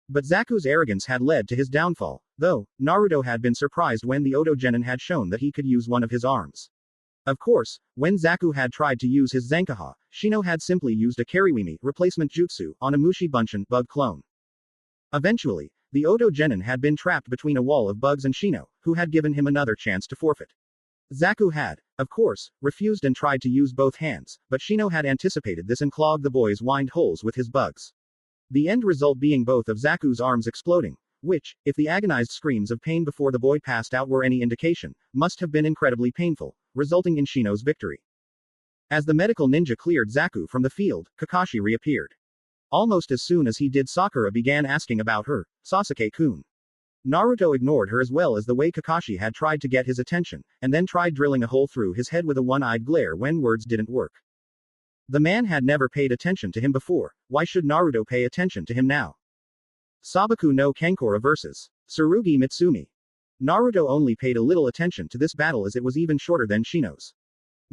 But Zaku's arrogance had led to his downfall, though Naruto had been surprised when the Odo Genin had shown that he could use one of his arms. Of course, when Zaku had tried to use his Zankaha, Shino had simply used a Kariwimi replacement jutsu on a Mushi Bunshin bug clone. Eventually, the Odo Genin had been trapped between a wall of bugs and Shino, who had given him another chance to forfeit. Zaku had, of course, refused and tried to use both hands, but Shino had anticipated this and clogged the boy's wind holes with his bugs. The end result being both of Zaku's arms exploding, which, if the agonized screams of pain before the boy passed out were any indication, must have been incredibly painful, resulting in Shino's victory. As the medical ninja cleared Zaku from the field, Kakashi reappeared. Almost as soon as he did, Sakura began asking about her, Sasuke-kun. Naruto ignored her as well as the way Kakashi had tried to get his attention, and then tried drilling a hole through his head with a one-eyed glare when words didn't work. The man had never paid attention to him before, why should Naruto pay attention to him now? Sabaku no Kankura vs. Tsurugi Mitsumi. Naruto only paid a little attention to this battle as it was even shorter than Shino's.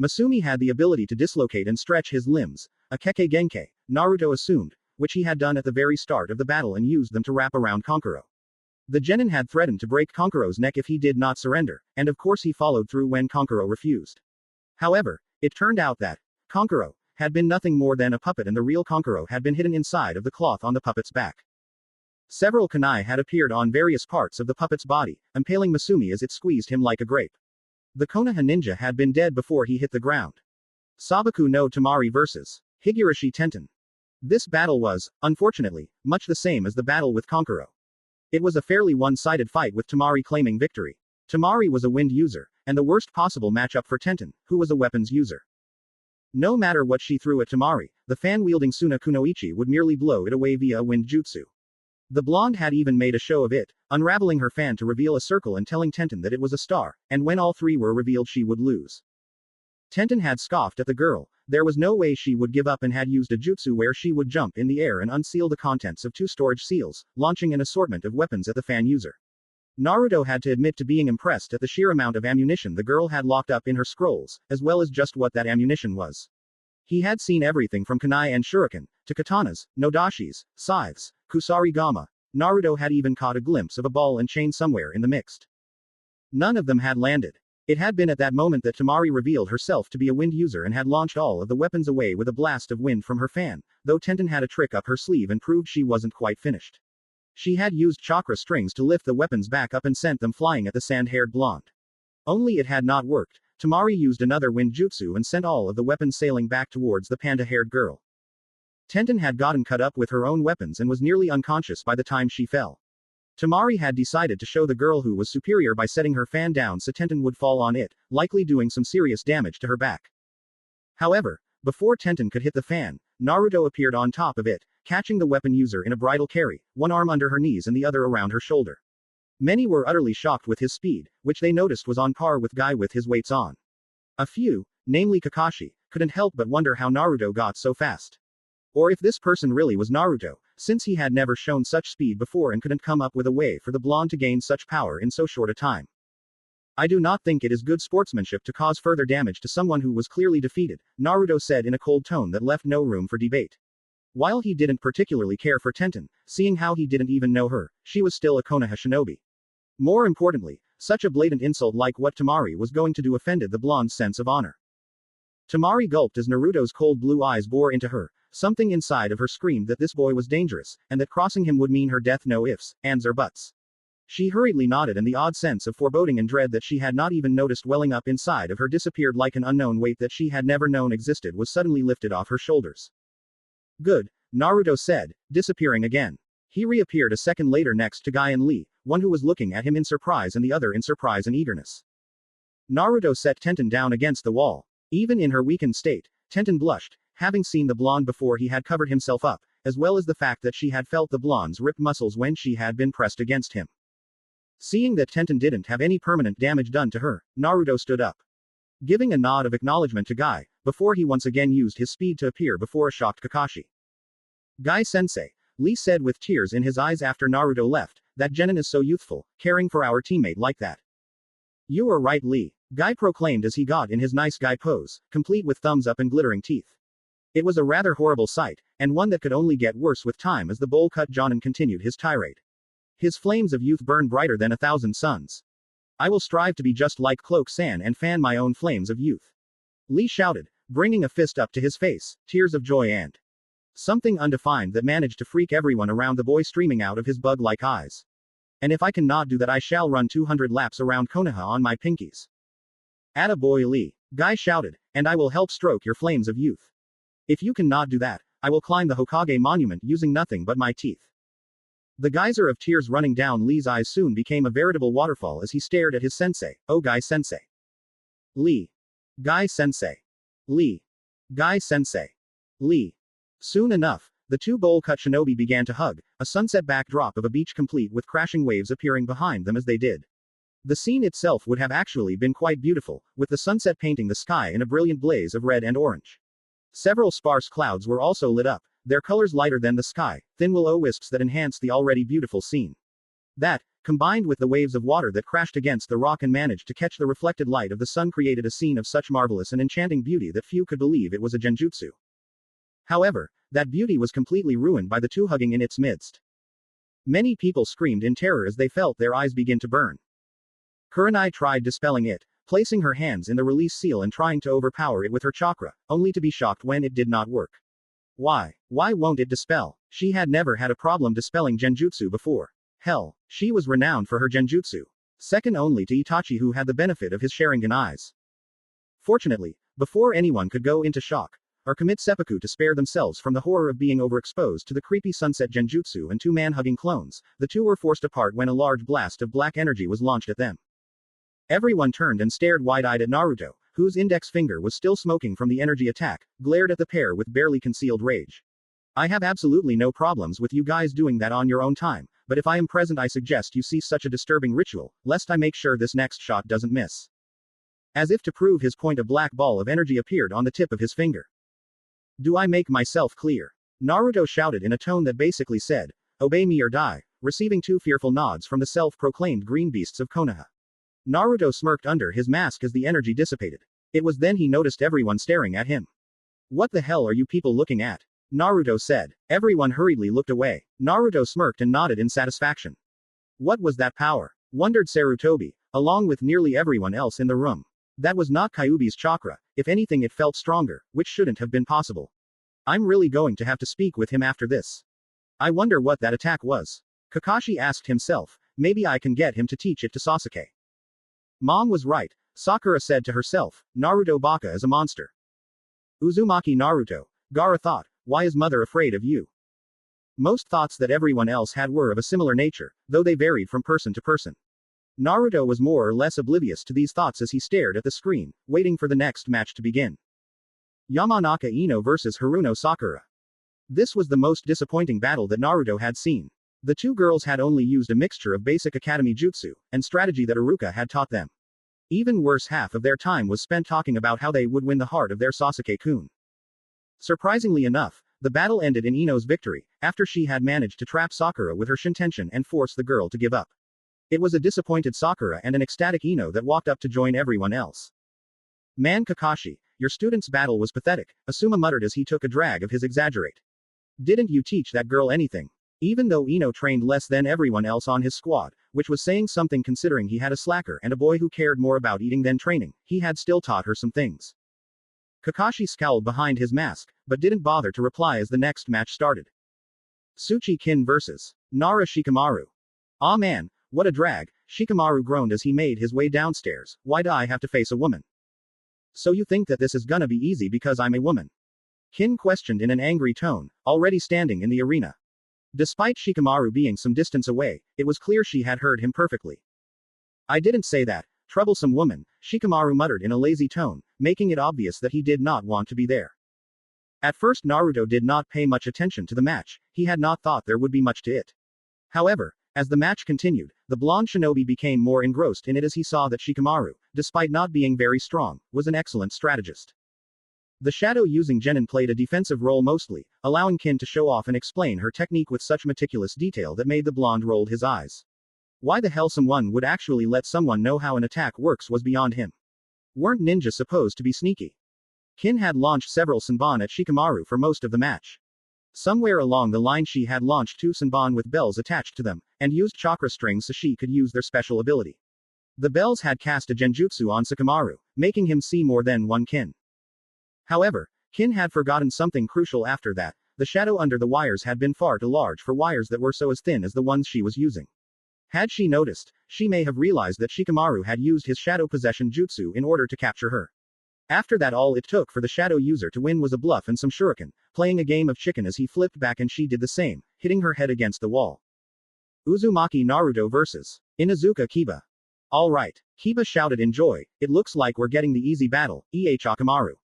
Masumi had the ability to dislocate and stretch his limbs, a Keke Genkai, Naruto assumed, which he had done at the very start of the battle and used them to wrap around Kankuro. The Genin had threatened to break Kankuro's neck if he did not surrender, and of course he followed through when Kankuro refused. However, it turned out that Kankuro had been nothing more than a puppet and the real Kankuro had been hidden inside of the cloth on the puppet's back. Several kunai had appeared on various parts of the puppet's body, impaling Masumi as it squeezed him like a grape. The Konoha ninja had been dead before he hit the ground. Sabaku no Tamari vs. Higurashi Tenten. This battle was, unfortunately, much the same as the battle with Kankuro. It was a fairly one-sided fight with Tamari claiming victory. Tamari was a wind user, and the worst possible matchup for Tenten, who was a weapons user. No matter what she threw at Tamari, the fan-wielding Suna Kunoichi would merely blow it away via a wind jutsu. The blonde had even made a show of it, unraveling her fan to reveal a circle and telling Tenten that it was a star, and when all three were revealed she would lose. Tenten had scoffed at the girl. There was no way she would give up and had used a jutsu where she would jump in the air and unseal the contents of 2 storage seals, launching an assortment of weapons at the fan user. Naruto had to admit to being impressed at the sheer amount of ammunition the girl had locked up in her scrolls, as well as just what that ammunition was. He had seen everything from kunai and shuriken, to katanas, nodashis, scythes, kusarigama. Naruto had even caught a glimpse of a ball and chain somewhere in the mixed. None of them had landed. It had been at that moment that Tamari revealed herself to be a wind user and had launched all of the weapons away with a blast of wind from her fan, though Tenten had a trick up her sleeve and proved she wasn't quite finished. She had used chakra strings to lift the weapons back up and sent them flying at the sand-haired blonde. Only it had not worked. Tamari used another wind jutsu and sent all of the weapons sailing back towards the panda-haired girl. Tenten had gotten cut up with her own weapons and was nearly unconscious by the time she fell. Tamari had decided to show the girl who was superior by setting her fan down so Tenten would fall on it, likely doing some serious damage to her back. However, before Tenten could hit the fan, Naruto appeared on top of it, catching the weapon user in a bridal carry, one arm under her knees and the other around her shoulder. Many were utterly shocked with his speed, which they noticed was on par with Guy with his weights on. A few, namely Kakashi, couldn't help but wonder how Naruto got so fast. Or if this person really was Naruto, since he had never shown such speed before and couldn't come up with a way for the blonde to gain such power in so short a time. I do not think it is good sportsmanship to cause further damage to someone who was clearly defeated, Naruto said in a cold tone that left no room for debate. While he didn't particularly care for Tenten, seeing how he didn't even know her, she was still a Konoha shinobi. More importantly, such a blatant insult like what Tamari was going to do offended the blonde's sense of honor. Tamari gulped as Naruto's cold blue eyes bore into her. Something inside of her screamed that this boy was dangerous, and that crossing him would mean her death, no ifs, ands or buts. She hurriedly nodded and the odd sense of foreboding and dread that she had not even noticed welling up inside of her disappeared like an unknown weight that she had never known existed was suddenly lifted off her shoulders. Good, Naruto said, disappearing again. He reappeared a second later next to Guy and Lee, one who was looking at him in surprise and the other in surprise and eagerness. Naruto set Tenten down against the wall. Even in her weakened state, Tenten blushed, having seen the blonde before he had covered himself up, as well as the fact that she had felt the blonde's ripped muscles when she had been pressed against him. Seeing that Tenten didn't have any permanent damage done to her, Naruto stood up, giving a nod of acknowledgement to Guy, before he once again used his speed to appear before a shocked Kakashi. Guy-sensei, Lee said with tears in his eyes after Naruto left, that Genin is so youthful, caring for our teammate like that. You are right, Lee, Guy proclaimed as he got in his nice guy pose, complete with thumbs up and glittering teeth. It was a rather horrible sight, and one that could only get worse with time as the bowl-cut Jonin continued his tirade. His flames of youth burn brighter than 1,000 suns. I will strive to be just like Cloak-san and fan my own flames of youth. Lee shouted, bringing a fist up to his face, tears of joy and something undefined that managed to freak everyone around the boy streaming out of his bug-like eyes. And if I cannot do that, I shall run 200 laps around Konoha on my pinkies. Atta boy Lee, Guy shouted, and I will help stroke your flames of youth. If you cannot do that, I will climb the Hokage monument using nothing but my teeth. The geyser of tears running down Lee's eyes soon became a veritable waterfall as he stared at his sensei. Oh, Guy-sensei. Lee. Guy-sensei. Lee. Guy-sensei. Lee. Soon enough, the two bowl-cut shinobi began to hug, a sunset backdrop of a beach complete with crashing waves appearing behind them as they did. The scene itself would have actually been quite beautiful, with the sunset painting the sky in a brilliant blaze of red and orange. Several sparse clouds were also lit up, their colors lighter than the sky, thin will-o-wisps that enhanced the already beautiful scene. That, combined with the waves of water that crashed against the rock and managed to catch the reflected light of the sun, created a scene of such marvelous and enchanting beauty that few could believe it was a genjutsu. However, that beauty was completely ruined by the two hugging in its midst. Many people screamed in terror as they felt their eyes begin to burn. Kurenai tried dispelling it, placing her hands in the release seal and trying to overpower it with her chakra, only to be shocked when it did not work. Why won't it dispel? She had never had a problem dispelling genjutsu before. Hell, she was renowned for her genjutsu. Second only to Itachi, who had the benefit of his Sharingan eyes. Fortunately, before anyone could go into shock, or commit seppuku to spare themselves from the horror of being overexposed to the creepy sunset genjutsu and two man-hugging clones, the two were forced apart when a large blast of black energy was launched at them. Everyone turned and stared wide-eyed at Naruto, whose index finger was still smoking from the energy attack, glared at the pair with barely concealed rage. I have absolutely no problems with you guys doing that on your own time, but if I am present I suggest you cease such a disturbing ritual, lest I make sure this next shot doesn't miss. As if to prove his point, a black ball of energy appeared on the tip of his finger. Do I make myself clear? Naruto shouted in a tone that basically said, obey me or die, receiving two fearful nods from the self-proclaimed green beasts of Konoha. Naruto smirked under his mask as the energy dissipated. It was then he noticed everyone staring at him. What the hell are you people looking at? Naruto said. Everyone hurriedly looked away. Naruto smirked and nodded in satisfaction. What was that power? Wondered Sarutobi, along with nearly everyone else in the room. That was not Kyuubi's chakra, if anything it felt stronger, which shouldn't have been possible. I'm really going to have to speak with him after this. I wonder what that attack was. Kakashi asked himself, maybe I can get him to teach it to Sasuke. Mom was right, Sakura said to herself, Naruto Baka is a monster. Uzumaki Naruto, Gaara thought, why is mother afraid of you? Most thoughts that everyone else had were of a similar nature, though they varied from person to person. Naruto was more or less oblivious to these thoughts as he stared at the screen, waiting for the next match to begin. Yamanaka Ino vs Haruno Sakura. This was the most disappointing battle that Naruto had seen. The two girls had only used a mixture of basic academy jutsu and strategy that Iruka had taught them. Even worse, half of their time was spent talking about how they would win the heart of their Sasuke-kun. Surprisingly enough, the battle ended in Ino's victory, after she had managed to trap Sakura with her shintention and force the girl to give up. It was a disappointed Sakura and an ecstatic Ino that walked up to join everyone else. Man Kakashi, your student's battle was pathetic, Asuma muttered as he took a drag of his exaggerate. Didn't you teach that girl anything? Even though Ino trained less than everyone else on his squad, which was saying something considering he had a slacker and a boy who cared more about eating than training, he had still taught her some things. Kakashi scowled behind his mask, but didn't bother to reply as the next match started. Tsuchi-kin vs. Nara Shikamaru. Ah man, what a drag, Shikamaru groaned as he made his way downstairs, why do I have to face a woman? So you think that this is gonna be easy because I'm a woman? Kin questioned in an angry tone, already standing in the arena. Despite Shikamaru being some distance away, it was clear she had heard him perfectly. I didn't say that, troublesome woman, Shikamaru muttered in a lazy tone, making it obvious that he did not want to be there. At first Naruto did not pay much attention to the match, he had not thought there would be much to it. However, as the match continued, the blonde shinobi became more engrossed in it as he saw that Shikamaru, despite not being very strong, was an excellent strategist. The shadow using genin played a defensive role mostly, allowing Kin to show off and explain her technique with such meticulous detail that made the blonde rolled his eyes. Why the hell someone would actually let someone know how an attack works was beyond him. Weren't ninja supposed to be sneaky? Kin had launched several Senbon at Shikamaru for most of the match. Somewhere along the line she had launched 2 Senbon with bells attached to them, and used chakra strings so she could use their special ability. The bells had cast a genjutsu on Shikamaru, making him see more than one Kin. However, Kin had forgotten something crucial after that. The shadow under the wires had been far too large for wires that were so as thin as the ones she was using. Had she noticed, she may have realized that Shikamaru had used his shadow possession jutsu in order to capture her. After that, all it took for the shadow user to win was a bluff and some shuriken, playing a game of chicken as he flipped back and she did the same, hitting her head against the wall. Uzumaki Naruto vs. Inuzuka Kiba. Alright, Kiba shouted in joy, it looks like we're getting the easy battle, Akamaru.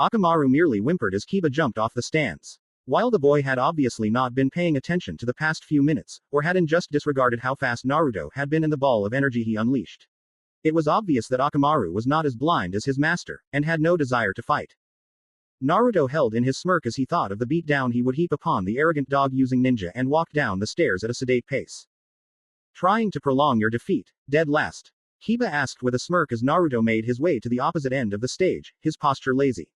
Akamaru merely whimpered as Kiba jumped off the stands. While the boy had obviously not been paying attention to the past few minutes, or hadn't just disregarded how fast Naruto had been in the ball of energy he unleashed. It was obvious that Akamaru was not as blind as his master, and had no desire to fight. Naruto held in his smirk as he thought of the beatdown he would heap upon the arrogant dog-using ninja and walked down the stairs at a sedate pace. Trying to prolong your defeat, dead last? Kiba asked with a smirk as Naruto made his way to the opposite end of the stage, his posture lazy.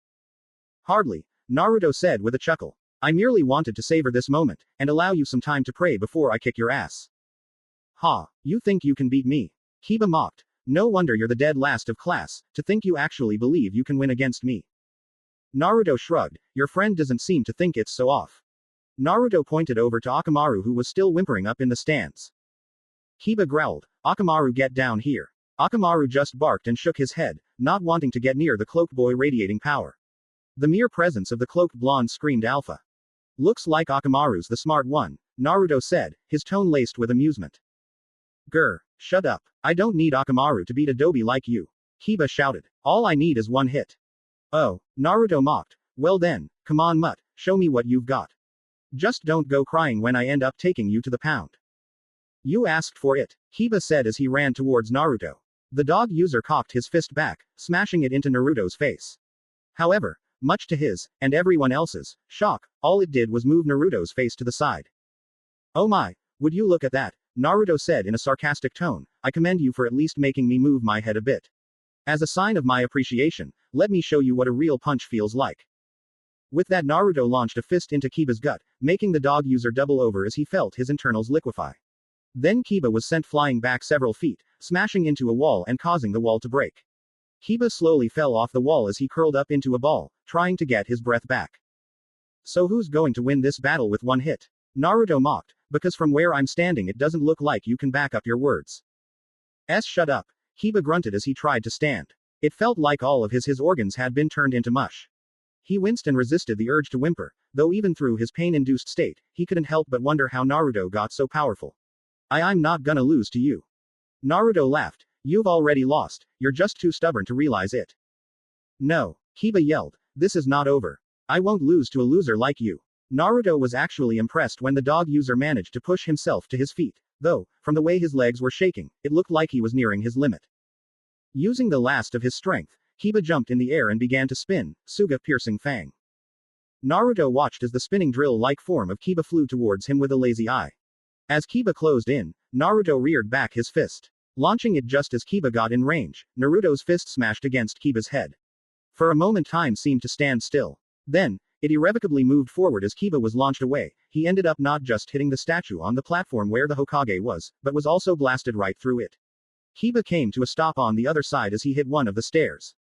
Hardly, Naruto said with a chuckle. I merely wanted to savor this moment, and allow you some time to pray before I kick your ass. Ha, you think you can beat me? Kiba mocked. No wonder you're the dead last of class, to think you actually believe you can win against me. Naruto shrugged, your friend doesn't seem to think it's so off. Naruto pointed over to Akamaru who was still whimpering up in the stands. Kiba growled, Akamaru get down here. Akamaru just barked and shook his head, not wanting to get near the cloaked boy radiating power. The mere presence of the cloaked blonde screamed alpha. Looks like Akamaru's the smart one, Naruto said, his tone laced with amusement. Grr, shut up. I don't need Akamaru to beat a dobi like you. Kiba shouted. All I need is one hit. Oh, Naruto mocked. Well then, come on mutt, show me what you've got. Just don't go crying when I end up taking you to the pound. You asked for it, Kiba said as he ran towards Naruto. The dog user cocked his fist back, smashing it into Naruto's face. However, much to his, and everyone else's, shock, all it did was move Naruto's face to the side. Oh my, would you look at that, Naruto said in a sarcastic tone, I commend you for at least making me move my head a bit. As a sign of my appreciation, let me show you what a real punch feels like. With that Naruto launched a fist into Kiba's gut, making the dog user double over as he felt his internals liquefy. Then Kiba was sent flying back several feet, smashing into a wall and causing the wall to break. Kiba slowly fell off the wall as he curled up into a ball, trying to get his breath back. So who's going to win this battle with one hit? Naruto mocked, because from where I'm standing it doesn't look like you can back up your words. Shut up, Kiba grunted as he tried to stand. It felt like all of his organs had been turned into mush. He winced and resisted the urge to whimper, though even through his pain-induced state, he couldn't help but wonder how Naruto got so powerful. I'm not gonna lose to you. Naruto laughed. You've already lost, you're just too stubborn to realize it. No, Kiba yelled, this is not over. I won't lose to a loser like you. Naruto was actually impressed when the dog user managed to push himself to his feet, though, from the way his legs were shaking, it looked like he was nearing his limit. Using the last of his strength, Kiba jumped in the air and began to spin, Suga piercing fang. Naruto watched as the spinning drill-like form of Kiba flew towards him with a lazy eye. As Kiba closed in, Naruto reared back his fist. Launching it just as Kiba got in range, Naruto's fist smashed against Kiba's head. For a moment time seemed to stand still. Then, it irrevocably moved forward as Kiba was launched away. He ended up not just hitting the statue on the platform where the Hokage was, but was also blasted right through it. Kiba came to a stop on the other side as he hit one of the stairs.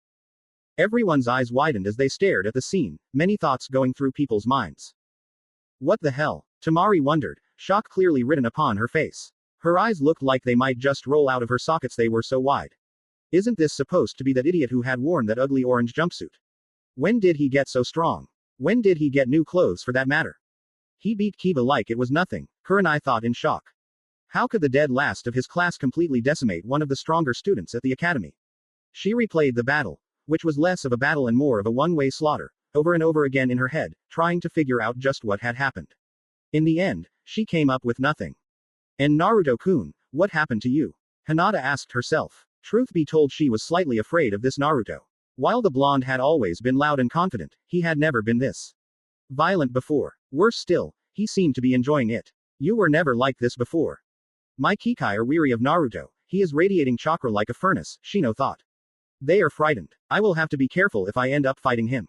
Everyone's eyes widened as they stared at the scene, many thoughts going through people's minds. What the hell? Tamari wondered, shock clearly written upon her face. Her eyes looked like they might just roll out of her sockets, they were so wide. Isn't this supposed to be that idiot who had worn that ugly orange jumpsuit? When did he get so strong? When did he get new clothes for that matter? He beat Kiba like it was nothing, Kurenai thought in shock. How could the dead last of his class completely decimate one of the stronger students at the academy? She replayed the battle, which was less of a battle and more of a one-way slaughter, over and over again in her head, trying to figure out just what had happened. In the end, she came up with nothing. And Naruto-kun, what happened to you? Hinata asked herself. Truth be told, she was slightly afraid of this Naruto. While the blonde had always been loud and confident, he had never been this violent before. Worse still, he seemed to be enjoying it. You were never like this before. My Kikai are weary of Naruto, he is radiating chakra like a furnace, Shino thought. They are frightened. I will have to be careful if I end up fighting him.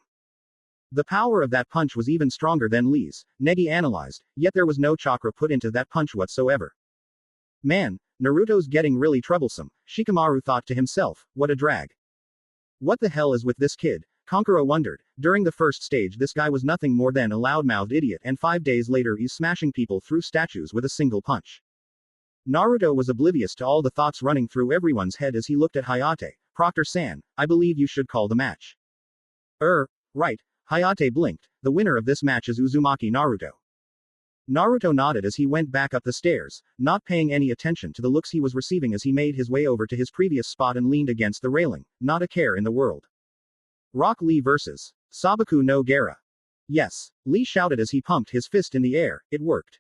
The power of that punch was even stronger than Lee's, Negi analyzed, yet there was no chakra put into that punch whatsoever. Man, Naruto's getting really troublesome, Shikamaru thought to himself, what a drag. What the hell is with this kid? Kankuro wondered. During the first stage this guy was nothing more than a loudmouthed idiot, and 5 days later he's smashing people through statues with a single punch. Naruto was oblivious to all the thoughts running through everyone's head as he looked at Hayate. Proctor-san, I believe you should call the match. Right. Hayate blinked. The winner of this match is Uzumaki Naruto. Naruto nodded as he went back up the stairs, not paying any attention to the looks he was receiving as he made his way over to his previous spot and leaned against the railing, not a care in the world. Rock Lee vs. Sabaku no Gaara. Yes, Lee shouted as he pumped his fist in the air. It worked.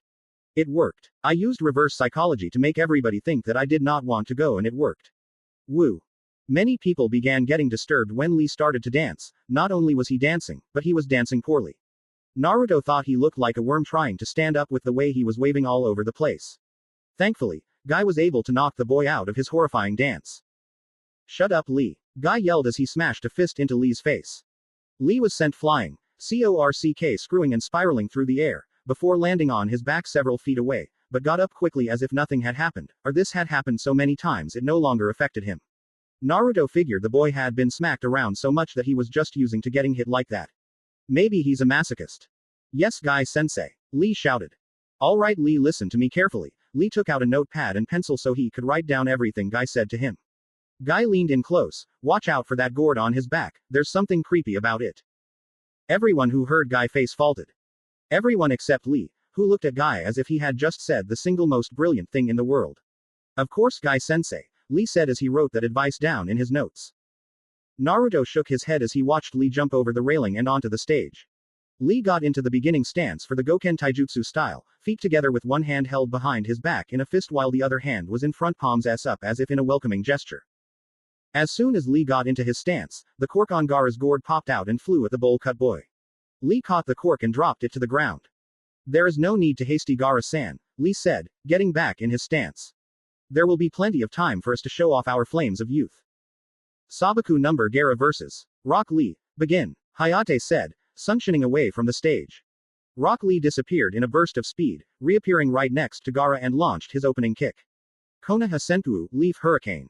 It worked. I used reverse psychology to make everybody think that I did not want to go, and it worked. Woo. Many people began getting disturbed when Lee started to dance. Not only was he dancing, but he was dancing poorly. Naruto thought he looked like a worm trying to stand up with the way he was waving all over the place. Thankfully, Guy was able to knock the boy out of his horrifying dance. Shut up, Lee. Guy yelled as he smashed a fist into Lee's face. Lee was sent flying, corck screwing and spiraling through the air, before landing on his back several feet away, but got up quickly as if nothing had happened, or this had happened so many times it no longer affected him. Naruto figured the boy had been smacked around so much that he was just using to getting hit like that. Maybe he's a masochist. Yes, Guy-sensei. Lee shouted. Alright, Lee, listen to me carefully. Lee took out a notepad and pencil so he could write down everything Guy said to him. Guy leaned in close. Watch out for that gourd on his back, there's something creepy about it. Everyone who heard Guy face faulted. Everyone except Lee, who looked at Guy as if he had just said the single most brilliant thing in the world. Of course, Guy-sensei, Lee said as he wrote that advice down in his notes. Naruto shook his head as he watched Lee jump over the railing and onto the stage. Lee got into the beginning stance for the Goken Taijutsu style, feet together with one hand held behind his back in a fist while the other hand was in front, palms up as if in a welcoming gesture. As soon as Lee got into his stance, the cork on Gaara's gourd popped out and flew at the bowl-cut boy. Lee caught the cork and dropped it to the ground. There is no need to hasty, Gaara-san, Lee said, getting back in his stance. There will be plenty of time for us to show off our flames of youth. Sabaku no Gaara vs. Rock Lee, begin, Hayate said, sunctioning away from the stage. Rock Lee disappeared in a burst of speed, reappearing right next to Gaara and launched his opening kick. Konoha Senpu, Leaf Hurricane.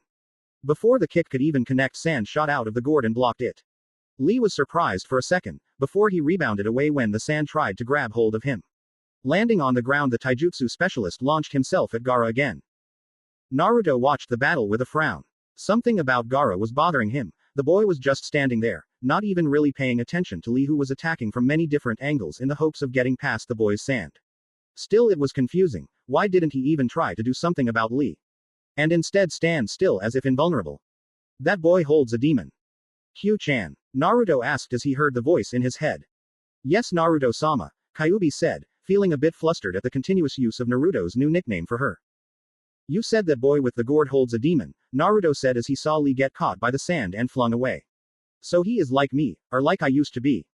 Before the kick could even connect, sand shot out of the gourd and blocked it. Lee was surprised for a second, before he rebounded away when the sand tried to grab hold of him. Landing on the ground, the taijutsu specialist launched himself at Gaara again. Naruto watched the battle with a frown. Something about Gaara was bothering him. The boy was just standing there, not even really paying attention to Lee, who was attacking from many different angles in the hopes of getting past the boy's sand. Still, it was confusing. Why didn't he even try to do something about Lee? And instead stand still as if invulnerable. That boy holds a demon. Q-chan. Naruto asked as he heard the voice in his head. Yes, Naruto-sama, Kyuubi said, feeling a bit flustered at the continuous use of Naruto's new nickname for her. You said that boy with the gourd holds a demon, Naruto said as he saw Lee get caught by the sand and flung away. So he is like me, or like I used to be.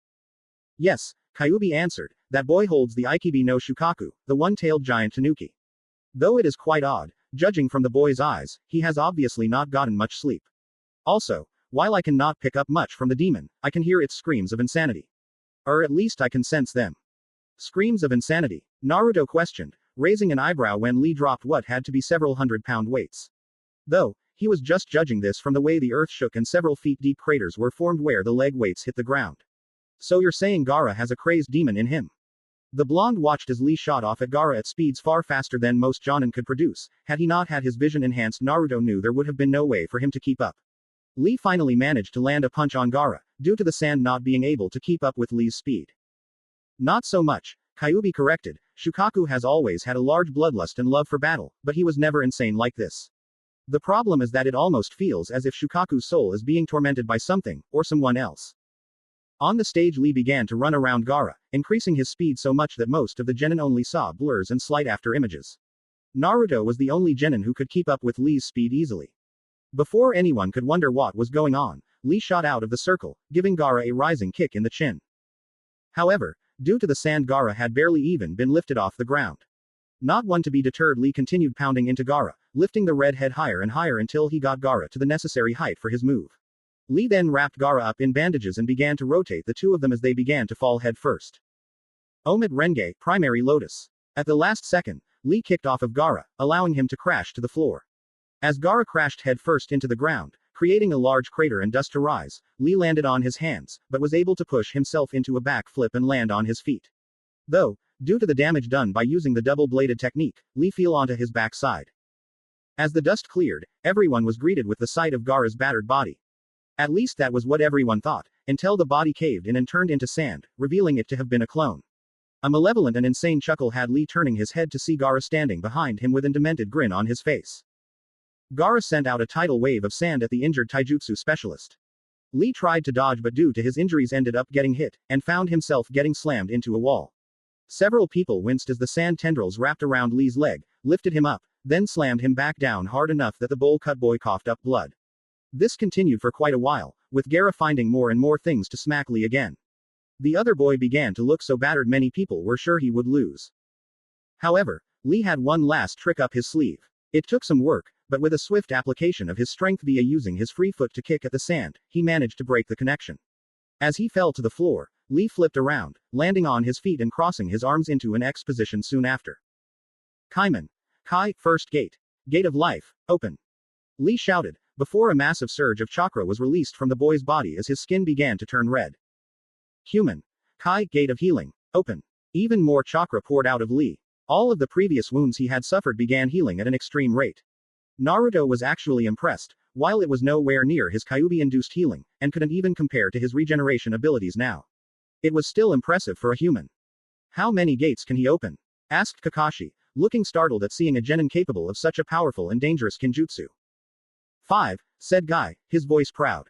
Yes, Kyuubi answered, that boy holds the Ikibi no Shukaku, the one-tailed giant tanuki. Though it is quite odd, judging from the boy's eyes, he has obviously not gotten much sleep. Also, while I cannot pick up much from the demon, I can hear its screams of insanity. Or at least I can sense them. Screams of insanity? Naruto questioned, raising an eyebrow when Lee dropped what had to be several hundred-pound weights. Though, he was just judging this from the way the earth shook and several feet-deep craters were formed where the leg weights hit the ground. So you're saying Gaara has a crazed demon in him? The blonde watched as Lee shot off at Gaara at speeds far faster than most Jonin could produce. Had he not had his vision enhanced, Naruto knew there would have been no way for him to keep up. Lee finally managed to land a punch on Gaara, due to the sand not being able to keep up with Lee's speed. Not so much. Kyuubi corrected. Shukaku has always had a large bloodlust and love for battle, but he was never insane like this. The problem is that it almost feels as if Shukaku's soul is being tormented by something, or someone else. On the stage, Lee began to run around Gaara, increasing his speed so much that most of the genin only saw blurs and slight after images. Naruto was the only genin who could keep up with Lee's speed easily. Before anyone could wonder what was going on, Lee shot out of the circle, giving Gaara a rising kick in the chin. However, due to the sand, Gaara had barely even been lifted off the ground. Not one to be deterred, Lee continued pounding into Gaara, lifting the red head higher and higher until he got Gaara to the necessary height for his move. Lee then wrapped Gaara up in bandages and began to rotate the two of them as they began to fall head first. Omid Renge, primary lotus. At the last second, Lee kicked off of Gaara, allowing him to crash to the floor. As Gaara crashed head first into the ground, creating a large crater and dust to rise, Lee landed on his hands, but was able to push himself into a back flip and land on his feet. Though, due to the damage done by using the double-bladed technique, Lee fell onto his backside. As the dust cleared, everyone was greeted with the sight of Gaara's battered body. At least that was what everyone thought, until the body caved in and turned into sand, revealing it to have been a clone. A malevolent and insane chuckle had Lee turning his head to see Gaara standing behind him with a demented grin on his face. Gaara sent out a tidal wave of sand at the injured taijutsu specialist. Lee tried to dodge, but due to his injuries ended up getting hit, and found himself getting slammed into a wall. Several people winced as the sand tendrils wrapped around Lee's leg, lifted him up, then slammed him back down hard enough that the bowl-cut boy coughed up blood. This continued for quite a while, with Gaara finding more and more things to smack Lee again. The other boy began to look so battered many people were sure he would lose. However, Lee had one last trick up his sleeve. It took some work, but with a swift application of his strength via using his free foot to kick at the sand, he managed to break the connection. As he fell to the floor, Lee flipped around, landing on his feet and crossing his arms into an X position soon after. Kaiman. Kai, first gate. Gate of life, open. Lee shouted, before a massive surge of chakra was released from the boy's body as his skin began to turn red. Human. Kai, gate of healing, open. Even more chakra poured out of Lee. All of the previous wounds he had suffered began healing at an extreme rate. Naruto was actually impressed, while it was nowhere near his Kyuubi-induced healing, and couldn't even compare to his regeneration abilities now. It was still impressive for a human. How many gates can he open? Asked Kakashi, looking startled at seeing a genin capable of such a powerful and dangerous kinjutsu. 5, said Guy, his voice proud.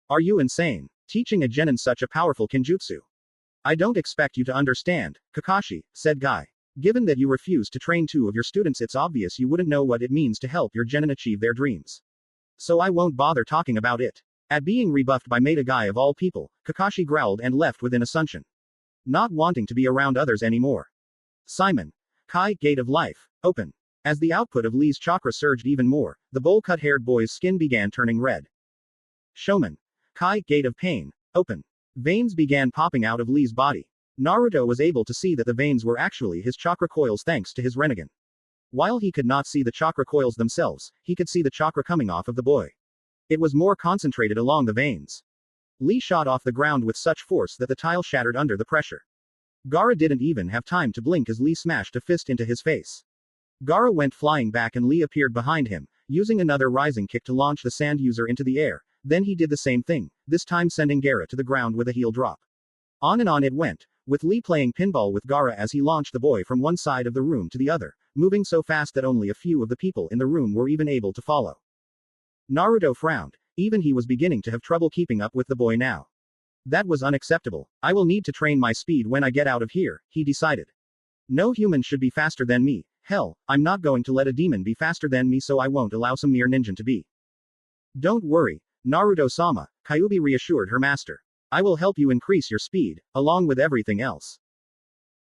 Are you insane? Teaching a genin such a powerful kinjutsu? I don't expect you to understand, Kakashi, said Guy. Given that you refuse to train 2 of your students, it's obvious you wouldn't know what it means to help your genin achieve their dreams. So I won't bother talking about it. At being rebuffed by Maida Guy of all people, Kakashi growled and left within Assumption. Not wanting to be around others anymore. Simon. Kai, gate of life, open. As the output of Lee's chakra surged even more, the bowl-cut-haired boy's skin began turning red. Shoman. Kai, gate of pain, open. Veins began popping out of Lee's body. Naruto was able to see that the veins were actually his chakra coils thanks to his Renegan. While he could not see the chakra coils themselves, he could see the chakra coming off of the boy. It was more concentrated along the veins. Lee shot off the ground with such force that the tile shattered under the pressure. Gaara didn't even have time to blink as Lee smashed a fist into his face. Gaara went flying back and Lee appeared behind him, using another rising kick to launch the sand user into the air. Then he did the same thing, this time sending Gaara to the ground with a heel drop. On and on it went, with Lee playing pinball with Gaara as he launched the boy from one side of the room to the other, moving so fast that only a few of the people in the room were even able to follow. Naruto frowned, even he was beginning to have trouble keeping up with the boy now. That was unacceptable. I will need to train my speed when I get out of here, he decided. No human should be faster than me. Hell, I'm not going to let a demon be faster than me, so I won't allow some mere ninja to be. Don't worry, Naruto-sama, Kyuubi reassured her master. I will help you increase your speed, along with everything else.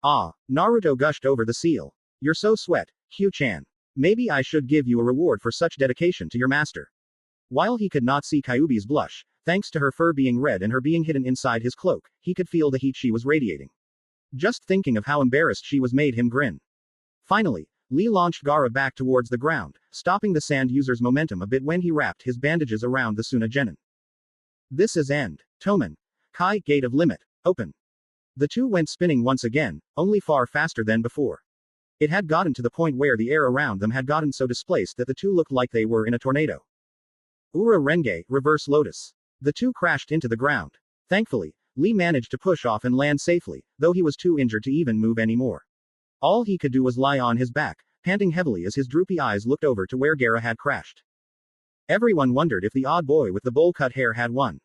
Ah, Naruto gushed over the seal. You're so sweet, Hugh-chan. Maybe I should give you a reward for such dedication to your master. While he could not see Kyuubi's blush, thanks to her fur being red and her being hidden inside his cloak, he could feel the heat she was radiating. Just thinking of how embarrassed she was made him grin. Finally, Lee launched Gaara back towards the ground, stopping the sand user's momentum a bit when he wrapped his bandages around the Suna genin. This is end. Toman. Kai, gate of limit, open. The two went spinning once again, only far faster than before. It had gotten to the point where the air around them had gotten so displaced that the two looked like they were in a tornado. Ura Renge, reverse lotus. The two crashed into the ground. Thankfully, Lee managed to push off and land safely, though he was too injured to even move anymore. All he could do was lie on his back, panting heavily as his droopy eyes looked over to where Gaara had crashed. Everyone wondered if the odd boy with the bowl-cut hair had won.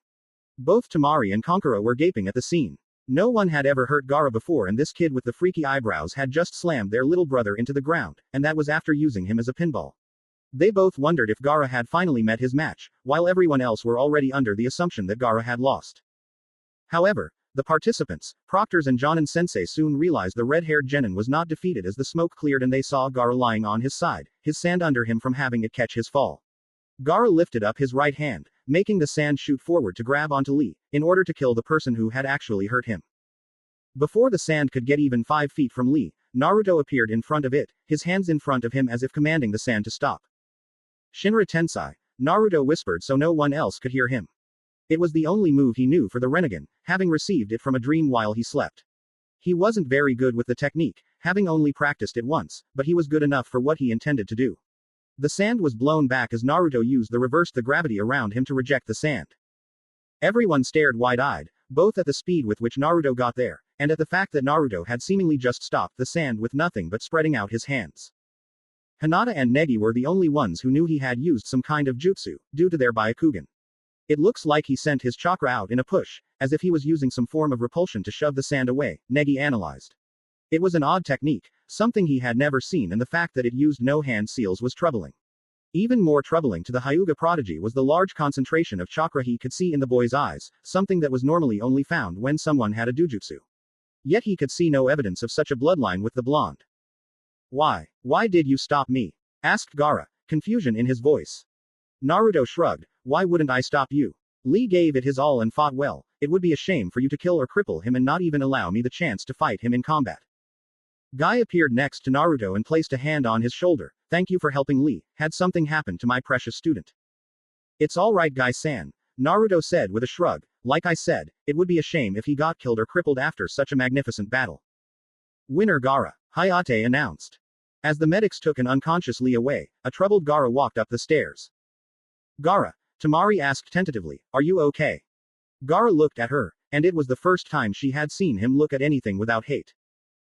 Both Temari and Konkara were gaping at the scene. No one had ever hurt Gaara before, and this kid with the freaky eyebrows had just slammed their little brother into the ground, and that was after using him as a pinball. They both wondered if Gaara had finally met his match, while everyone else were already under the assumption that Gaara had lost. However, the participants, proctors and Jonin sensei soon realized the red-haired genin was not defeated as the smoke cleared and they saw Gaara lying on his side, his sand under him from having it catch his fall. Gaara lifted up his right hand, making the sand shoot forward to grab onto Lee, in order to kill the person who had actually hurt him. Before the sand could get even 5 feet from Lee, Naruto appeared in front of it, his hands in front of him as if commanding the sand to stop. Shinra Tensei, Naruto whispered so no one else could hear him. It was the only move he knew for the Rinnegan, having received it from a dream while he slept. He wasn't very good with the technique, having only practiced it once, but he was good enough for what he intended to do. The sand was blown back as Naruto used the gravity around him to reject the sand. Everyone stared wide-eyed, both at the speed with which Naruto got there, and at the fact that Naruto had seemingly just stopped the sand with nothing but spreading out his hands. Hinata and Negi were the only ones who knew he had used some kind of jutsu, due to their Byakugan. It looks like he sent his chakra out in a push, as if he was using some form of repulsion to shove the sand away, Negi analyzed. It was an odd technique, something he had never seen, and the fact that it used no hand seals was troubling. Even more troubling to the Hyuga prodigy was the large concentration of chakra he could see in the boy's eyes, something that was normally only found when someone had a dojutsu. Yet he could see no evidence of such a bloodline with the blonde. Why did you stop me? Asked Gaara, confusion in his voice. Naruto shrugged, why wouldn't I stop you? Lee gave it his all and fought well, it would be a shame for you to kill or cripple him and not even allow me the chance to fight him in combat. Guy appeared next to Naruto and placed a hand on his shoulder. Thank you for helping Lee. Had something happened to my precious student? It's alright Guy-san, Naruto said with a shrug. Like I said, it would be a shame if he got killed or crippled after such a magnificent battle. Winner Gaara, Hayate announced. As the medics took an unconscious Lee away, a troubled Gaara walked up the stairs. Gaara, Temari asked tentatively, are you okay? Gaara looked at her, and it was the first time she had seen him look at anything without hate.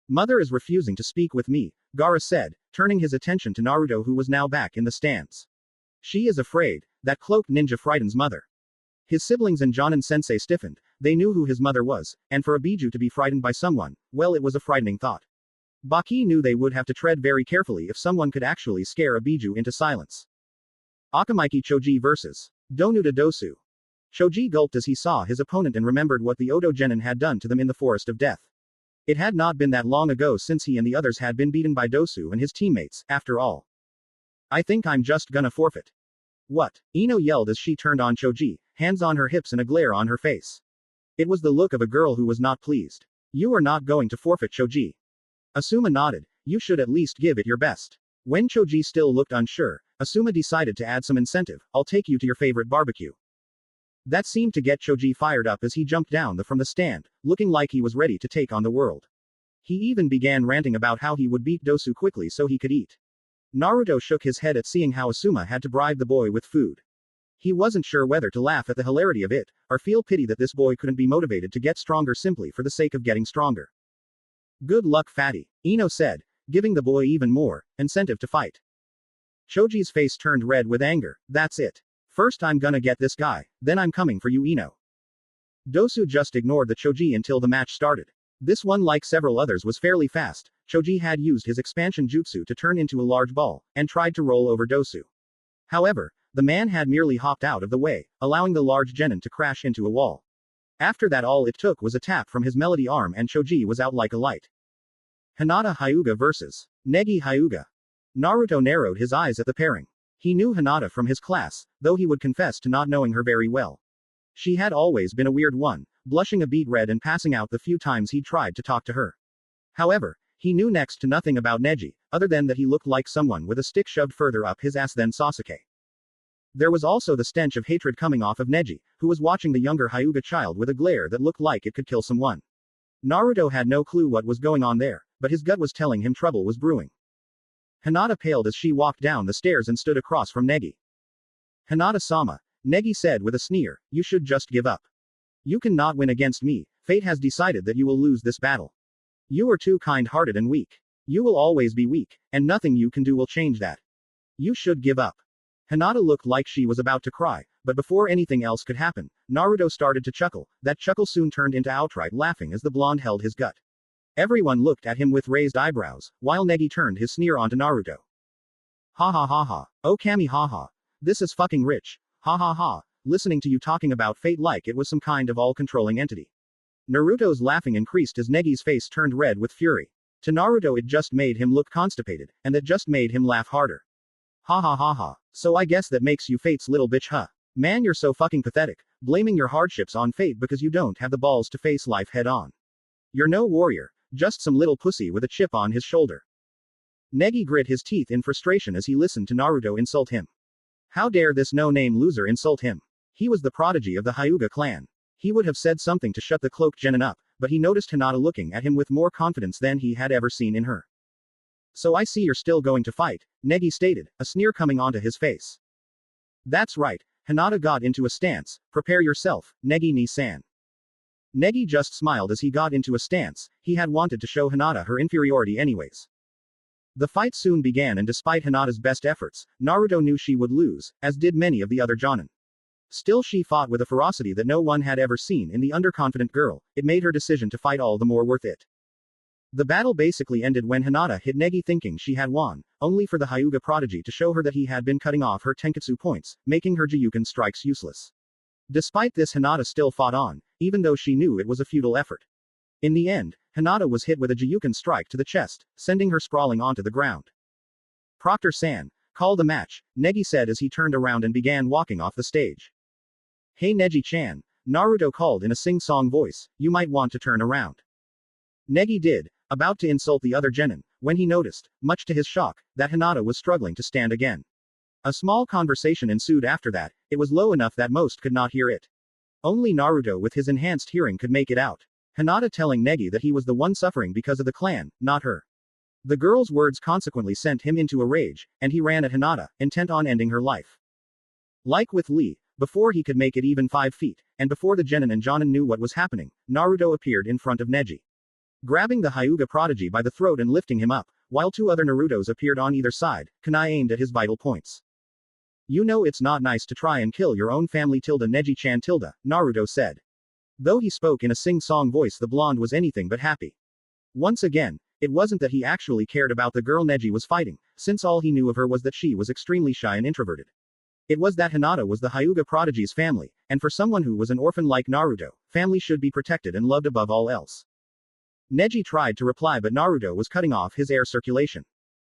Mother is refusing to speak with me, Gaara said, turning his attention to Naruto who was now back in the stands. She is afraid. That cloaked ninja frightens mother. His siblings and Jonin sensei stiffened. They knew who his mother was, and for a Biju to be frightened by someone, well, it was a frightening thought. Baki knew they would have to tread very carefully if someone could actually scare a Biju into silence. Akamaiki Choji vs. Donuta Dosu. Choji gulped as he saw his opponent and remembered what the Odo Genin had done to them in the Forest of Death. It had not been that long ago since he and the others had been beaten by Dosu and his teammates, after all. I think I'm just gonna forfeit. What? Ino yelled as she turned on Choji, hands on her hips and a glare on her face. It was the look of a girl who was not pleased. You are not going to forfeit, Choji. Asuma nodded. You should at least give it your best. When Choji still looked unsure, Asuma decided to add some incentive. I'll take you to your favorite barbecue. That seemed to get Choji fired up as he jumped down from the stand, looking like he was ready to take on the world. He even began ranting about how he would beat Dosu quickly so he could eat. Naruto shook his head at seeing how Asuma had to bribe the boy with food. He wasn't sure whether to laugh at the hilarity of it, or feel pity that this boy couldn't be motivated to get stronger simply for the sake of getting stronger. Good luck, fatty, Ino said, giving the boy even more incentive to fight. Choji's face turned red with anger. That's it. First I'm gonna get this guy, then I'm coming for you, Ino. Dosu just ignored the Choji until the match started. This one, like several others, was fairly fast. Choji had used his expansion jutsu to turn into a large ball, and tried to roll over Dosu. However, the man had merely hopped out of the way, allowing the large genin to crash into a wall. After that, all it took was a tap from his melody arm and Choji was out like a light. Hinata Hyuga vs. Negi Hyuga. Naruto narrowed his eyes at the pairing. He knew Hinata from his class, though he would confess to not knowing her very well. She had always been a weird one, blushing a beet red and passing out the few times he'd tried to talk to her. However, he knew next to nothing about Neji, other than that he looked like someone with a stick shoved further up his ass than Sasuke. There was also the stench of hatred coming off of Neji, who was watching the younger Hyuga child with a glare that looked like it could kill someone. Naruto had no clue what was going on there, but his gut was telling him trouble was brewing. Hinata paled as she walked down the stairs and stood across from Negi. Hinata-sama, Negi said with a sneer, you should just give up. You can not win against me, Fate has decided that you will lose this battle. You are too kind-hearted and weak. You will always be weak, and nothing you can do will change that. You should give up. Hinata looked like she was about to cry, but before anything else could happen, Naruto started to chuckle. That chuckle soon turned into outright laughing as the blonde held his gut. Everyone looked at him with raised eyebrows, while Neji turned his sneer onto Naruto. Ha ha ha ha. Oh Kami ha ha. This is fucking rich. Ha ha ha. Listening to you talking about fate like it was some kind of all-controlling entity. Naruto's laughing increased as Negi's face turned red with fury. To Naruto it just made him look constipated, and that just made him laugh harder. Ha ha ha ha. So I guess that makes you fate's little bitch, huh? Man, you're so fucking pathetic, blaming your hardships on fate because you don't have the balls to face life head on. You're no warrior, just some little pussy with a chip on his shoulder. Neji grit his teeth in frustration as he listened to Naruto insult him. How dare this no-name loser insult him? He was the prodigy of the Hyuga clan. He would have said something to shut the cloaked genin up, but he noticed Hinata looking at him with more confidence than he had ever seen in her. So I see you're still going to fight, Neji stated, a sneer coming onto his face. That's right, Hinata got into a stance. Prepare yourself, Neji-ni-san. Neji just smiled as he got into a stance. He had wanted to show Hinata her inferiority anyways. The fight soon began, and despite Hinata's best efforts, Naruto knew she would lose, as did many of the other jonin. Still, she fought with a ferocity that no one had ever seen in the underconfident girl. It made her decision to fight all the more worth it. The battle basically ended when Hinata hit Neji thinking she had won, only for the Hyuga prodigy to show her that he had been cutting off her Tenketsu points, making her Jiyuken strikes useless. Despite this, Hinata still fought on, even though she knew it was a futile effort. In the end, Hinata was hit with a Jiyuken strike to the chest, sending her sprawling onto the ground. Proctor-san, call the match, Neji said as he turned around and began walking off the stage. Hey Neji-chan, Naruto called in a sing-song voice, you might want to turn around. Neji did, about to insult the other genin, when he noticed, much to his shock, that Hinata was struggling to stand again. A small conversation ensued after that. It was low enough that most could not hear it. Only Naruto with his enhanced hearing could make it out. Hinata telling Neji that he was the one suffering because of the clan, not her. The girl's words consequently sent him into a rage, and he ran at Hinata, intent on ending her life. Like with Lee, before he could make it even 5 feet, and before the genin and jonin knew what was happening, Naruto appeared in front of Neji. Grabbing the Hyuga prodigy by the throat and lifting him up, while 2 other Narutos appeared on either side, kunai aimed at his vital points. You know it's not nice to try and kill your own family Neji-chan Naruto said. Though he spoke in a sing-song voice, the blonde was anything but happy. Once again, it wasn't that he actually cared about the girl Neji was fighting, since all he knew of her was that she was extremely shy and introverted. It was that Hinata was the Hyuga prodigy's family, and for someone who was an orphan like Naruto, family should be protected and loved above all else. Neji tried to reply, but Naruto was cutting off his air circulation.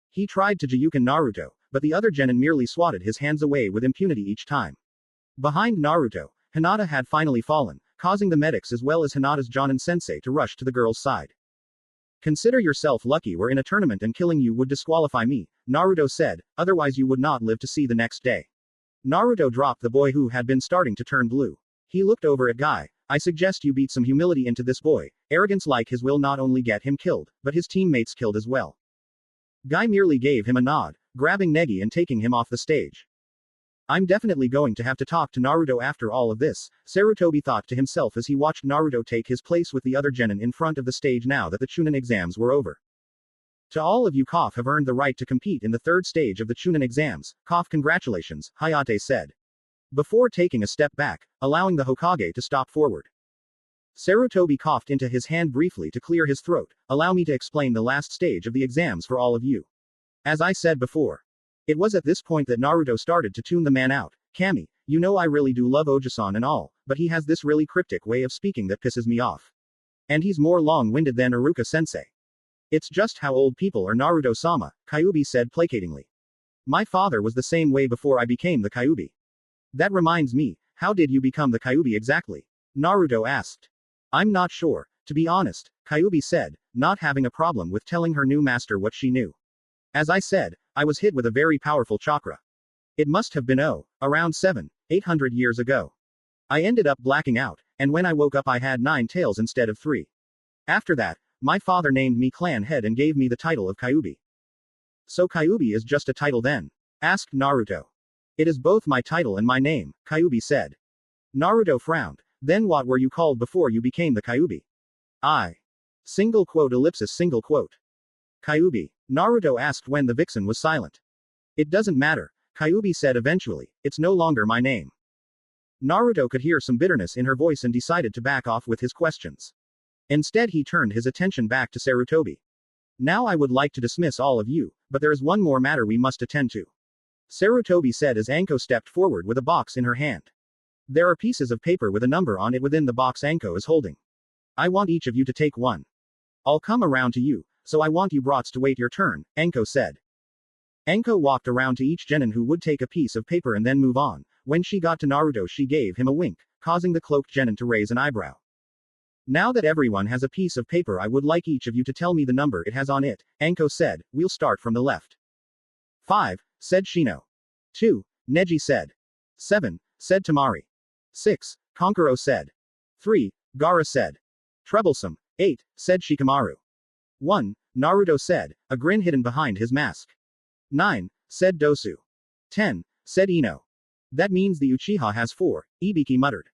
He tried to Jiyuken Naruto, but the other genin merely swatted his hands away with impunity each time. Behind Naruto, Hinata had finally fallen, causing the medics as well as Hinata's Jonin sensei to rush to the girl's side. Consider yourself lucky we're in a tournament and killing you would disqualify me, Naruto said, otherwise you would not live to see the next day. Naruto dropped the boy who had been starting to turn blue. He looked over at Guy. I suggest you beat some humility into this boy. Arrogance like his will not only get him killed, but his teammates killed as well. Guy merely gave him a nod, grabbing Neji and taking him off the stage. I'm definitely going to have to talk to Naruto after all of this, Sarutobi thought to himself as he watched Naruto take his place with the other genin in front of the stage now that the Chunin exams were over. To all of you have earned the right to compete in the 3rd stage of the Chunin exams, congratulations, Hayate said. Before taking a step back, allowing the Hokage to stop forward. Sarutobi coughed into his hand briefly to clear his throat. Allow me to explain the last stage of the exams for all of you. As I said before. It was at this point that Naruto started to tune the man out. Kami, you know I really do love Oji-san and all, but he has this really cryptic way of speaking that pisses me off. And he's more long-winded than Iruka-sensei. It's just how old people are, Naruto-sama, Kyuubi said placatingly. My father was the same way before I became the Kyuubi. That reminds me, how did you become the Kyuubi exactly? Naruto asked. I'm not sure, to be honest, Kyuubi said, not having a problem with telling her new master what she knew. As I said, I was hit with a very powerful chakra. It must have been around 800 years ago. I ended up blacking out, and when I woke up I had 9 tails instead of 3. After that, my father named me clan head and gave me the title of Kyuubi. So Kyuubi is just a title then? Asked Naruto. It is both my title and my name, Kyuubi said. Naruto frowned. Then what were you called before you became the Kyuubi? I. Single quote ellipsis single quote. Kyuubi. Naruto asked when the vixen was silent. It doesn't matter, Kyuubi said eventually, it's no longer my name. Naruto could hear some bitterness in her voice and decided to back off with his questions. Instead he turned his attention back to Sarutobi. Now I would like to dismiss all of you, but there is one more matter we must attend to. Sarutobi said as Anko stepped forward with a box in her hand. There are pieces of paper with a number on it within the box Anko is holding. I want each of you to take one. I'll come around to you, so I want you brats to wait your turn, Anko said. Anko walked around to each genin who would take a piece of paper and then move on. When she got to Naruto she gave him a wink, causing the cloaked genin to raise an eyebrow. Now that everyone has a piece of paper I would like each of you to tell me the number it has on it, Anko said, we'll start from the left. 5, said Shino. 2, Neji said. 7, said Tamari. 6, Konkuro said. 3, Gaara said. Troublesome. 8, said Shikamaru. 1, Naruto said, a grin hidden behind his mask. 9, said Dosu. 10, said Ino. That means the Uchiha has 4, Ibiki muttered.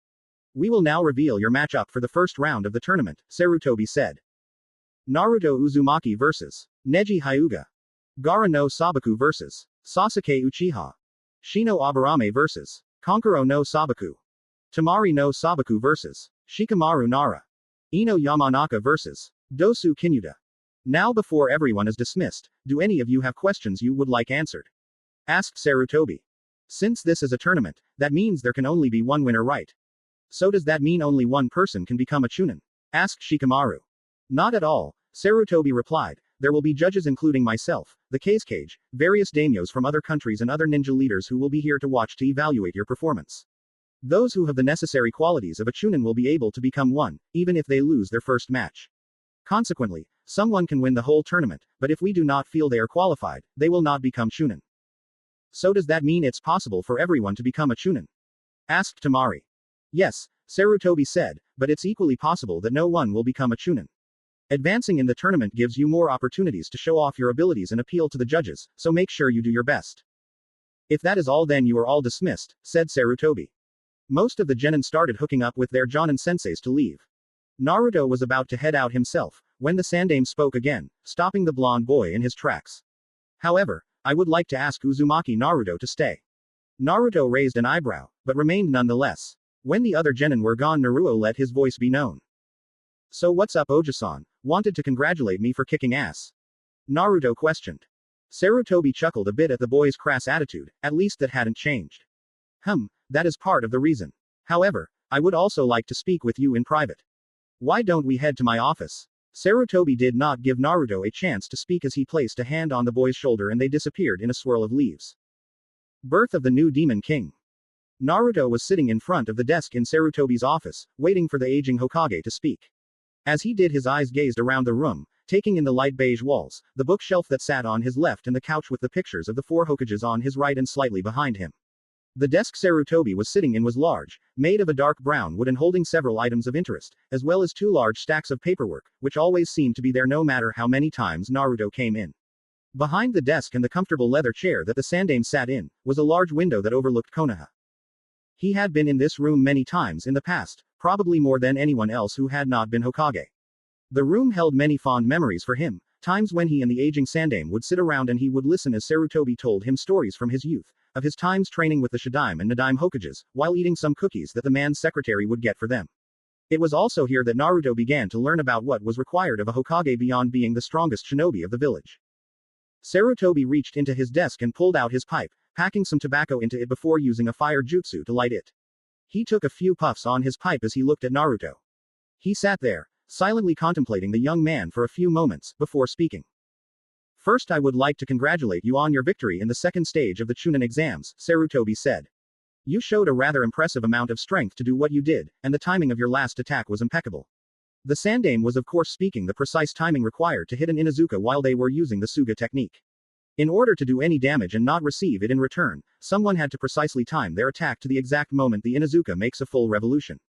We will now reveal your matchup for the first round of the tournament, Sarutobi said. Naruto Uzumaki vs. Neji Hyuga. Gaara no Sabaku vs. Sasuke Uchiha. Shino Aburame vs. Konkuro no Sabaku. Tamari no Sabaku vs. Shikamaru Nara. Ino Yamanaka vs. Dosu Kinuda. Now before everyone is dismissed, do any of you have questions you would like answered? Asked Sarutobi. Since this is a tournament, that means there can only be one winner, right? So does that mean only one person can become a Chunin? Asked Shikamaru. Not at all, Sarutobi replied. There will be judges including myself, the Cage, various daimyos from other countries and other ninja leaders who will be here to watch to evaluate your performance. Those who have the necessary qualities of a Chunin will be able to become one, even if they lose their first match. Consequently, someone can win the whole tournament, but if we do not feel they are qualified, they will not become Chunin. So does that mean it's possible for everyone to become a Chunin? Asked Tamari. Yes, Sarutobi said, but it's equally possible that no one will become a Chunin. Advancing in the tournament gives you more opportunities to show off your abilities and appeal to the judges, so make sure you do your best. If that is all then you are all dismissed, said Sarutobi. Most of the genin started hooking up with their Jonin senseis to leave. Naruto was about to head out himself, when the Sandaime spoke again, stopping the blonde boy in his tracks. However, I would like to ask Uzumaki Naruto to stay. Naruto raised an eyebrow, but remained nonetheless. When the other genin were gone Naruto let his voice be known. So what's up Oji-san, wanted to congratulate me for kicking ass? Naruto questioned. Sarutobi chuckled a bit at the boy's crass attitude, at least that hadn't changed. That is part of the reason. However, I would also like to speak with you in private. Why don't we head to my office? Sarutobi did not give Naruto a chance to speak as he placed a hand on the boy's shoulder and they disappeared in a swirl of leaves. Birth of the new Demon King. Naruto was sitting in front of the desk in Sarutobi's office, waiting for the aging Hokage to speak. As he did his eyes gazed around the room, taking in the light beige walls, the bookshelf that sat on his left and the couch with the pictures of the 4 Hokages on his right and slightly behind him. The desk Sarutobi was sitting in was large, made of a dark brown wood and holding several items of interest, as well as 2 large stacks of paperwork, which always seemed to be there no matter how many times Naruto came in. Behind the desk and the comfortable leather chair that the Sandaime sat in, was a large window that overlooked Konoha. He had been in this room many times in the past, probably more than anyone else who had not been Hokage. The room held many fond memories for him, times when he and the aging Sandaime would sit around and he would listen as Sarutobi told him stories from his youth, of his times training with the Shadaime and Nadaime Hokages, while eating some cookies that the man's secretary would get for them. It was also here that Naruto began to learn about what was required of a Hokage beyond being the strongest shinobi of the village. Sarutobi reached into his desk and pulled out his pipe, packing some tobacco into it before using a fire jutsu to light it. He took a few puffs on his pipe as he looked at Naruto. He sat there, silently contemplating the young man for a few moments, before speaking. First I would like to congratulate you on your victory in the second stage of the Chunin exams, Sarutobi said. You showed a rather impressive amount of strength to do what you did, and the timing of your last attack was impeccable. The Sandaime was of course speaking the precise timing required to hit an Inuzuka while they were using the Suga technique. In order to do any damage and not receive it in return, someone had to precisely time their attack to the exact moment the Inuzuka makes a full revolution.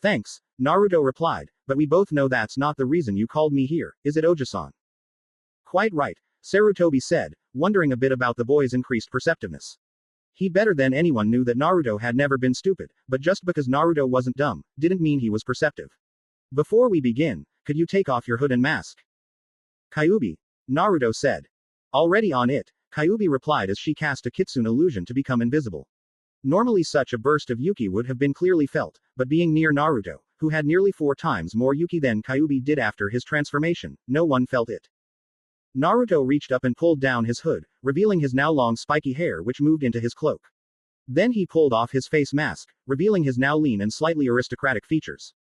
Thanks, Naruto replied, but we both know that's not the reason you called me here, is it Oji-san? Quite right, Sarutobi said, wondering a bit about the boy's increased perceptiveness. He better than anyone knew that Naruto had never been stupid, but just because Naruto wasn't dumb, didn't mean he was perceptive. Before we begin, could you take off your hood and mask? Kyuubi, Naruto said. Already on it, Kyuubi replied as she cast a kitsune illusion to become invisible. Normally such a burst of Yuki would have been clearly felt, but being near Naruto, who had nearly 4 times more Yuki than Kyuubi did after his transformation, no one felt it. Naruto reached up and pulled down his hood, revealing his now long spiky hair which moved into his cloak. Then he pulled off his face mask, revealing his now lean and slightly aristocratic features.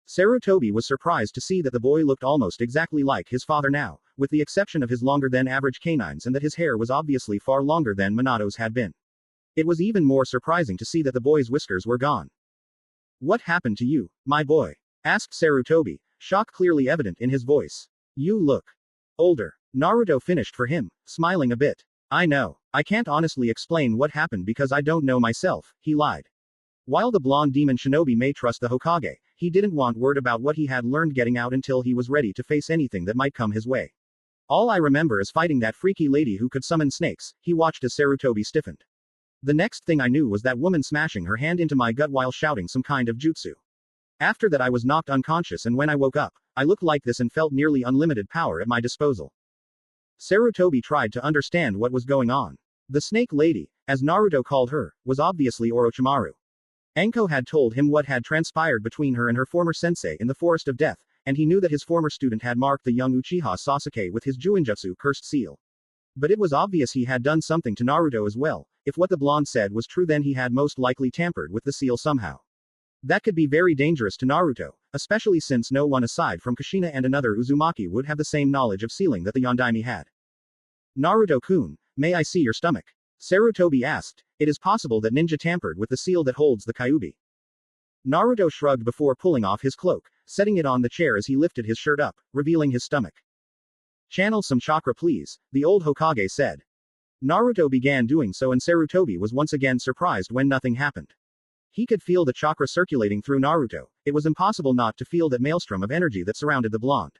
Sarutobi was surprised to see that the boy looked almost exactly like his father now, with the exception of his longer than average canines and that his hair was obviously far longer than Minato's had been. It was even more surprising to see that the boy's whiskers were gone. What happened to you, my boy? Asked Sarutobi, shock clearly evident in his voice. You look older. Naruto finished for him, smiling a bit. I know. I can't honestly explain what happened because I don't know myself, he lied. While the blonde demon shinobi may trust the Hokage, he didn't want word about what he had learned getting out until he was ready to face anything that might come his way. All I remember is fighting that freaky lady who could summon snakes. He watched as Sarutobi stiffened. The next thing I knew was that woman smashing her hand into my gut while shouting some kind of jutsu. After that I was knocked unconscious and when I woke up, I looked like this and felt nearly unlimited power at my disposal. Sarutobi tried to understand what was going on. The snake lady, as Naruto called her, was obviously Orochimaru. Anko had told him what had transpired between her and her former sensei in the Forest of Death, and he knew that his former student had marked the young Uchiha Sasuke with his Juinjutsu cursed seal. But it was obvious he had done something to Naruto as well. If what the blonde said was true, then he had most likely tampered with the seal somehow. That could be very dangerous to Naruto, especially since no one aside from Kushina and another Uzumaki would have the same knowledge of sealing that the Yondaime had. Naruto-kun, may I see your stomach? Sarutobi asked. It is possible that ninja tampered with the seal that holds the Kyuubi. Naruto shrugged before pulling off his cloak, setting it on the chair as he lifted his shirt up, revealing his stomach. Channel some chakra please, the old Hokage said. Naruto began doing so and Sarutobi was once again surprised when nothing happened. He could feel the chakra circulating through Naruto. It was impossible not to feel that maelstrom of energy that surrounded the blonde.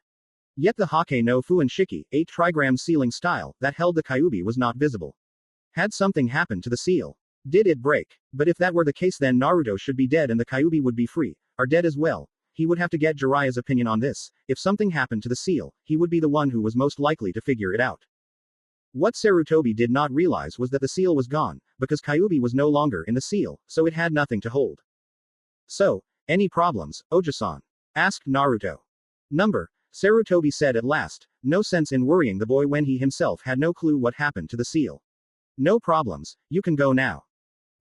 Yet the Hake no Fuin Shiki, 8 trigram sealing style, that held the Kyuubi was not visible. Had something happened to the seal? Did it break? But if that were the case then Naruto should be dead and the Kyuubi would be free, or dead as well. He would have to get Jiraiya's opinion on this. If something happened to the seal, he would be the one who was most likely to figure it out. What Sarutobi did not realize was that the seal was gone, because Kyuubi was no longer in the seal, so it had nothing to hold. So, any problems, Oja-san? Asked Naruto. Number, Sarutobi said at last, no sense in worrying the boy when he himself had no clue what happened to the seal. No problems, you can go now.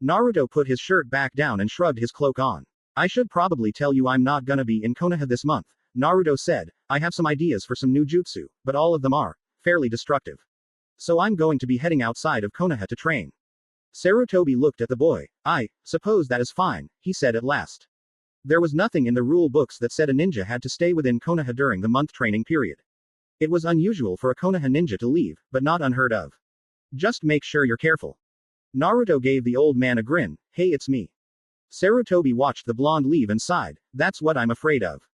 Naruto put his shirt back down and shrugged his cloak on. I should probably tell you I'm not gonna be in Konoha this month, Naruto said. I have some ideas for some new jutsu, but all of them are fairly destructive. So I'm going to be heading outside of Konoha to train. Sarutobi looked at the boy. I suppose that is fine, he said at last. There was nothing in the rule books that said a ninja had to stay within Konoha during the month training period. It was unusual for a Konoha ninja to leave, but not unheard of. Just make sure you're careful. Naruto gave the old man a grin. Hey, it's me. Sarutobi watched the blonde leave and sighed. That's what I'm afraid of.